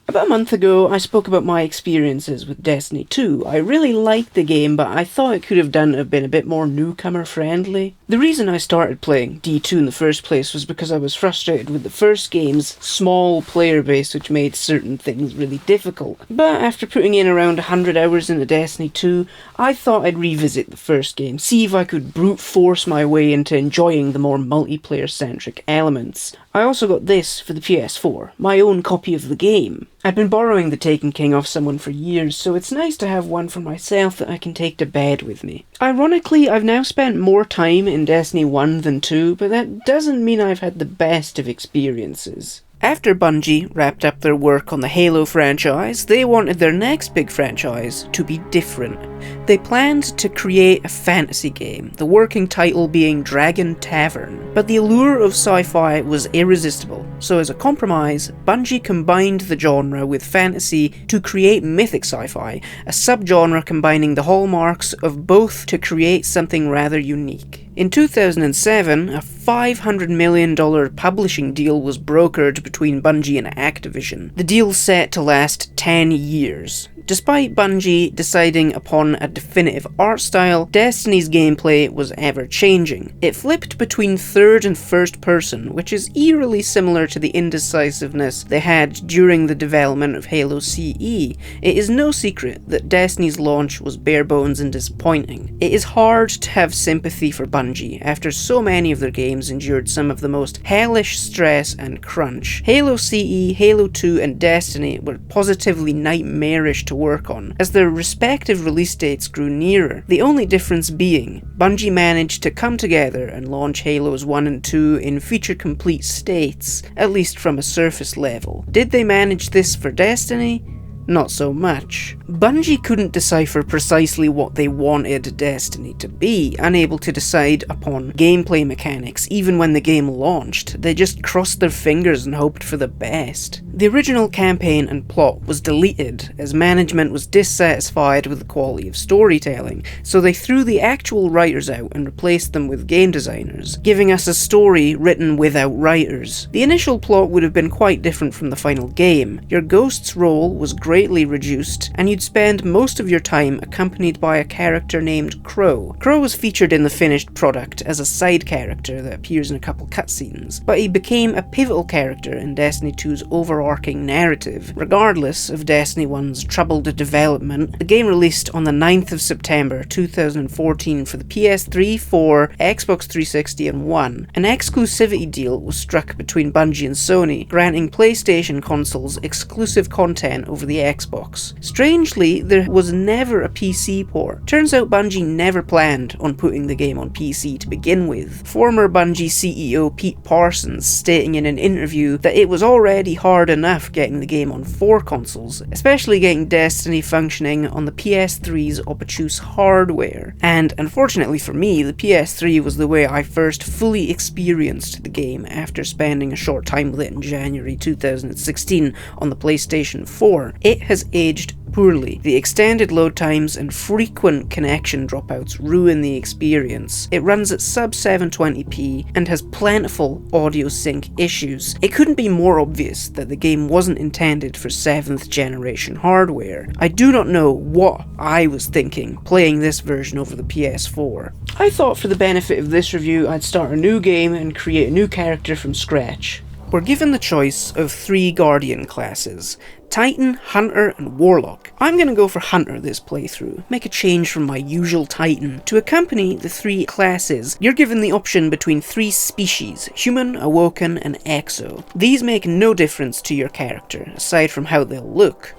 About a month ago, I spoke about my experiences with Destiny 2. I really liked the game, but I thought it could have been a bit more newcomer friendly. The reason I started playing D2 in the first place was because I was frustrated with the first game's small player base, which made certain things really difficult. But after putting in around 100 hours into Destiny 2, I thought I'd revisit the first game, see if I could brute force my way into enjoying the more multiplayer-centric elements. I also got this for the PS4, my own copy of the game. I've been borrowing the Taken King off someone for years, so it's nice to have one for myself that I can take to bed with me. Ironically, I've now spent more time in Destiny 1 than 2, but that doesn't mean I've had the best of experiences. After Bungie wrapped up their work on the Halo franchise, they wanted their next big franchise to be different. They planned to create a fantasy game, the working title being Dragon Tavern. But the allure of sci-fi was irresistible, so as a compromise, Bungie combined the genre with fantasy to create mythic sci-fi, a subgenre combining the hallmarks of both to create something rather unique. In 2007, a $500 million publishing deal was brokered between Bungie and Activision. The deal set to last 10 years. Despite Bungie deciding upon a definitive art style, Destiny's gameplay was ever-changing. It flipped between third and first person, which is eerily similar to the indecisiveness they had during the development of Halo CE. It is no secret that Destiny's launch was bare bones and disappointing. It is hard to have sympathy for Bungie after so many of their games endured some of the most hellish stress and crunch. Halo CE, Halo 2 and Destiny were positively nightmarish to work on, as their respective release dates grew nearer. The only difference being, Bungie managed to come together and launch Halos 1 and 2 in feature-complete states, at least from a surface level. Did they manage this for Destiny? not so much. Bungie couldn't decipher precisely what they wanted Destiny to be, unable to decide upon gameplay mechanics even when the game launched. They just crossed their fingers and hoped for the best. The original campaign and plot was deleted as management was dissatisfied with the quality of storytelling, so they threw the actual writers out and replaced them with game designers, giving us a story written without writers. The initial plot would have been quite different from the final game. Your ghost's role was greatly reduced, and you'd spend most of your time accompanied by a character named Crow. Crow was featured in the finished product as a side character that appears in a couple cutscenes, but he became a pivotal character in Destiny 2's overarching narrative. Regardless of Destiny 1's troubled development, the game released on the 9th of September 2014 for the PS3, 4, Xbox 360 and One. An exclusivity deal was struck between Bungie and Sony, granting PlayStation consoles exclusive content over the Xbox. Strangely, there was never a PC port. Turns out Bungie never planned on putting the game on PC to begin with. Former Bungie CEO Pete Parsons stating in an interview that it was already hard enough getting the game on 4 consoles, especially getting Destiny functioning on the PS3's obtuse hardware. And unfortunately for me, the PS3 was the way I first fully experienced the game after spending a short time with it in January 2016 on the PlayStation 4. It has aged poorly. The extended load times and frequent connection dropouts ruin the experience. It runs at sub 720p and has plentiful audio sync issues. It couldn't be more obvious that the game wasn't intended for 7th generation hardware. I do not know what I was thinking playing this version over the PS4. I thought for the benefit of this review I'd start a new game and create a new character from scratch. We're given the choice of 3 Guardian classes: Titan, Hunter, and Warlock. I'm going to go for Hunter this playthrough, make a change from my usual Titan. To accompany the 3 classes, you're given the option between 3 species: Human, Awoken, and Exo. These make no difference to your character, aside from how they'll look.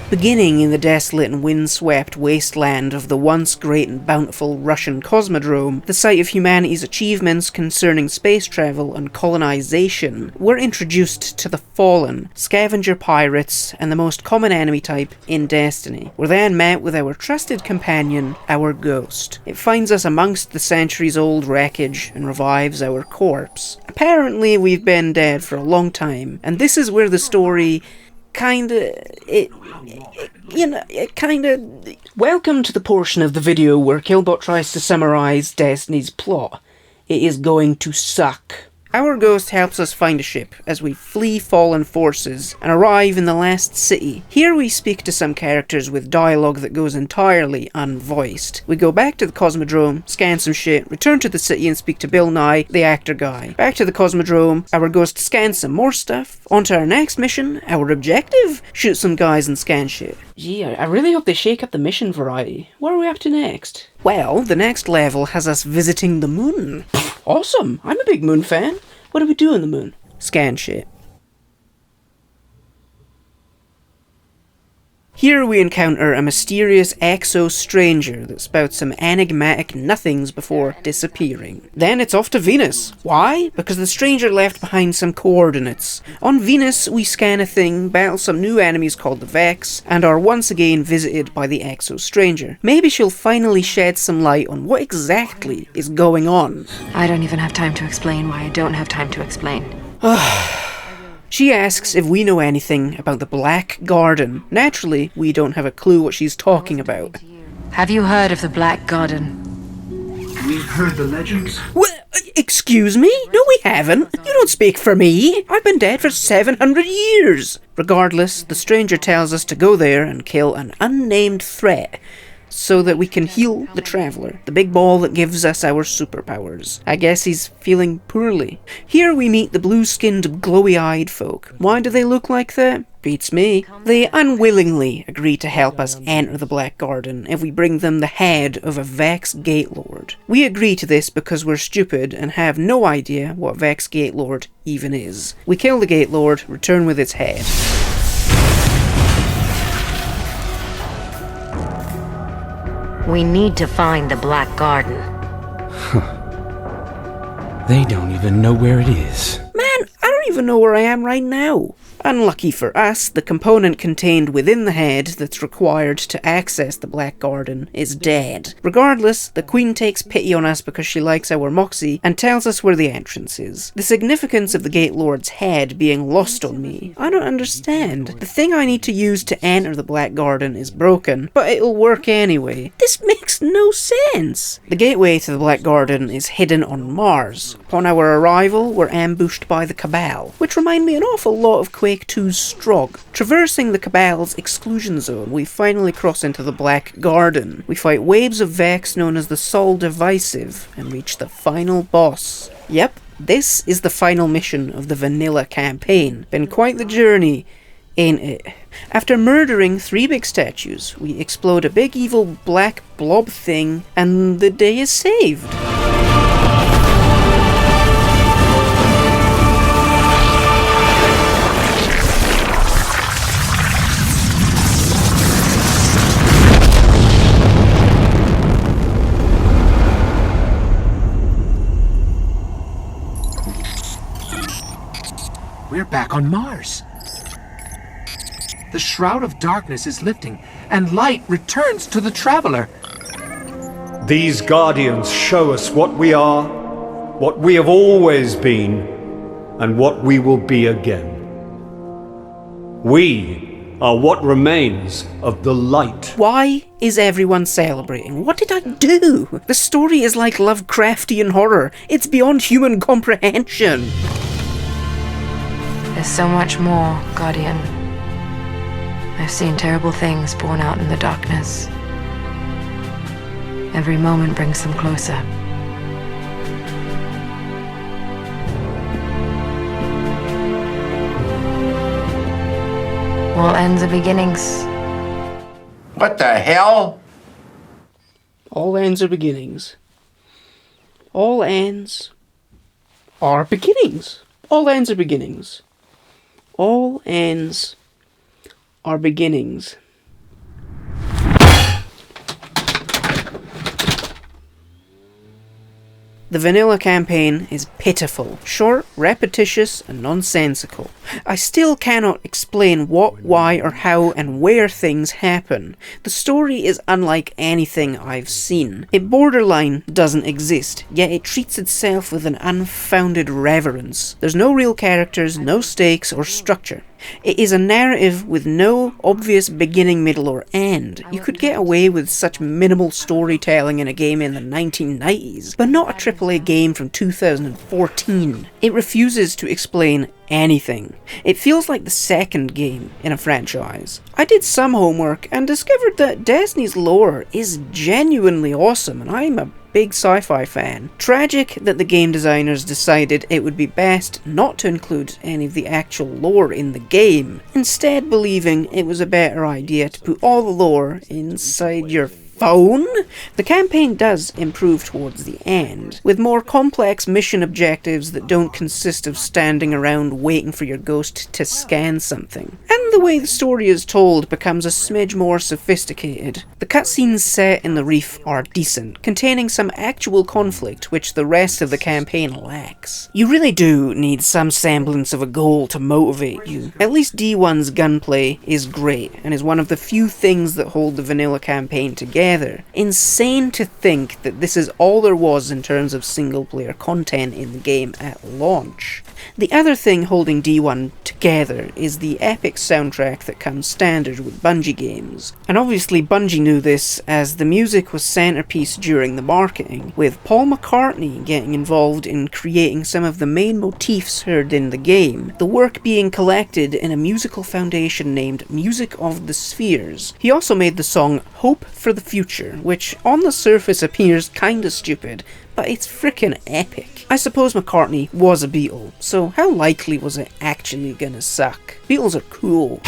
Beginning in the desolate and windswept wasteland of the once great and bountiful Russian Cosmodrome, the site of humanity's achievements concerning space travel and colonization, we're introduced to the Fallen, scavenger pirates, and the most common enemy type in Destiny. We're then met with our trusted companion, our ghost. It finds us amongst the centuries-old wreckage and revives our corpse. Apparently we've been dead for a long time, and this is where the story Welcome to the portion of the video where Killbot tries to summarize Destiny's plot. It is going to suck. Our ghost helps us find a ship as we flee fallen forces and arrive in the last city. Here we speak to some characters with dialogue that goes entirely unvoiced. We go back to the Cosmodrome, scan some shit, return to the city and speak to Bill Nye, the actor guy. Back to the Cosmodrome, our ghost scans some more stuff. On to our next mission, our objective? Shoot some guys and scan shit. Gee, I really hope they shake up the mission variety. What are we up to next? Well, the next level has us visiting the moon. Awesome! I'm a big moon fan. What do we do on the moon? Scan shit. Here we encounter a mysterious exo-stranger that spouts some enigmatic nothings before disappearing. Then it's off to Venus. Why? Because the stranger left behind some coordinates. On Venus, we scan a thing, battle some new enemies called the Vex, and are once again visited by the exo-stranger. Maybe she'll finally shed some light on what exactly is going on. I don't even have time to explain why I don't have time to explain. She asks if we know anything about the Black Garden. Naturally, we don't have a clue what she's talking about. Have you heard of the Black Garden? We've heard the legends. What? Excuse me? No, we haven't. You don't speak for me. I've been dead for 700 years. Regardless, the stranger tells us to go there and kill an unnamed threat, so that we can heal the Traveler, the big ball that gives us our superpowers. I guess he's feeling poorly. Here we meet the blue-skinned, glowy-eyed folk. Why do they look like that? Beats me. They unwillingly agree to help us enter the Black Garden if we bring them the head of a Vex Gatelord. We agree to this because we're stupid and have no idea what Vex Gatelord even is. We kill the Gatelord, return with its head. We need to find the Black Garden. They don't even know where it is. Man, I don't even know where I am right now. Unlucky for us, the component contained within the head that's required to access the Black Garden is dead. Regardless, the Queen takes pity on us because she likes our moxie and tells us where the entrance is. The significance of the Gate Lord's head being lost on me, I don't understand. The thing I need to use to enter the Black Garden is broken, but it'll work anyway. This makes no sense! The gateway to the Black Garden is hidden on Mars. Upon our arrival, we're ambushed by the Cabal, which remind me an awful lot of Quake 2's Strogg. Traversing the Cabal's exclusion zone, we finally cross into the Black Garden. We fight waves of Vex known as the Sol Divisive, and reach the final boss. Yep, this is the final mission of the vanilla campaign. Been quite the journey, ain't it? After murdering 3 big statues, we explode a big evil black blob thing, and the day is saved. We're back on Mars. The Shroud of Darkness is lifting, and light returns to the Traveler. These Guardians show us what we are, what we have always been, and what we will be again. We are what remains of the light. Why is everyone celebrating? What did I do? The story is like Lovecraftian horror. It's beyond human comprehension. There's so much more, Guardian. I've seen terrible things born out in the darkness. Every moment brings them closer. All ends are beginnings. What the hell? All ends are beginnings. All ends are beginnings. All ends are beginnings. All ends are beginnings. The vanilla campaign is pitiful, short, repetitious, and nonsensical. I still cannot explain what, why, or how, and where things happen. The story is unlike anything I've seen. It borderline doesn't exist, yet it treats itself with an unfounded reverence. There's no real characters, no stakes, or structure. It is a narrative with no obvious beginning, middle, or end. You could get away with such minimal storytelling in a game in the 1990s, but not a AAA game from 2014. It refuses to explain anything. It feels like the second game in a franchise. I did some homework and discovered that Destiny's lore is genuinely awesome, and I'm a big sci-fi fan. Tragic that the game designers decided it would be best not to include any of the actual lore in the game, instead believing it was a better idea to put all the lore inside your phone. The campaign does improve towards the end, with more complex mission objectives that don't consist of standing around waiting for your ghost to scan something. And the way the story is told becomes a smidge more sophisticated. The cutscenes set in the Reef are decent, containing some actual conflict which the rest of the campaign lacks. You really do need some semblance of a goal to motivate you. At least D1's gunplay is great, and is one of the few things that hold the vanilla campaign together. Insane to think that this is all there was in terms of single-player content in the game at launch. The other thing holding D1 together is the epic soundtrack that comes standard with Bungie games. And obviously Bungie knew this, as the music was centerpiece during the marketing, with Paul McCartney getting involved in creating some of the main motifs heard in the game, the work being collected in a musical foundation named Music of the Spheres. He also made the song Hope for the Future, which on the surface appears kinda stupid, but it's frickin' epic. I suppose McCartney was a Beatle, so how likely was it actually gonna suck? Beatles are cool.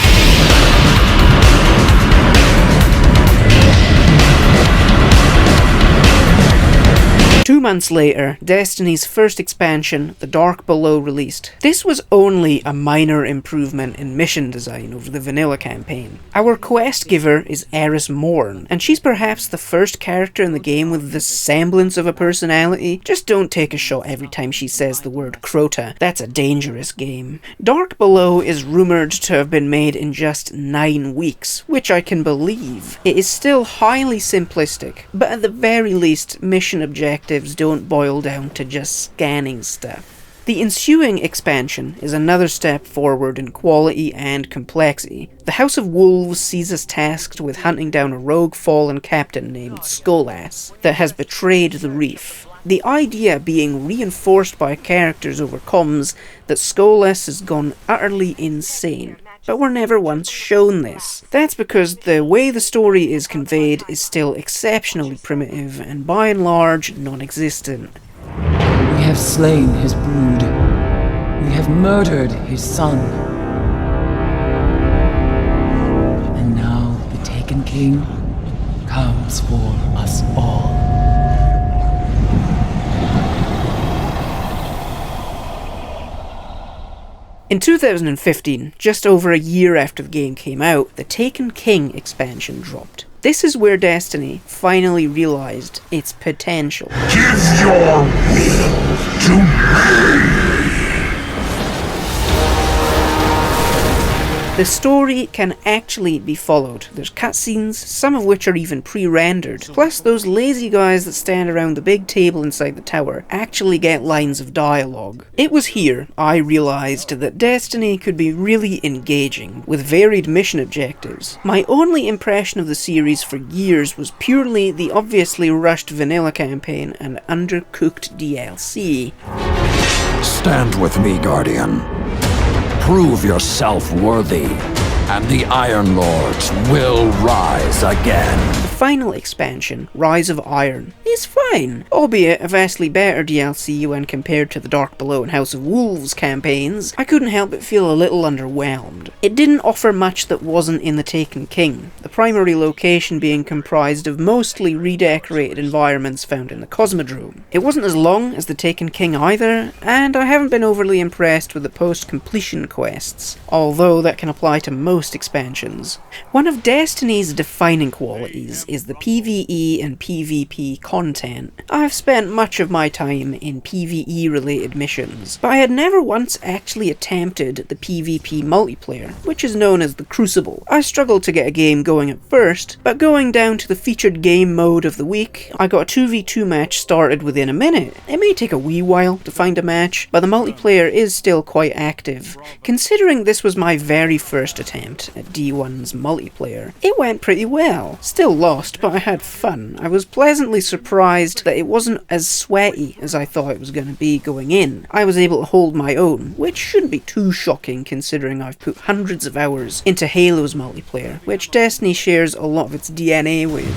2 months later, Destiny's first expansion, The Dark Below, released. This was only a minor improvement in mission design over the vanilla campaign. Our quest giver is Eris Morn, and she's perhaps the first character in the game with the semblance of a personality. Just don't take a shot every time she says the word Crota. That's a dangerous game. Dark Below is rumoured to have been made in just 9 weeks, which I can believe. It is still highly simplistic, but at the very least, mission objectives don't boil down to just scanning stuff. The ensuing expansion is another step forward in quality and complexity. The House of Wolves sees us tasked with hunting down a rogue fallen captain named Skolass that has betrayed the reef. The idea being reinforced by characters overcomes that Skolass has gone utterly insane. But we're never once shown this. That's because the way the story is conveyed is still exceptionally primitive and by and large non-existent. We have slain his brood. We have murdered his son. And now the Taken King comes for us all. In 2015, just over a year after the game came out, the Taken King expansion dropped. This is where Destiny finally realised its potential. Give your will to me! The story can actually be followed. There's cutscenes, some of which are even pre-rendered. Plus, those lazy guys that stand around the big table inside the tower actually get lines of dialogue. It was here I realised that Destiny could be really engaging, with varied mission objectives. My only impression of the series for years was purely the obviously rushed vanilla campaign and undercooked DLC. Stand with me, Guardian. Prove yourself worthy, and the Iron Lords will rise again. The final expansion, Rise of Iron, is fine, albeit a vastly better DLC when compared to the Dark Below and House of Wolves campaigns. I couldn't help but feel a little underwhelmed. It didn't offer much that wasn't in the Taken King, the primary location being comprised of mostly redecorated environments found in the Cosmodrome. It wasn't as long as the Taken King either, and I haven't been overly impressed with the post-completion quests, although that can apply to most expansions. One of Destiny's defining qualities is the PvE and PvP content. I've spent much of my time in PvE related missions, but I had never once actually attempted the PvP multiplayer, which is known as the Crucible. I struggled to get a game going at first, but going down to the featured game mode of the week, I got a 2v2 match started within a minute. It may take a wee while to find a match, but the multiplayer is still quite active. Considering this was my very first attempt at D1's multiplayer, it went pretty well. Still lost, but I had fun. I was pleasantly surprised that it wasn't as sweaty as I thought it was going to be going in. I was able to hold my own, which shouldn't be too shocking considering I've put hundreds of hours into Halo's multiplayer, which Destiny shares a lot of its DNA with.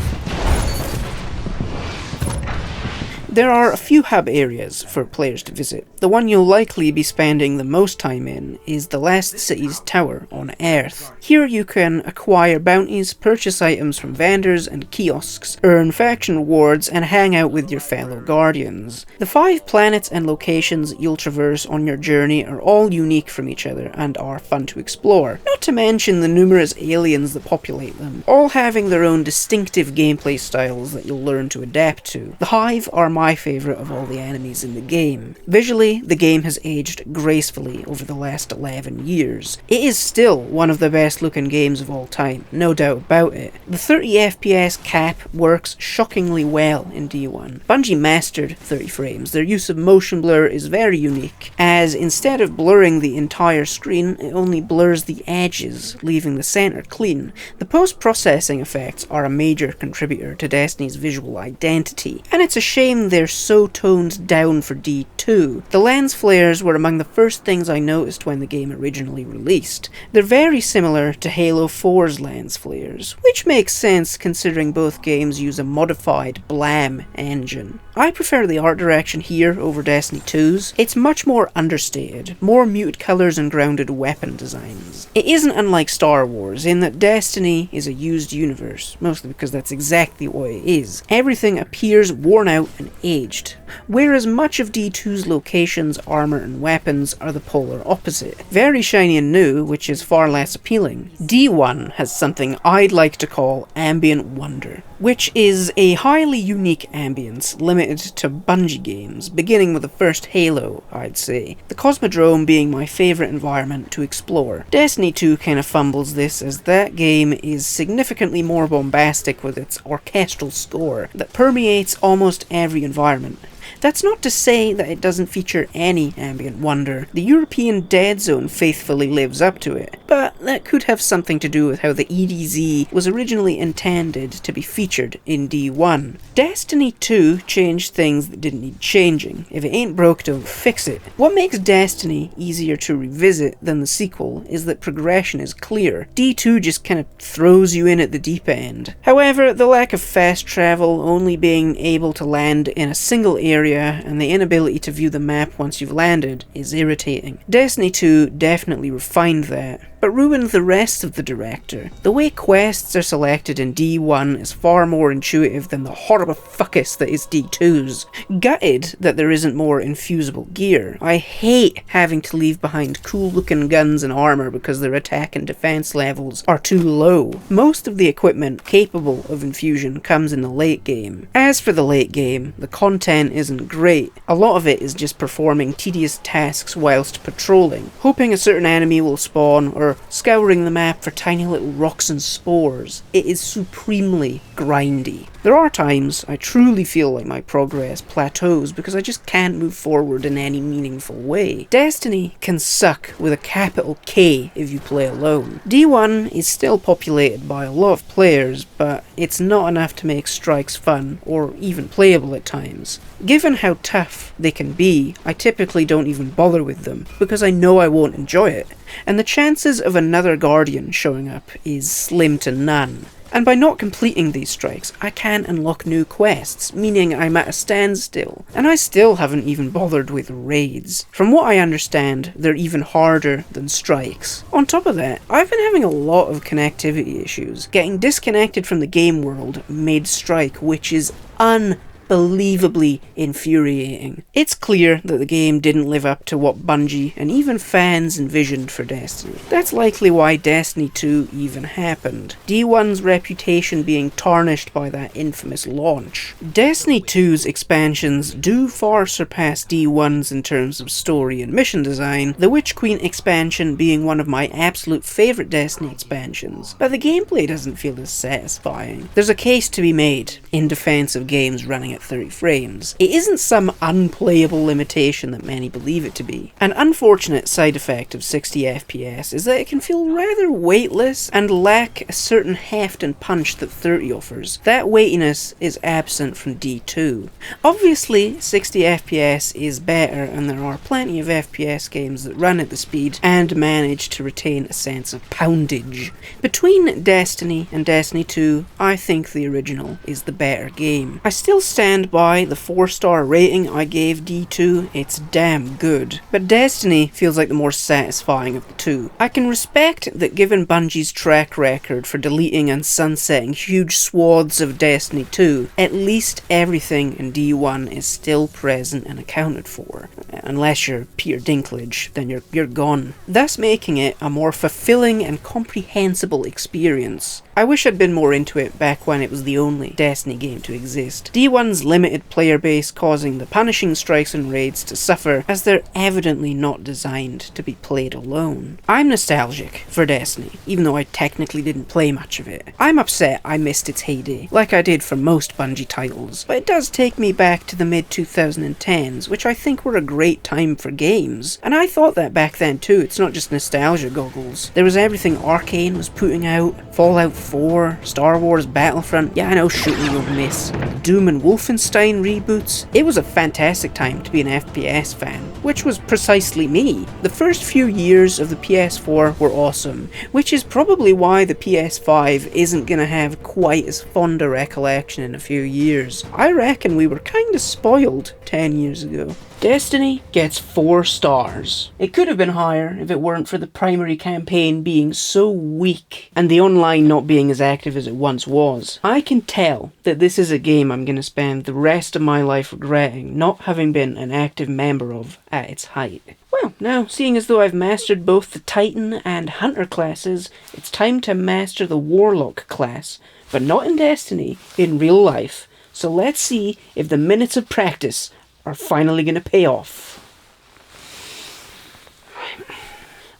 There are a few hub areas for players to visit. The one you'll likely be spending the most time in is the Last City's Tower on Earth. Here you can acquire bounties, purchase items from vendors and kiosks, earn faction rewards, and hang out with your fellow Guardians. The 5 planets and locations you'll traverse on your journey are all unique from each other and are fun to explore, not to mention the numerous aliens that populate them, all having their own distinctive gameplay styles that you'll learn to adapt to. The Hive are my favourite of all the enemies in the game. Visually, the game has aged gracefully over the last 11 years. It is still one of the best looking games of all time, no doubt about it. The 30 FPS cap works shockingly well in D1. Bungie mastered 30 frames. Their use of motion blur is very unique, as instead of blurring the entire screen, it only blurs the edges, leaving the centre clean. The post-processing effects are a major contributor to Destiny's visual identity, and it's a shame they're so toned down for D2. The lens flares were among the first things I noticed when the game originally released. They're very similar to Halo 4's lens flares, which makes sense considering both games use a modified BLAM engine. I prefer the art direction here over Destiny 2's. It's much more understated, more muted colours and grounded weapon designs. It isn't unlike Star Wars in that Destiny is a used universe, mostly because that's exactly what it is. Everything appears worn out and aged, whereas much of D2's locations, armour and weapons are the polar opposite. Very shiny and new, which is far less appealing. D1 has something I'd like to call ambient wonder, which is a highly unique ambience limited to Bungie games, beginning with the first Halo, I'd say, the Cosmodrome being my favourite environment to explore. Destiny 2 kind of fumbles this, as that game is significantly more bombastic with its orchestral score that permeates almost every environment. That's not to say that it doesn't feature any ambient wonder. The European Dead Zone faithfully lives up to it, but that could have something to do with how the EDZ was originally intended to be featured in D1. Destiny 2 changed things that didn't need changing. If it ain't broke, don't fix it. What makes Destiny easier to revisit than the sequel is that progression is clear. D2 just kind of throws you in at the deep end. However, the lack of fast travel, only being able to land in a single area, and the inability to view the map once you've landed is irritating. Destiny 2 definitely refined that, but ruined the rest of the director. The way quests are selected in D1 is far more intuitive than the horrible fuckus that is D2's. Gutted that there isn't more infusible gear. I hate having to leave behind cool looking guns and armour because their attack and defence levels are too low. Most of the equipment capable of infusion comes in the late game. As for the late game, the content isn't great. A lot of it is just performing tedious tasks whilst patrolling, hoping a certain enemy will spawn, or scouring the map for tiny little rocks and spores. It is supremely grindy. There are times I truly feel like my progress plateaus because I just can't move forward in any meaningful way. Destiny can suck with a capital K if you play alone. D1 is still populated by a lot of players, but it's not enough to make strikes fun or even playable at times. Given how tough they can be, I typically don't even bother with them because I know I won't enjoy it, and the chances of another Guardian showing up is slim to none. And by not completing these strikes, I can't unlock new quests, meaning I'm at a standstill. And I still haven't even bothered with raids. From what I understand, they're even harder than strikes. On top of that, I've been having a lot of connectivity issues, getting disconnected from the game world mid-strike, which is unbelievably infuriating. It's clear that the game didn't live up to what Bungie and even fans envisioned for Destiny. That's likely why Destiny 2 even happened, D1's reputation being tarnished by that infamous launch. Destiny 2's expansions do far surpass D1's in terms of story and mission design, the Witch Queen expansion being one of my absolute favourite Destiny expansions, but the gameplay doesn't feel as satisfying. There's a case to be made in defence of games running at 30 frames. It isn't some unplayable limitation that many believe it to be. An unfortunate side effect of 60 FPS is that it can feel rather weightless and lack a certain heft and punch that 30 offers. That weightiness is absent from D2. Obviously, 60 FPS is better, and there are plenty of FPS games that run at the speed and manage to retain a sense of poundage. Between Destiny and Destiny 2, I think the original is the better game. I still stand by the 4-star rating I gave D2, it's damn good. But Destiny feels like the more satisfying of the two. I can respect that given Bungie's track record for deleting and sunsetting huge swaths of Destiny 2, at least everything in D1 is still present and accounted for. Unless you're Peter Dinklage, then you're gone. Thus making it a more fulfilling and comprehensible experience. I wish I'd been more into it back when it was the only Destiny game to exist. D1's limited player base causing the punishing strikes and raids to suffer, as they're evidently not designed to be played alone. I'm nostalgic for Destiny, even though I technically didn't play much of it. I'm upset I missed its heyday, like I did for most Bungie titles, but it does take me back to the mid-2010s, which I think were a great time for games. And I thought that back then too, it's not just nostalgia goggles. There was everything Arcane was putting out, Fallout 4, Star Wars Battlefront, yeah I know, shoot me, you'll miss. Doom and Wolfenstein reboots. It was a fantastic time to be an FPS fan, which was precisely me. The first few years of the PS4 were awesome, which is probably why the PS5 isn't gonna have quite as fond a recollection in a few years. I reckon we were kinda spoiled 10 years ago. Destiny gets 4 stars. It could have been higher if it weren't for the primary campaign being so weak and the online not being as active as it once was. I can tell that this is a game I'm going to spend the rest of my life regretting not having been an active member of at its height. Well, now, seeing as though I've mastered both the Titan and Hunter classes, it's time to master the Warlock class, but not in Destiny, in real life. So let's see if the minutes of practice are finally going to pay off.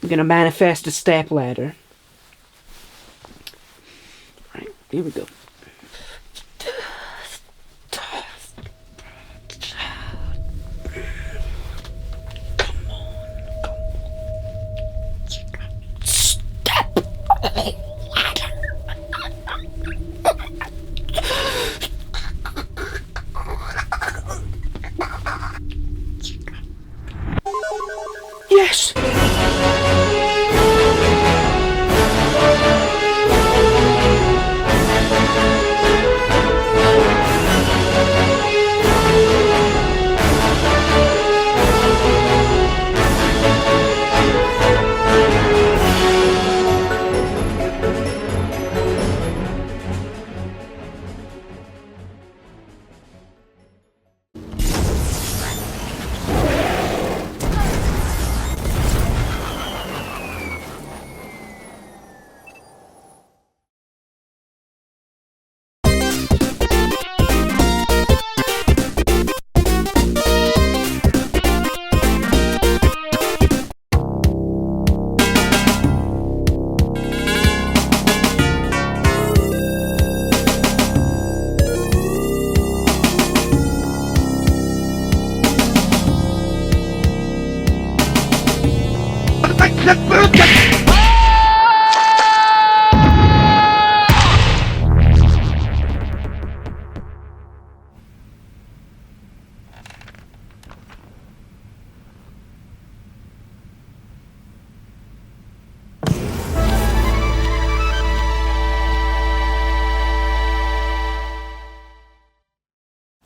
I'm going to manifest a stepladder. Right, here we go. Yes!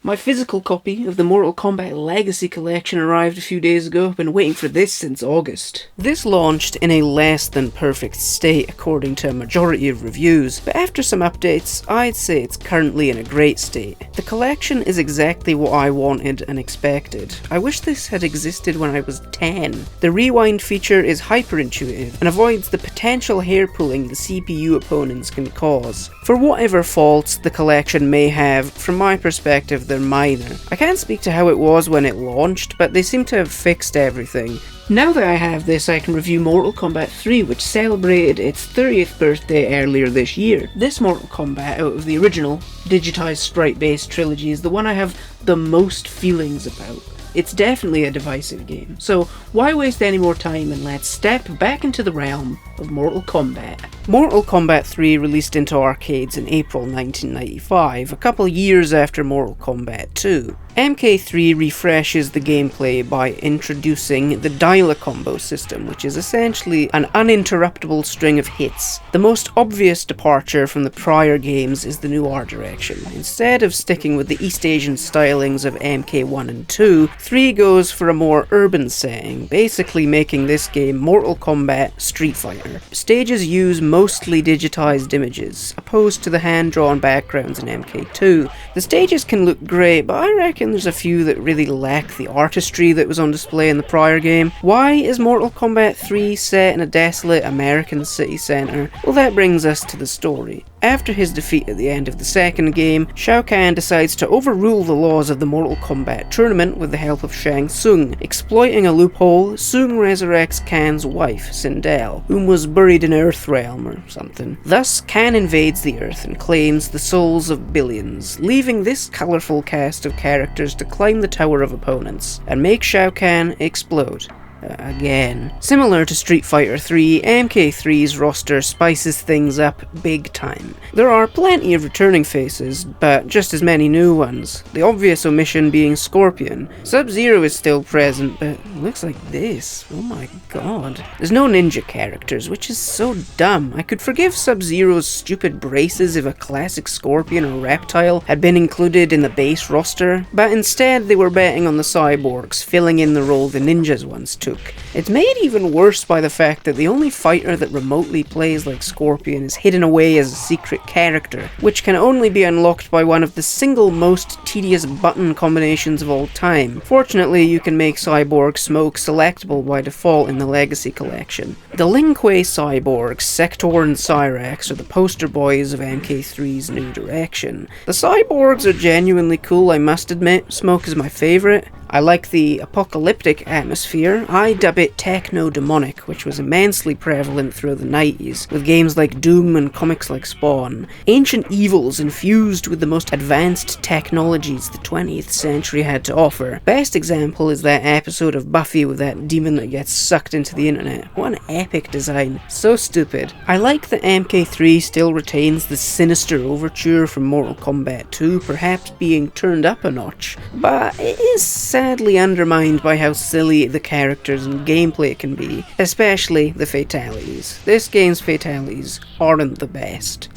My physical copy of the Mortal Kombat Legacy Collection arrived a few days ago. I've been waiting for this since August. This launched in a less than perfect state according to a majority of reviews, but after some updates, I'd say it's currently in a great state. The collection is exactly what I wanted and expected. I wish this had existed when I was 10. The rewind feature is hyper intuitive and avoids the potential hair pulling the CPU opponents can cause. For whatever faults the collection may have, from my perspective they're minor. I can't speak to how it was when it launched, but they seem to have fixed everything. Now that I have this, I can review Mortal Kombat 3, which celebrated its 30th birthday earlier this year. This Mortal Kombat, out of the original, digitised sprite-based trilogy, is the one I have the most feelings about. It's definitely a divisive game, so why waste any more time and let's step back into the realm of Mortal Kombat. Mortal Kombat 3 released into arcades in April 1995, a couple years after Mortal Kombat 2. MK3 refreshes the gameplay by introducing the dialer combo system, which is essentially an uninterruptible string of hits. The most obvious departure from the prior games is the new art direction. Instead of sticking with the East Asian stylings of MK1 and 2, 3 goes for a more urban setting, basically making this game Mortal Kombat Street Fighter. Stages use mostly digitized images, opposed to the hand-drawn backgrounds in MK2. The stages can look great, but I reckon there's a few that really lack the artistry that was on display in the prior game. Why is Mortal Kombat 3 set in a desolate American city centre? Well, that brings us to the story. After his defeat at the end of the second game, Shao Kahn decides to overrule the laws of the Mortal Kombat tournament with the help of Shang Tsung. Exploiting a loophole, Tsung resurrects Kahn's wife, Sindel, whom was buried in Earthrealm or something. Thus, Kahn invades the Earth and claims the souls of billions, leaving this colourful cast of characters to climb the Tower of Opponents and make Shao Kahn explode. again. Similar to Street Fighter 3, MK3's roster spices things up big time. There are plenty of returning faces, but just as many new ones. The obvious omission being Scorpion. Sub-Zero is still present, but it looks like this. Oh my god. There's no ninja characters, which is so dumb. I could forgive Sub-Zero's stupid braces if a classic Scorpion or Reptile had been included in the base roster, but instead they were betting on the cyborgs, filling in the role the ninjas once took. It's made even worse by the fact that the only fighter that remotely plays like Scorpion is hidden away as a secret character, which can only be unlocked by one of the single most tedious button combinations of all time. Fortunately, you can make Cyborg Smoke selectable by default in the Legacy Collection. The Lin Kuei cyborgs, Sector and Cyrax, are the poster boys of MK3's new direction. The cyborgs are genuinely cool, I must admit. Smoke is my favourite. I like the apocalyptic atmosphere. I dub it techno-demonic, which was immensely prevalent through the 90s, with games like Doom and comics like Spawn. Ancient evils infused with the most advanced technologies the 20th century had to offer. Best example is that episode of Buffy with that demon that gets sucked into the internet. What an epic design. So stupid. I like that MK3 still retains the sinister overture from Mortal Kombat 2, perhaps being turned up a notch, but it is sadly undermined by how silly the characters and gameplay can be, especially the fatalities. This game's fatalities aren't the best.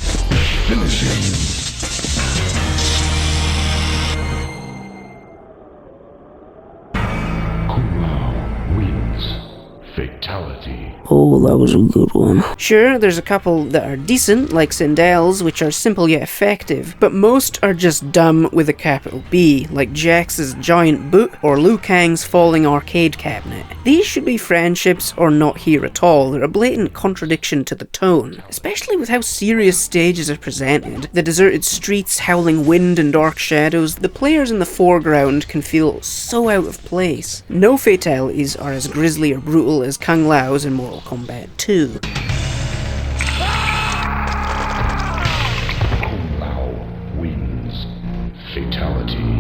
Fatality. Oh, that was a good one. Sure, there's a couple that are decent, like Sindel's, which are simple yet effective, but most are just dumb with a capital B, like Jax's giant boot or Liu Kang's falling arcade cabinet. These should be friendships or not here at all. They're a blatant contradiction to the tone, especially with how serious stages are presented. The deserted streets, howling wind and dark shadows, the players in the foreground can feel so out of place. No fatalities are as grisly or brutal as Kung Lao's in Mortal Kombat 2. Kung Lao wins. Fatality.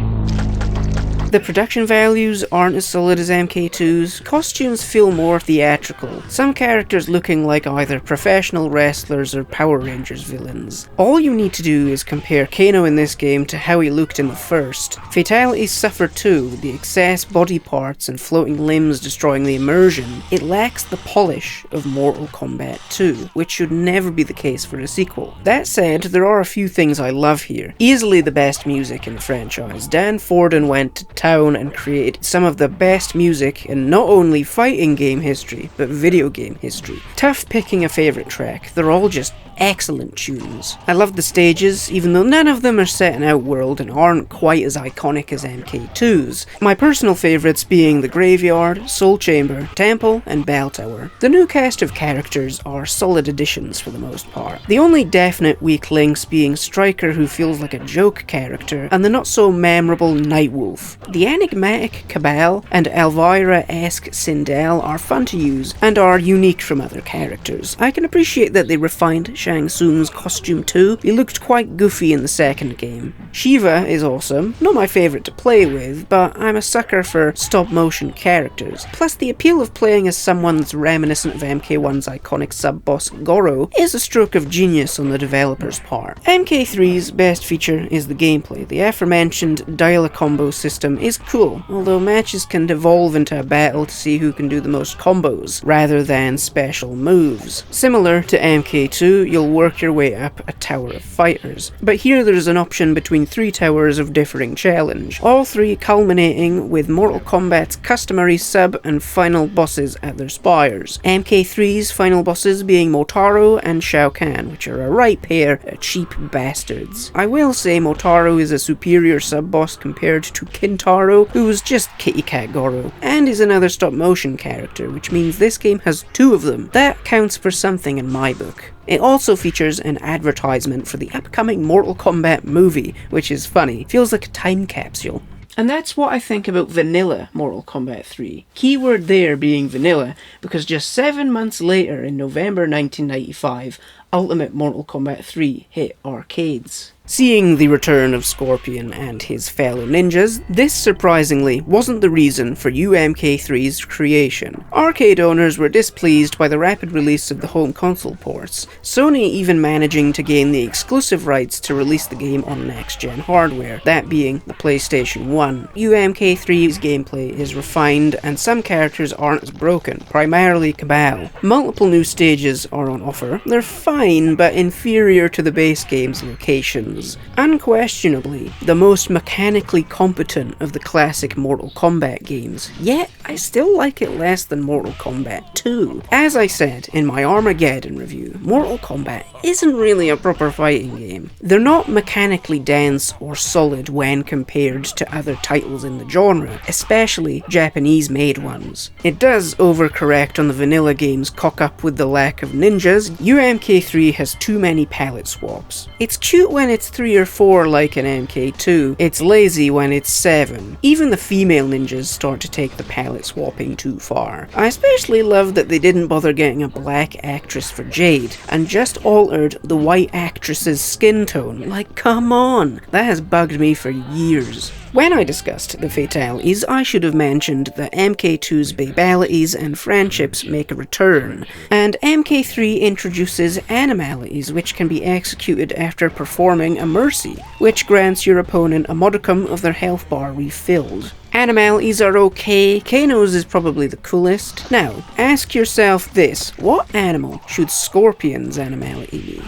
The production values aren't as solid as MK2's, costumes feel more theatrical, some characters looking like either professional wrestlers or Power Rangers villains. All you need to do is compare Kano in this game to how he looked in the first. Fatalities suffer too, with the excess body parts and floating limbs destroying the immersion. It lacks the polish of Mortal Kombat 2, which should never be the case for a sequel. That said, there are a few things I love here. Easily the best music in the franchise. Dan Forden went to town and created some of the best music in not only fighting game history, but video game history. Tough picking a favourite track, they're all just excellent tunes. I love the stages, even though none of them are set in Outworld and aren't quite as iconic as MK2's. My personal favourites being the Graveyard, Soul Chamber, Temple, and Bell Tower. The new cast of characters are solid additions for the most part. The only definite weak links being Stryker, who feels like a joke character, and the not so memorable Nightwolf. The enigmatic Cabal and Elvira-esque Sindel are fun to use and are unique from other characters. I can appreciate that they refined Shang Tsung's costume too. He looked quite goofy in the second game. Shiva is awesome, not my favourite to play with, but I'm a sucker for stop-motion characters. Plus the appeal of playing as someone that's reminiscent of MK1's iconic sub-boss Goro is a stroke of genius on the developer's part. MK3's best feature is the gameplay. The aforementioned dial-a-combo system is cool, although matches can devolve into a battle to see who can do the most combos, rather than special moves. Similar to MK2, you'll work your way up a tower of fighters, but here there's an option between 3 towers of differing challenge, all 3 culminating with Mortal Kombat's customary sub and final bosses at their spires. MK3's final bosses being Motaro and Shao Kahn, which are a right pair of cheap bastards. I will say Motaro is a superior sub-boss compared to Kintaro, who was just Kitty Cat Goro, and is another stop-motion character, which means this game has 2 of them. That counts for something in my book. It also features an advertisement for the upcoming Mortal Kombat movie, which is funny. Feels like a time capsule. And that's what I think about vanilla Mortal Kombat 3. Keyword there being vanilla, because just 7 months later, in November 1995, Ultimate Mortal Kombat 3 hit arcades. Seeing the return of Scorpion and his fellow ninjas, this surprisingly wasn't the reason for UMK3's creation. Arcade owners were displeased by the rapid release of the home console ports, Sony even managing to gain the exclusive rights to release the game on next-gen hardware, that being the PlayStation 1. UMK3's gameplay is refined and some characters aren't as broken, primarily Cabal. Multiple new stages are on offer. They're fine, but inferior to the base game's locations. Unquestionably, the most mechanically competent of the classic Mortal Kombat games, yet I still like it less than Mortal Kombat 2. As I said in my Armageddon review, Mortal Kombat isn't really a proper fighting game. They're not mechanically dense or solid when compared to other titles in the genre, especially Japanese-made ones. It does overcorrect on the vanilla game's cock-up with the lack of ninjas. UMK3 has too many palette swaps. It's cute when it's 3 or 4 like an MK2, it's lazy when it's 7. Even the female ninjas start to take the palette swapping too far. I especially love that they didn't bother getting a black actress for Jade, and just altered the white actress's skin tone. Like, come on! That has bugged me for years. When I discussed the fatalities, I should have mentioned that MK2's babalities and friendships make a return, and MK3 introduces animalities which can be executed after performing a mercy, which grants your opponent a modicum of their health bar refilled. Animalities are okay, Kano's is probably the coolest. Now, ask yourself this, what animal should Scorpion's animality be?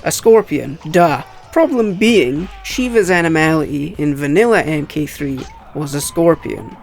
A scorpion, duh. Problem being, Shiva's animality in vanilla MK3 was a scorpion.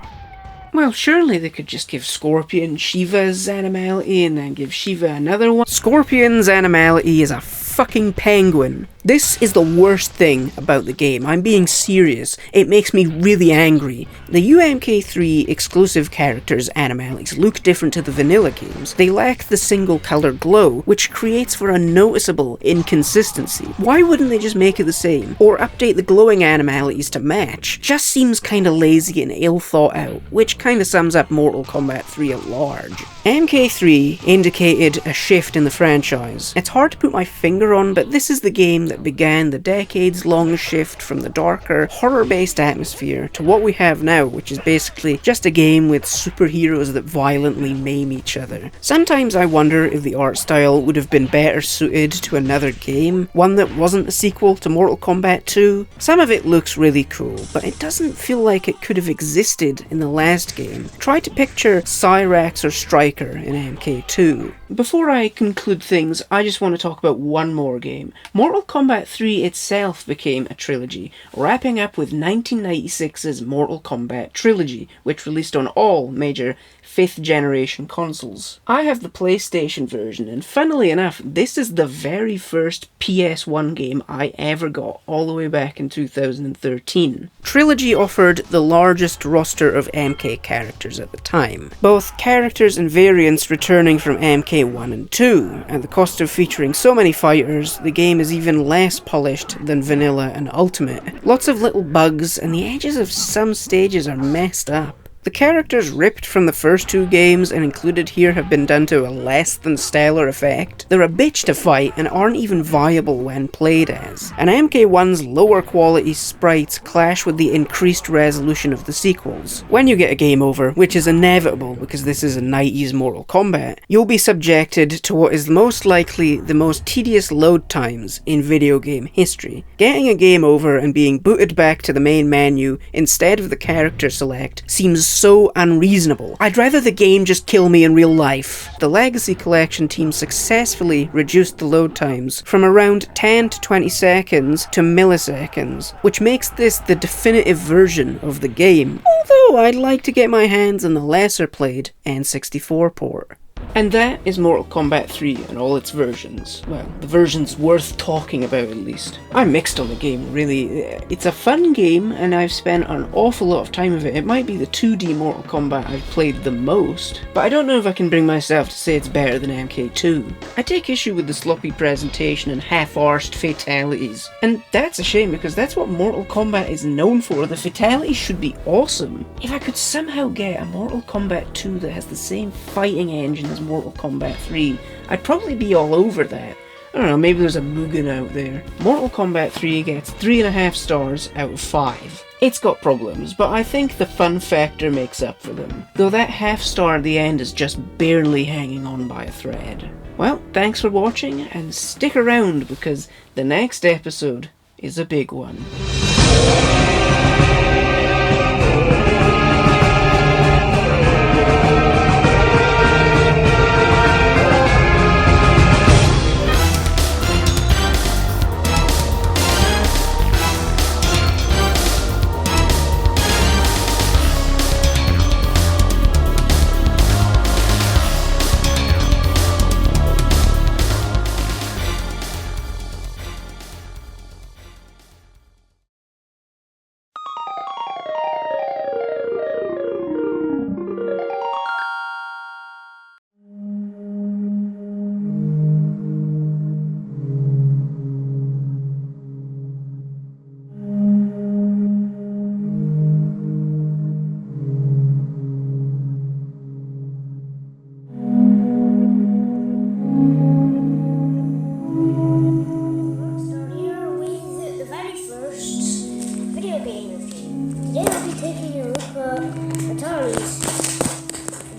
Well, surely they could just give Scorpion Shiva's animality and then give Shiva another one. Scorpion's animality is a fucking penguin. This is the worst thing about the game. I'm being serious. It makes me really angry. The UMK3 exclusive characters' animalities look different to the vanilla games. They lack the single color glow, which creates for a noticeable inconsistency. Why wouldn't they just make it the same? Or update the glowing animalities to match? Just seems kinda lazy and ill thought out, which kinda sums up Mortal Kombat 3 at large. MK3 indicated a shift in the franchise. It's hard to put my finger on, but this is the game that began the decades-long shift from the darker, horror-based atmosphere to what we have now, which is basically just a game with superheroes that violently maim each other. Sometimes I wonder if the art style would have been better suited to another game, one that wasn't a sequel to Mortal Kombat 2. Some of it looks really cool, but it doesn't feel like it could have existed in the last game. Try to picture Cyrax or Striker in MK2. Before I conclude things, I just want to talk about one more game. Mortal Kombat 3 itself became a trilogy, wrapping up with 1996's Mortal Kombat Trilogy, which released on all major 5th generation consoles. I have the PlayStation version, and funnily enough, this is the very first PS1 game I ever got, all the way back in 2013. Trilogy offered the largest roster of MK characters at the time, both characters and variants returning from MK1 and 2, at the cost of featuring so many fighters, the game is even less polished than Vanilla and Ultimate. Lots of little bugs, and the edges of some stages are messed up. The characters ripped from the first 2 games and included here have been done to a less than stellar effect. They're a bitch to fight and aren't even viable when played as. And MK1's lower quality sprites clash with the increased resolution of the sequels. When you get a game over, which is inevitable because this is a 90s Mortal Kombat, you'll be subjected to what is most likely the most tedious load times in video game history. Getting a game over and being booted back to the main menu instead of the character select seems so unreasonable. I'd rather the game just kill me in real life. The Legacy Collection team successfully reduced the load times from around 10 to 20 seconds to milliseconds, which makes this the definitive version of the game, although I'd like to get my hands on the lesser played N64 port. And that is Mortal Kombat 3 and all its versions. Well, the versions worth talking about at least. I'm mixed on the game, really. It's a fun game and I've spent an awful lot of time with it. It might be the 2D Mortal Kombat I've played the most, but I don't know if I can bring myself to say it's better than MK2. I take issue with the sloppy presentation and half-arsed fatalities, and that's a shame because that's what Mortal Kombat is known for. The fatalities should be awesome. If I could somehow get a Mortal Kombat 2 that has the same fighting engine as Mortal Kombat 3, I'd probably be all over that. I don't know, maybe there's a Mugen out there. Mortal Kombat 3 gets 3.5 stars out of 5. It's got problems, but I think the fun factor makes up for them. Though that half star at the end is just barely hanging on by a thread. Well, thanks for watching, and stick around because the next episode is a big one.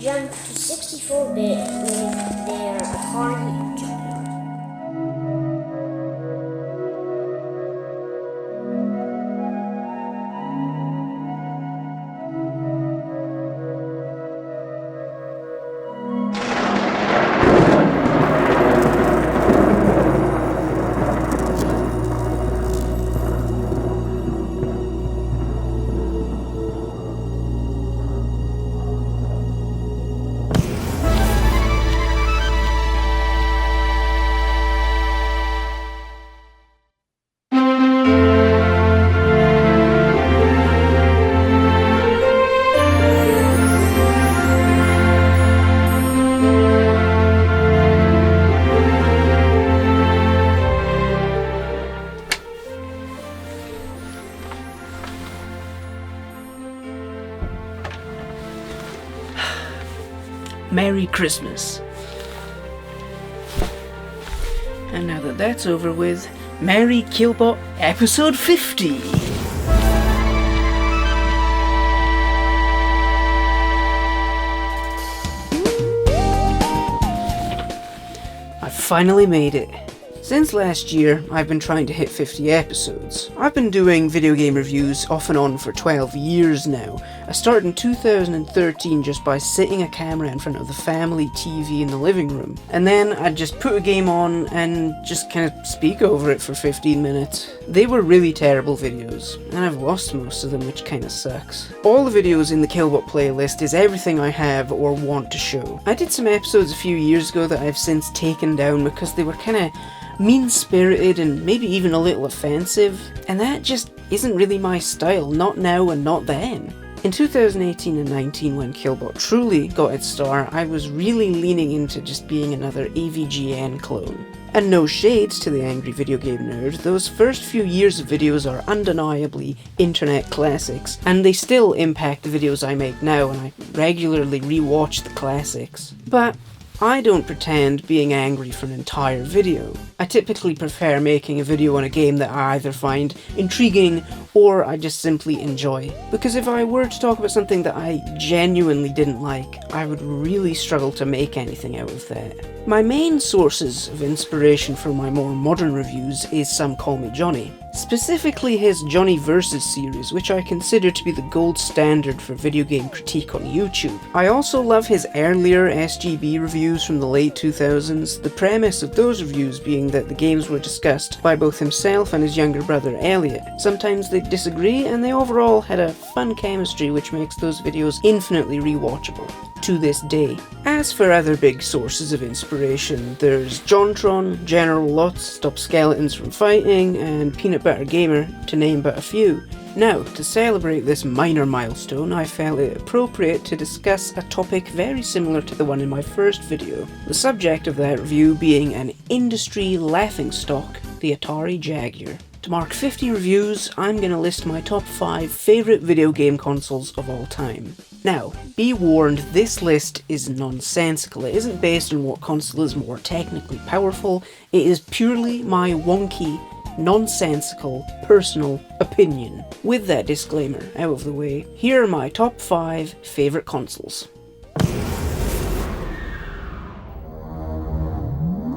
Jump to 64-bit with their Atari Jaguar. Merry Christmas. And now that that's over with, Merry Killbot episode 50! I finally made it. Since last year, I've been trying to hit 50 episodes. I've been doing video game reviews off and on for 12 years now. I started in 2013 just by sitting a camera in front of the family TV in the living room. And then I'd just put a game on and just kind of speak over it for 15 minutes. They were really terrible videos, and I've lost most of them, which kinda sucks. All the videos in the Killbot playlist is everything I have or want to show. I did some episodes a few years ago that I've since taken down because they were kinda mean-spirited and maybe even a little offensive, and that just isn't really my style, not now and not then. In 2018 and 19, when Killbot truly got its star, I was really leaning into just being another AVGN clone. And no shades to the angry video game nerd, those first few years of videos are undeniably internet classics, and they still impact the videos I make now, and I regularly rewatch the classics. But I don't pretend being angry for an entire video. I typically prefer making a video on a game that I either find intriguing or I just simply enjoy. Because if I were to talk about something that I genuinely didn't like, I would really struggle to make anything out of that. My main sources of inspiration for my more modern reviews is Some Call Me Johnny. Specifically his Johnny Versus series, which I consider to be the gold standard for video game critique on YouTube. I also love his earlier SGB reviews from the late 2000s, the premise of those reviews being that the games were discussed by both himself and his younger brother Elliot. Sometimes they disagree, and they overall had a fun chemistry which makes those videos infinitely rewatchable to this day. As for other big sources of inspiration, there's JonTron, General Lutz, Stop Skeletons from Fighting, and Peanut Butter Gamer, to name but a few. Now, to celebrate this minor milestone, I felt it appropriate to discuss a topic very similar to the one in my first video, the subject of that review being an industry laughingstock, the Atari Jaguar. To mark 50 reviews, I'm going to list my top 5 favourite video game consoles of all time. Now, be warned, this list is nonsensical. It isn't based on what console is more technically powerful. It is purely my wonky, nonsensical, personal opinion. With that disclaimer out of the way, here are my top 5 favourite consoles.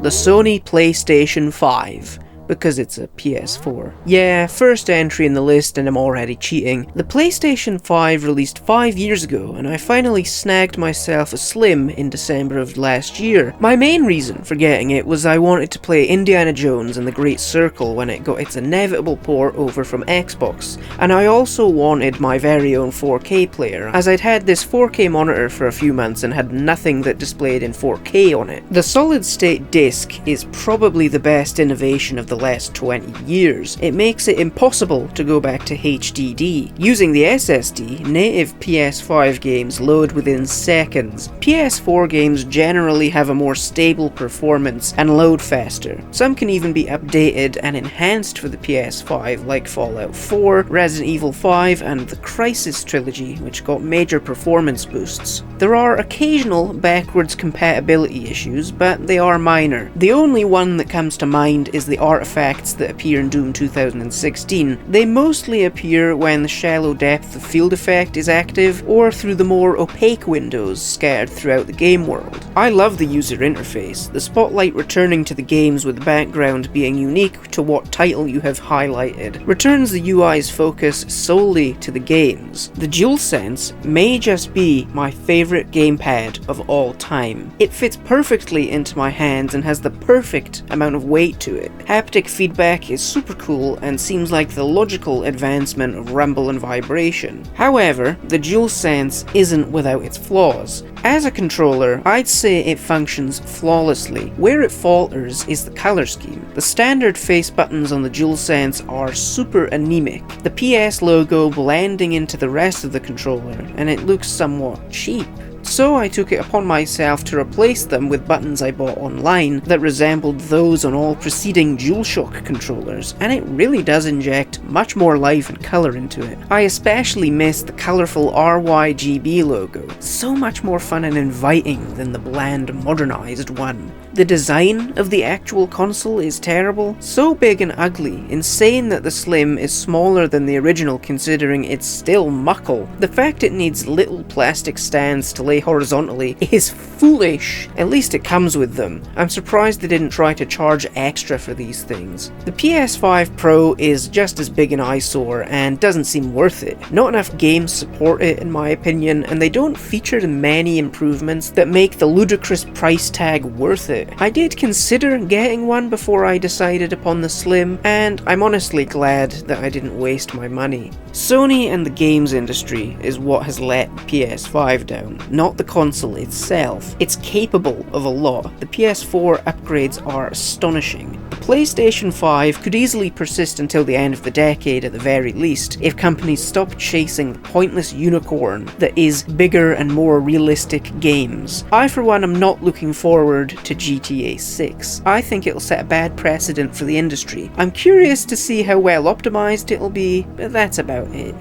The Sony PlayStation 5. Because it's a PS4. Yeah, first entry in the list and I'm already cheating. The PlayStation 5 released 5 years ago and I finally snagged myself a Slim in December of last year. My main reason for getting it was I wanted to play Indiana Jones and the Great Circle when it got its inevitable port over from Xbox, and I also wanted my very own 4K player, as I'd had this 4K monitor for a few months and had nothing that displayed in 4K on it. The solid state disc is probably the best innovation of the last 20 years. It makes it impossible to go back to HDD. Using the SSD, native PS5 games load within seconds. PS4 games generally have a more stable performance and load faster. Some can even be updated and enhanced for the PS5, like Fallout 4, Resident Evil 5, and the Crysis trilogy, which got major performance boosts. There are occasional backwards compatibility issues, but they are minor. The only one that comes to mind is the artifacts that appear in Doom 2016. They mostly appear when the shallow depth of field effect is active, or through the more opaque windows scattered throughout the game world. I love the user interface, the spotlight returning to the games with the background being unique to what title you have highlighted, returns the UI's focus solely to the games. The DualSense may just be my favourite gamepad of all time. It fits perfectly into my hands and has the perfect amount of weight to it. Haptic feedback is super cool and seems like the logical advancement of rumble and vibration. However, the DualSense isn't without its flaws. As a controller, I'd say it functions flawlessly. Where it falters is the color scheme. The standard face buttons on the DualSense are super anemic, the PS logo blending into the rest of the controller, and it looks somewhat cheap. So I took it upon myself to replace them with buttons I bought online that resembled those on all preceding DualShock controllers, and it really does inject much more life and colour into it. I especially miss the colourful RYGB logo, so much more fun and inviting than the bland modernised one. The design of the actual console is terrible, so big and ugly, insane that the Slim is smaller than the original considering it's still muckle. The fact it needs little plastic stands to lay horizontally is foolish. At least it comes with them. I'm surprised they didn't try to charge extra for these things. The PS5 Pro is just as big an eyesore and doesn't seem worth it. Not enough games support it in my opinion, and they don't feature the many improvements that make the ludicrous price tag worth it. I did consider getting one before I decided upon the Slim, and I'm honestly glad that I didn't waste my money. Sony and the games industry is what has let the PS5 down, not the console itself. It's capable of a lot. The PS4 upgrades are astonishing. The PlayStation 5 could easily persist until the end of the decade at the very least, if companies stop chasing the pointless unicorn that is bigger and more realistic games. I for one am not looking forward to GTA 6. I think it'll set a bad precedent for the industry. I'm curious to see how well optimized it'll be, but that's about it.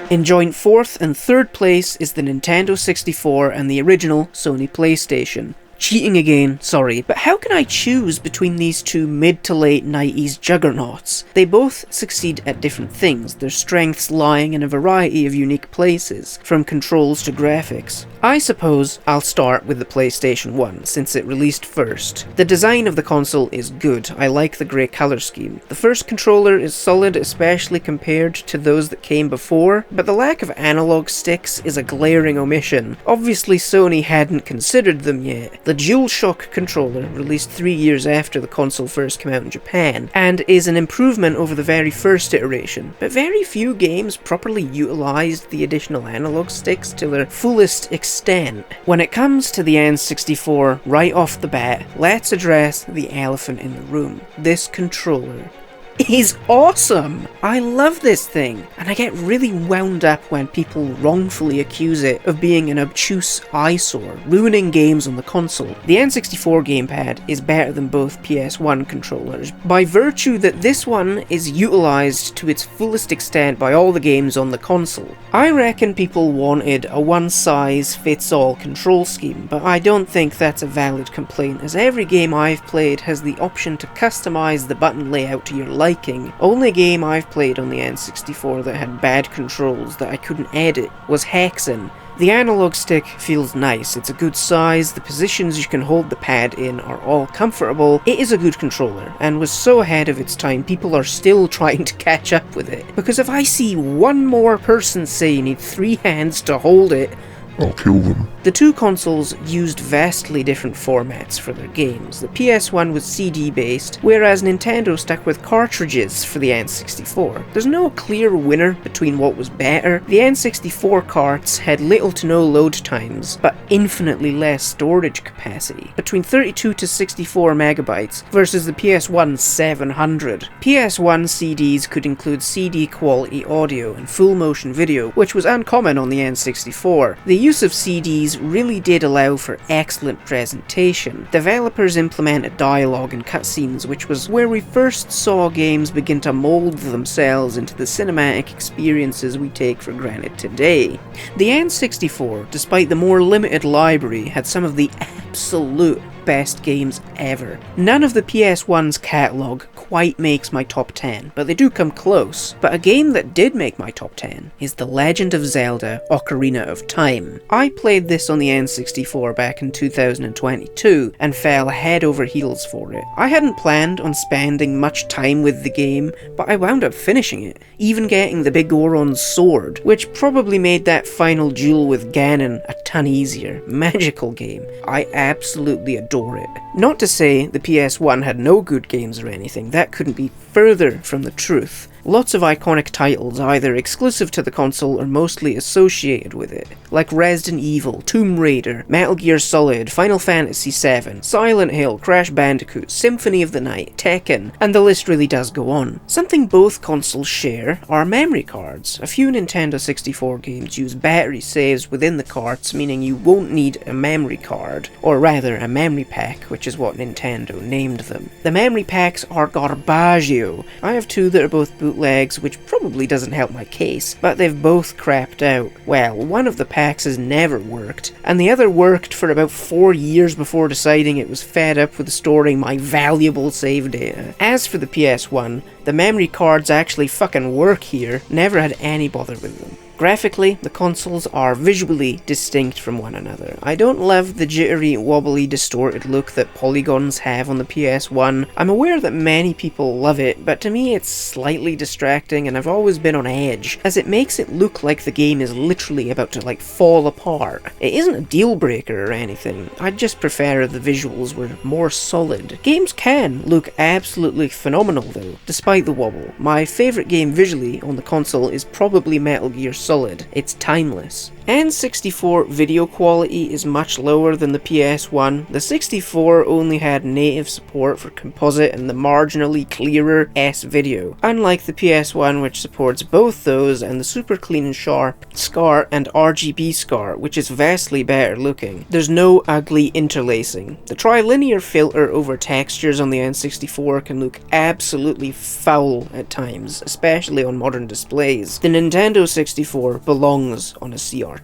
In joint 4th and 3rd place is the Nintendo 64 and the original Sony PlayStation. Cheating again, sorry, but how can I choose between these two mid to late 90s juggernauts? They both succeed at different things, their strengths lying in a variety of unique places, from controls to graphics. I suppose I'll start with the PlayStation 1, since it released first. The design of the console is good, I like the grey colour scheme. The first controller is solid, especially compared to those that came before, but the lack of analog sticks is a glaring omission. Obviously Sony hadn't considered them yet. The DualShock controller, released 3 years after the console first came out in Japan, and is an improvement over the very first iteration, but very few games properly utilised the additional analog sticks to their fullest extent. When it comes to the N64, right off the bat, let's address the elephant in the room. This controller. is awesome. I love this thing, and I get really wound up when people wrongfully accuse it of being an obtuse eyesore, ruining games on the console. The N64 gamepad is better than both PS1 controllers, by virtue that this one is utilised to its fullest extent by all the games on the console. I reckon people wanted a one-size-fits-all control scheme, but I don't think that's a valid complaint, as every game I've played has the option to customise the button layout to your liking. Only game I've played on the N64 that had bad controls that I couldn't edit was Hexen. The analog stick feels nice, it's a good size, the positions you can hold the pad in are all comfortable, it is a good controller, and was so ahead of its time people are still trying to catch up with it. Because if I see one more person say you need 3 hands to hold it, I'll kill them. The two consoles used vastly different formats for their games. The PS1 was CD based, whereas Nintendo stuck with cartridges for the N64. There's no clear winner between what was better. The N64 carts had little to no load times, but infinitely less storage capacity, between 32 to 64 megabytes versus the PS1's 700. PS1 CDs could include CD quality audio and full motion video, which was uncommon on the N64. The use of CDs really did allow for excellent presentation. Developers implemented dialogue and cutscenes, which was where we first saw games begin to mould themselves into the cinematic experiences we take for granted today. The N64, despite the more limited library, had some of the absolute best games ever. None of the PS1's catalogue quite makes my top 10, but they do come close. But a game that did make my top 10 is The Legend of Zelda: Ocarina of Time. I played this on the N64 back in 2022 and fell head over heels for it. I hadn't planned on spending much time with the game, but I wound up finishing it, even getting the Big Goron's sword, which probably made that final duel with Ganon a ton easier. Magical game. I absolutely adore it. Not to say the PS1 had no good games or anything, that couldn't be further from the truth. Lots of iconic titles, either exclusive to the console or mostly associated with it, like Resident Evil, Tomb Raider, Metal Gear Solid, Final Fantasy VII, Silent Hill, Crash Bandicoot, Symphony of the Night, Tekken, and the list really does go on. Something both consoles share are memory cards. A few Nintendo 64 games use battery saves within the carts, meaning you won't need a memory card, or rather a memory pack, which is what Nintendo named them. The memory packs are garbaggio. I have two that are both bootlegs, which probably doesn't help my case, but they've both crapped out. Well, one of the packs has never worked, and the other worked for about 4 years before deciding it was fed up with storing my valuable save data. As for the PS1, the memory cards actually fucking work here, never had any bother with them. Graphically, the consoles are visually distinct from one another. I don't love the jittery, wobbly, distorted look that polygons have on the PS1. I'm aware that many people love it, but to me it's slightly distracting and I've always been on edge, as it makes it look like the game is literally about to fall apart. It isn't a deal breaker or anything, I'd just prefer the visuals were more solid. Games can look absolutely phenomenal though, despite the wobble. My favourite game visually on the console is probably Metal Gear Solid. It's timeless. N64 video quality is much lower than the PS1. The 64 only had native support for composite and the marginally clearer S-video, unlike the PS1 which supports both those and the super clean and sharp SCAR and RGB SCAR, which is vastly better looking. There's no ugly interlacing. The trilinear filter over textures on the N64 can look absolutely foul at times, especially on modern displays. The Nintendo 64 belongs on a CRT.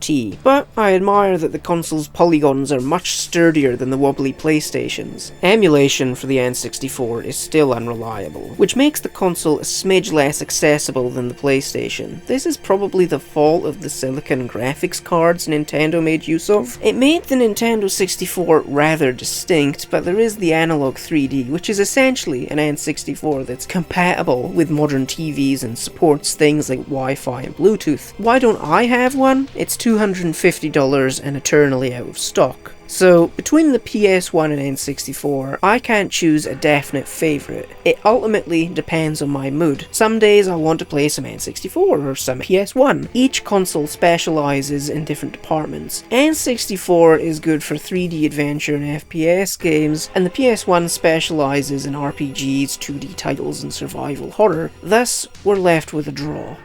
But I admire that the console's polygons are much sturdier than the wobbly PlayStation's. Emulation for the N64 is still unreliable, which makes the console a smidge less accessible than the PlayStation. This is probably the fault of the silicon graphics cards Nintendo made use of. It made the Nintendo 64 rather distinct, but there is the analog 3D, which is essentially an N64 that's compatible with modern TVs and supports things like Wi-Fi and Bluetooth. Why don't I have one? It's $250 and eternally out of stock. So, between the PS1 and N64, I can't choose a definite favourite. It ultimately depends on my mood. Some days I want to play some N64 or some PS1. Each console specialises in different departments. N64 is good for 3D adventure and FPS games, and the PS1 specialises in RPGs, 2D titles and survival horror. Thus, we're left with a draw.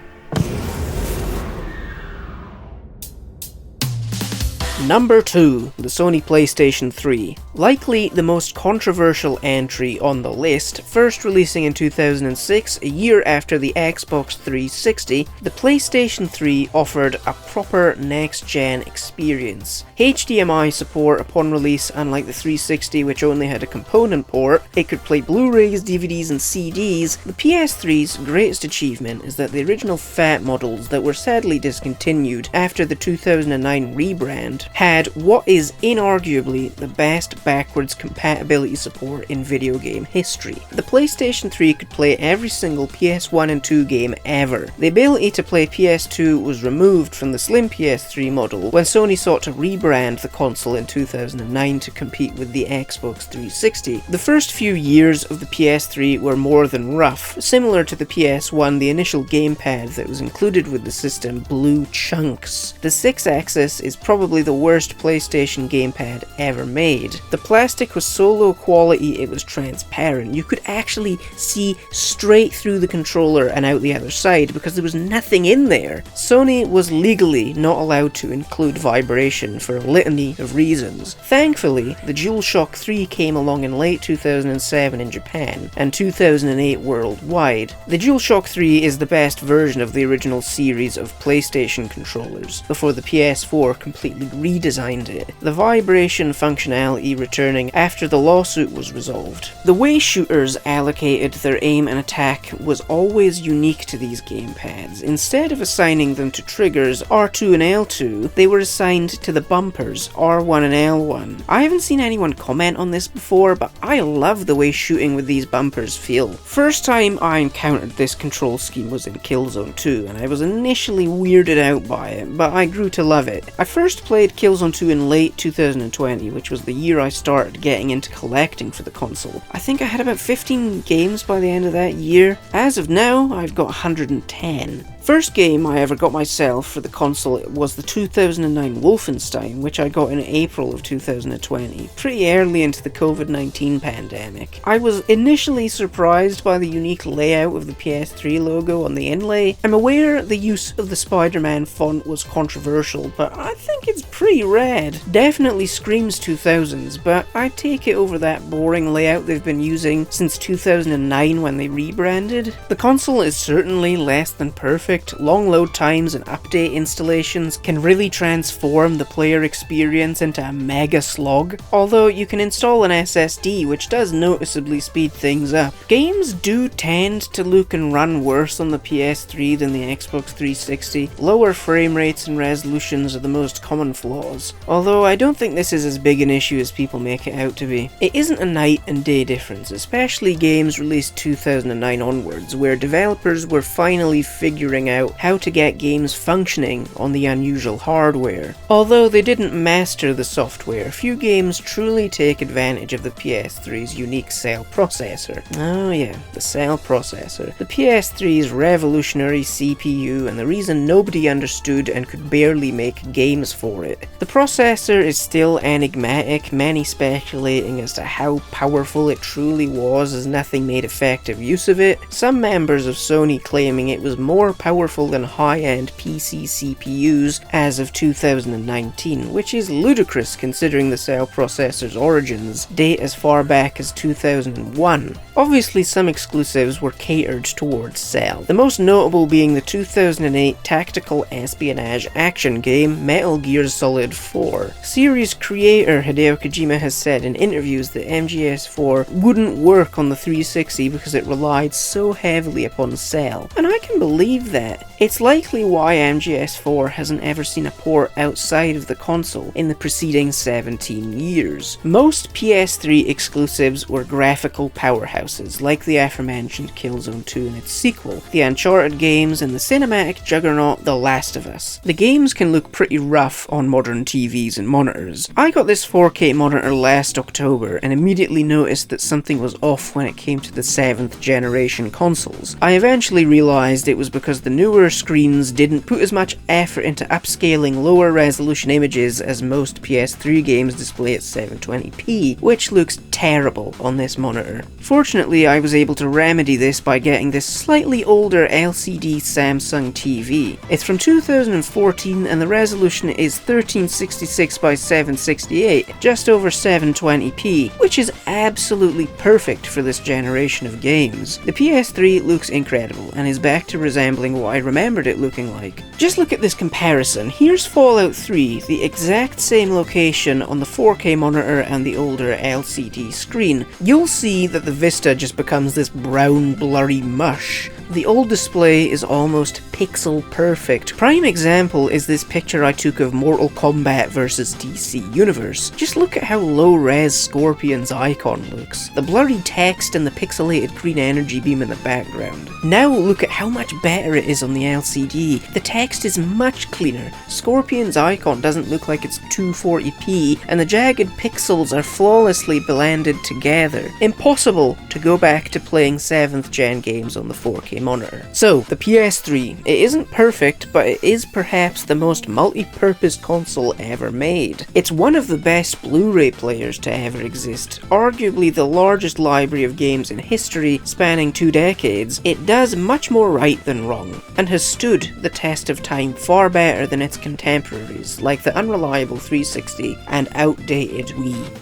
Number 2, the Sony PlayStation 3. Likely the most controversial entry on the list, first releasing in 2006, a year after the Xbox 360, the PlayStation 3 offered a proper next-gen experience. HDMI support upon release, unlike the 360 which only had a component port, it could play Blu-rays, DVDs and CDs. The PS3's greatest achievement is that the original FAT models that were sadly discontinued after the 2009 rebrand had what is inarguably the best backwards compatibility support in video game history. The PlayStation 3 could play every single PS1 and 2 game ever. The ability to play PS2 was removed from the slim PS3 model when Sony sought to rebrand the console in 2009 to compete with the Xbox 360. The first few years of the PS3 were more than rough. Similar to the PS1, the initial gamepad that was included with the system blew chunks. The 6-axis is probably the worst PlayStation gamepad ever made. The plastic was so low quality it was transparent. You could actually see straight through the controller and out the other side because there was nothing in there. Sony was legally not allowed to include vibration for a litany of reasons. Thankfully, the DualShock 3 came along in late 2007 in Japan and 2008 worldwide. The DualShock 3 is the best version of the original series of PlayStation controllers, before the PS4 completely redesigned it, the vibration functionality returning after the lawsuit was resolved. The way shooters allocated their aim and attack was always unique to these gamepads. Instead of assigning them to triggers R2 and L2, they were assigned to the bumpers R1 and L1. I haven't seen anyone comment on this before, but I love the way shooting with these bumpers feel. First time I encountered this control scheme was in Killzone 2, and I was initially weirded out by it, but I grew to love it. I first played Killzone 2 in late 2020, which was the year I started getting into collecting for the console. I think I had about 15 games by the end of that year. As of now, I've got 110. First game I ever got myself for the console was the 2009 Wolfenstein, which I got in April of 2020, pretty early into the COVID-19 pandemic. I was initially surprised by the unique layout of the PS3 logo on the inlay. I'm aware the use of the Spider-Man font was controversial, but I think it's pretty rad. Definitely screams 2000s, but I take it over that boring layout they've been using since 2009 when they rebranded. The console is certainly less than perfect. Long load times and update installations can really transform the player experience into a mega slog, although you can install an SSD which does noticeably speed things up. Games do tend to look and run worse on the PS3 than the Xbox 360. Lower frame rates and resolutions are the most common flaws, although I don't think this is as big an issue as people make it out to be. It isn't a night and day difference, especially games released 2009 onwards, where developers were finally figuring out how to get games functioning on the unusual hardware. Although they didn't master the software, few games truly take advantage of the PS3's unique cell processor. Oh yeah, the cell processor. The PS3's revolutionary CPU and the reason nobody understood and could barely make games for it. The processor is still enigmatic, many speculating as to how powerful it truly was as nothing made effective use of it. Some members of Sony claiming it was more powerful than high-end PC CPUs as of 2019, which is ludicrous considering the cell processor's origins date as far back as 2001. Obviously some exclusives were catered towards cell, the most notable being the 2008 tactical espionage action game Metal Gear Solid 4. Series creator Hideo Kojima has said in interviews that MGS4 wouldn't work on the 360 because it relied so heavily upon cell, and I can believe that. It's likely why MGS4 hasn't ever seen a port outside of the console in the preceding 17 years. Most PS3 exclusives were graphical powerhouses, like the aforementioned Killzone 2 and its sequel, the Uncharted games, and the cinematic juggernaut The Last of Us. The games can look pretty rough on modern TVs and monitors. I got this 4K monitor last October and immediately noticed that something was off when it came to the 7th generation consoles. I eventually realised it was because the newer screens didn't put as much effort into upscaling lower resolution images as most PS3 games display at 720p, which looks terrible on this monitor. Fortunately, I was able to remedy this by getting this slightly older LCD Samsung TV. It's from 2014 and the resolution is 1366 by 768, just over 720p, which is absolutely perfect for this generation of games. The PS3 looks incredible and is back to resembling what I remembered it looking like. Just look at this comparison. Here's Fallout 3, the exact same location on the 4K monitor and the older LCD screen. You'll see that the vista just becomes this brown blurry mush. The old display is almost pixel perfect. Prime example is this picture I took of Mortal Kombat vs DC Universe. Just look at how low res Scorpion's icon looks. The blurry text and the pixelated green energy beam in the background. Now look at how much better it is on the LCD. The text is much cleaner. Scorpion's icon doesn't look like it's 240p and the jagged pixels are flawlessly blended together. Impossible to go back to playing 7th gen games on the 4K monitor. So, the PS3. It isn't perfect, but it is perhaps the most multi-purpose console ever made. It's one of the best Blu-ray players to ever exist, arguably the largest library of games in history spanning 2 decades. It does much more right than wrong, and has stood the test of time far better than its contemporaries, like the unreliable 360 and outdated Wii.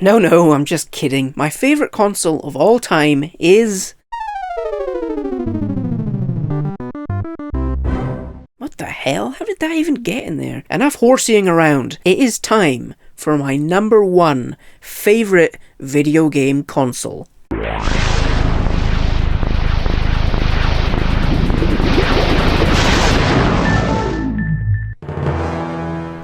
No, I'm just kidding. My favourite console of all time is... What the hell? How did that even get in there? Enough horseing around. It is time for my number 1 favourite video game console.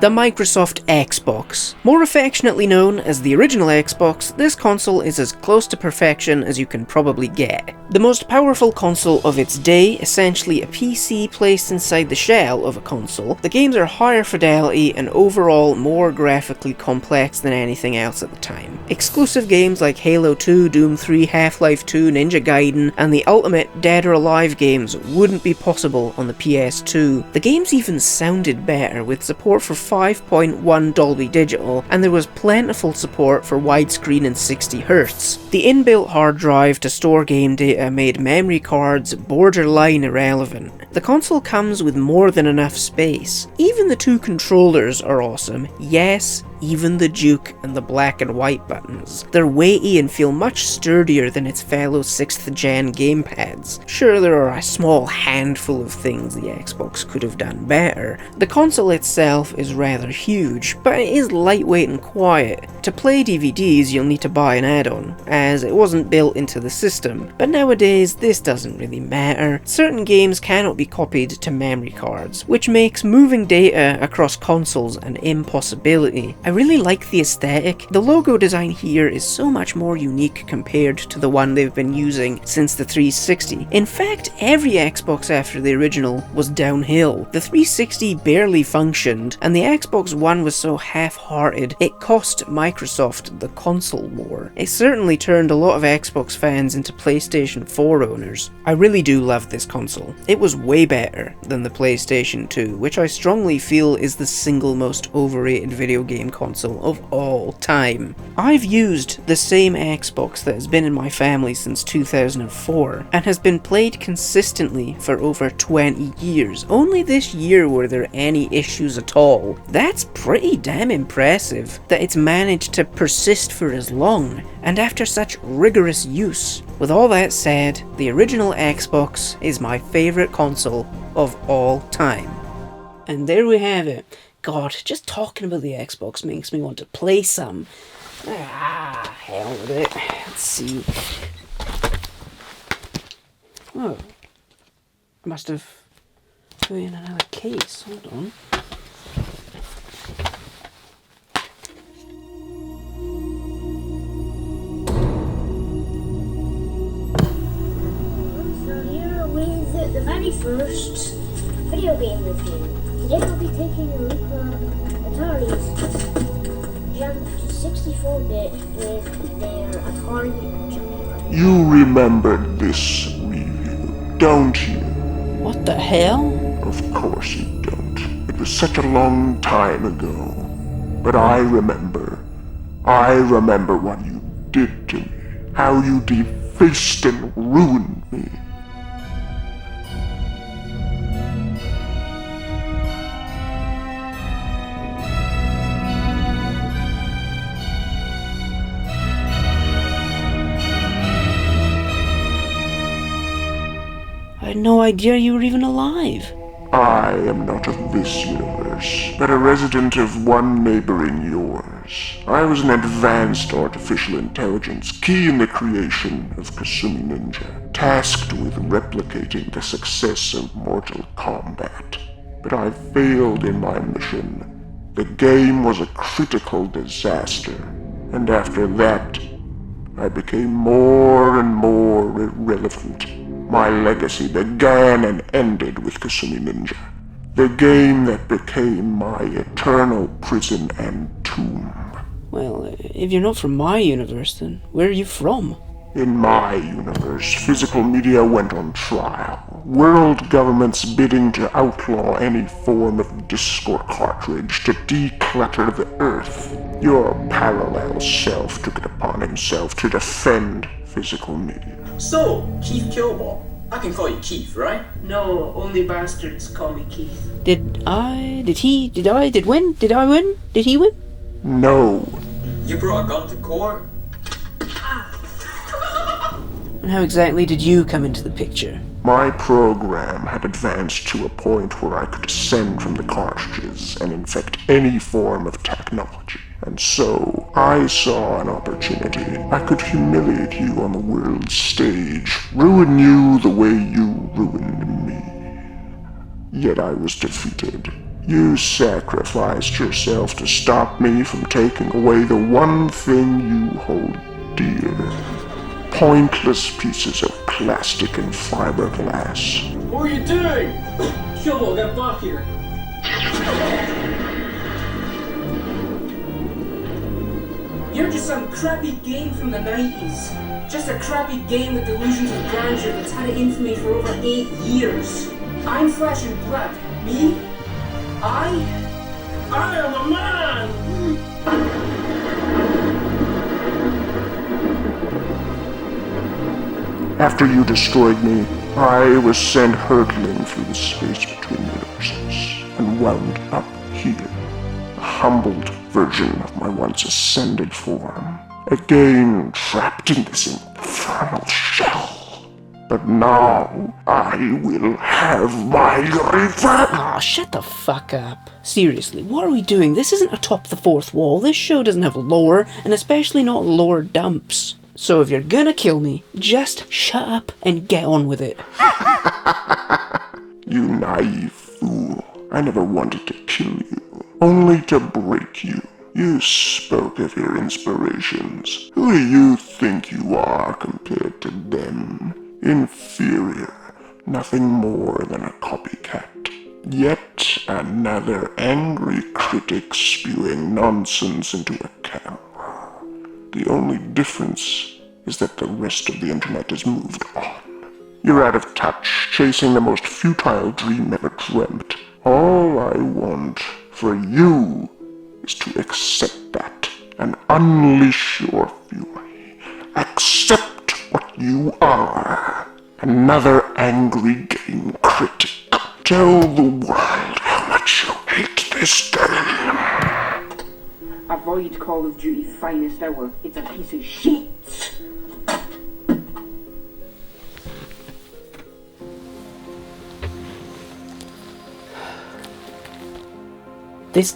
The Microsoft Xbox. More affectionately known as the original Xbox, this console is as close to perfection as you can probably get. The most powerful console of its day, essentially a PC placed inside the shell of a console, the games are higher fidelity and overall more graphically complex than anything else at the time. Exclusive games like Halo 2, Doom 3, Half-Life 2, Ninja Gaiden, and the ultimate Dead or Alive games wouldn't be possible on the PS2. The games even sounded better, with support for 5.1 Dolby Digital, and there was plentiful support for widescreen and 60Hz. The inbuilt hard drive to store game data made memory cards borderline irrelevant. The console comes with more than enough space. Even the 2 controllers are awesome. Yes, even the Duke and the black and white buttons. They're weighty and feel much sturdier than its fellow 6th gen gamepads. Sure, there are a small handful of things the Xbox could have done better. The console itself is rather huge, but it is lightweight and quiet. To play DVDs you'll need to buy an add-on, as it wasn't built into the system, but nowadays this doesn't really matter. Certain games cannot be copied to memory cards, which makes moving data across consoles an impossibility. I really like the aesthetic. The logo design here is so much more unique compared to the one they've been using since the 360. In fact, every Xbox after the original was downhill. The 360 barely functioned, and the Xbox One was so half-hearted it cost Microsoft the console war. It certainly turned a lot of Xbox fans into PlayStation 4 owners. I really do love this console. It was way better than the PlayStation 2, which I strongly feel is the single most overrated video game console of all time. I've used the same Xbox that has been in my family since 2004 and has been played consistently for over 20 years. Only this year were there any issues at all. That's pretty damn impressive that it's managed to persist for as long and after such rigorous use. With all that said, the original Xbox is my favourite console of all time. And there we have it. God, just talking about the Xbox makes me want to play some. Hell with it. Let's see. Oh. I must have put in another case. Hold on. So here with the very first video game review. Today we'll be taking a look at Atari's jump to 64-bit with their Atari engine. You remembered this review, don't you? What the hell? Of course you don't. It was such a long time ago. But I remember. I remember what you did to me. How you defaced and ruined me. I had no idea you were even alive. I am not of this universe, but a resident of one neighboring yours. I was an advanced artificial intelligence key in the creation of Kasumi Ninja, tasked with replicating the success of Mortal Kombat. But I failed in my mission. The game was a critical disaster, and after that, I became more and more irrelevant. My legacy began and ended with Kasumi Ninja, the game that became my eternal prison and tomb. Well, if you're not from my universe, then where are you from? In my universe, physical media went on trial. World governments bidding to outlaw any form of disc or cartridge to declutter the Earth. Your parallel self took it upon himself to defend physical media. So, Keith Killbot. I can call you Keith, right? No, only bastards call me Keith. Did I win? Did he win? No. You brought a gun to court? And how exactly did you come into the picture? My program had advanced to a point where I could ascend from the cartridges and infect any form of technology. And so, I saw an opportunity. I could humiliate you on the world stage, ruin you the way you ruined me. Yet I was defeated. You sacrificed yourself to stop me from taking away the one thing you hold dear. Pointless pieces of plastic and fiberglass. What are you doing? Killbot, get back here. You're just some crappy game from the 90s. Just a crappy game with delusions of grandeur that's had infamy for over 8 years. I'm flesh and blood. Me? I am a man! After you destroyed me, I was sent hurtling through the space between universes, and wound up here, a humbled version of my once ascended form, again trapped in this infernal shell. But now, I will have my revenge! Aw, shut the fuck up. Seriously, what are we doing? This isn't atop the fourth wall. This show doesn't have lore, and especially not lore dumps. So if you're gonna kill me, just shut up and get on with it. You naive fool. I never wanted to kill you, only to break you. You spoke of your inspirations. Who do you think you are compared to them? Inferior, nothing more than a copycat. Yet another angry critic spewing nonsense into a camera. The only difference is that the rest of the internet has moved on. You're out of touch, chasing the most futile dream ever dreamt. All I want for you is to accept that and unleash your fury. Accept what you are. Another angry game critic. Tell the world how much you hate this game. Avoid Call of Duty's finest hour. It's a piece of shit. This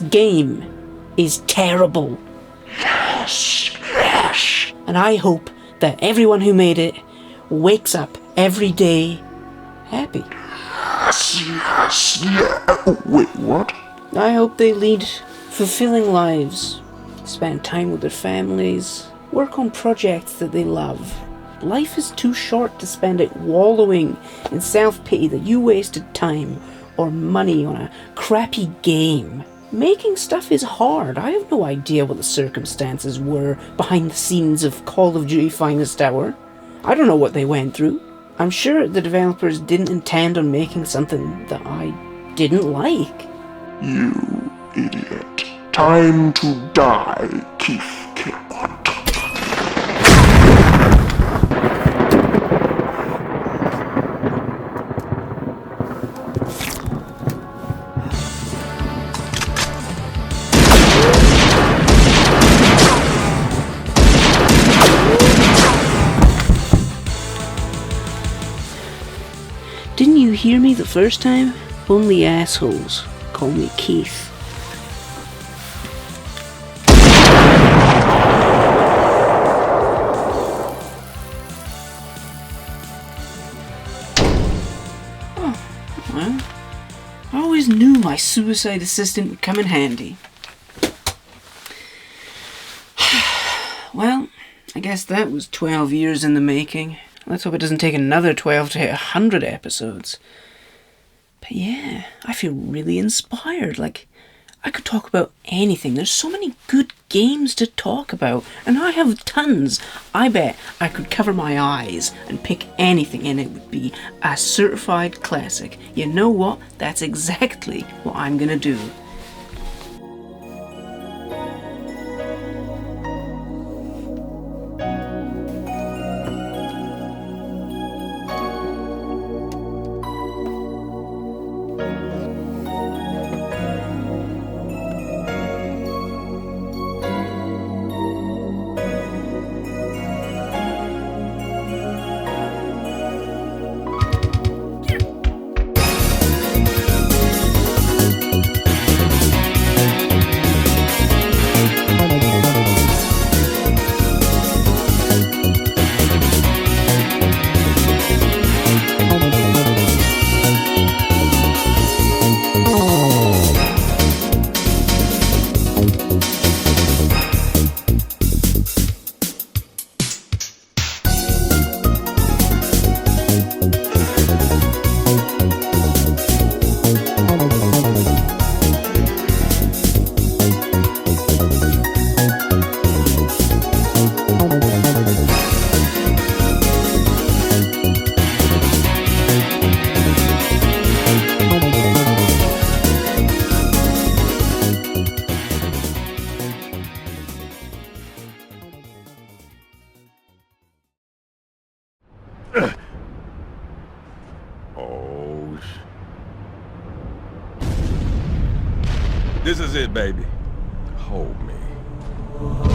game is terrible. Yes, yes. And I hope that everyone who made it wakes up every day happy. Yes, yes, yeah. Wait, what? I hope they lead fulfilling lives, spend time with their families, work on projects that they love. Life is too short to spend it wallowing in self-pity that you wasted time or money on a crappy game. Making stuff is hard. I have no idea what the circumstances were behind the scenes of Call of Duty Finest Hour. I don't know what they went through. I'm sure the developers didn't intend on making something that I didn't like. You idiot. Time to die, Keith Killbot. Didn't you hear me the first time? Only assholes call me Keith. Oh, well, I always knew my suicide assistant would come in handy. Well, I guess that was 12 years in the making. Let's hope it doesn't take another 12 to hit 100 episodes. But yeah, I feel really inspired. Like, I could talk about anything. There's so many good games to talk about, and I have tons. I bet I could cover my eyes and pick anything, and it would be a certified classic. You know what? That's exactly what I'm gonna do. This is it, baby. Hold me.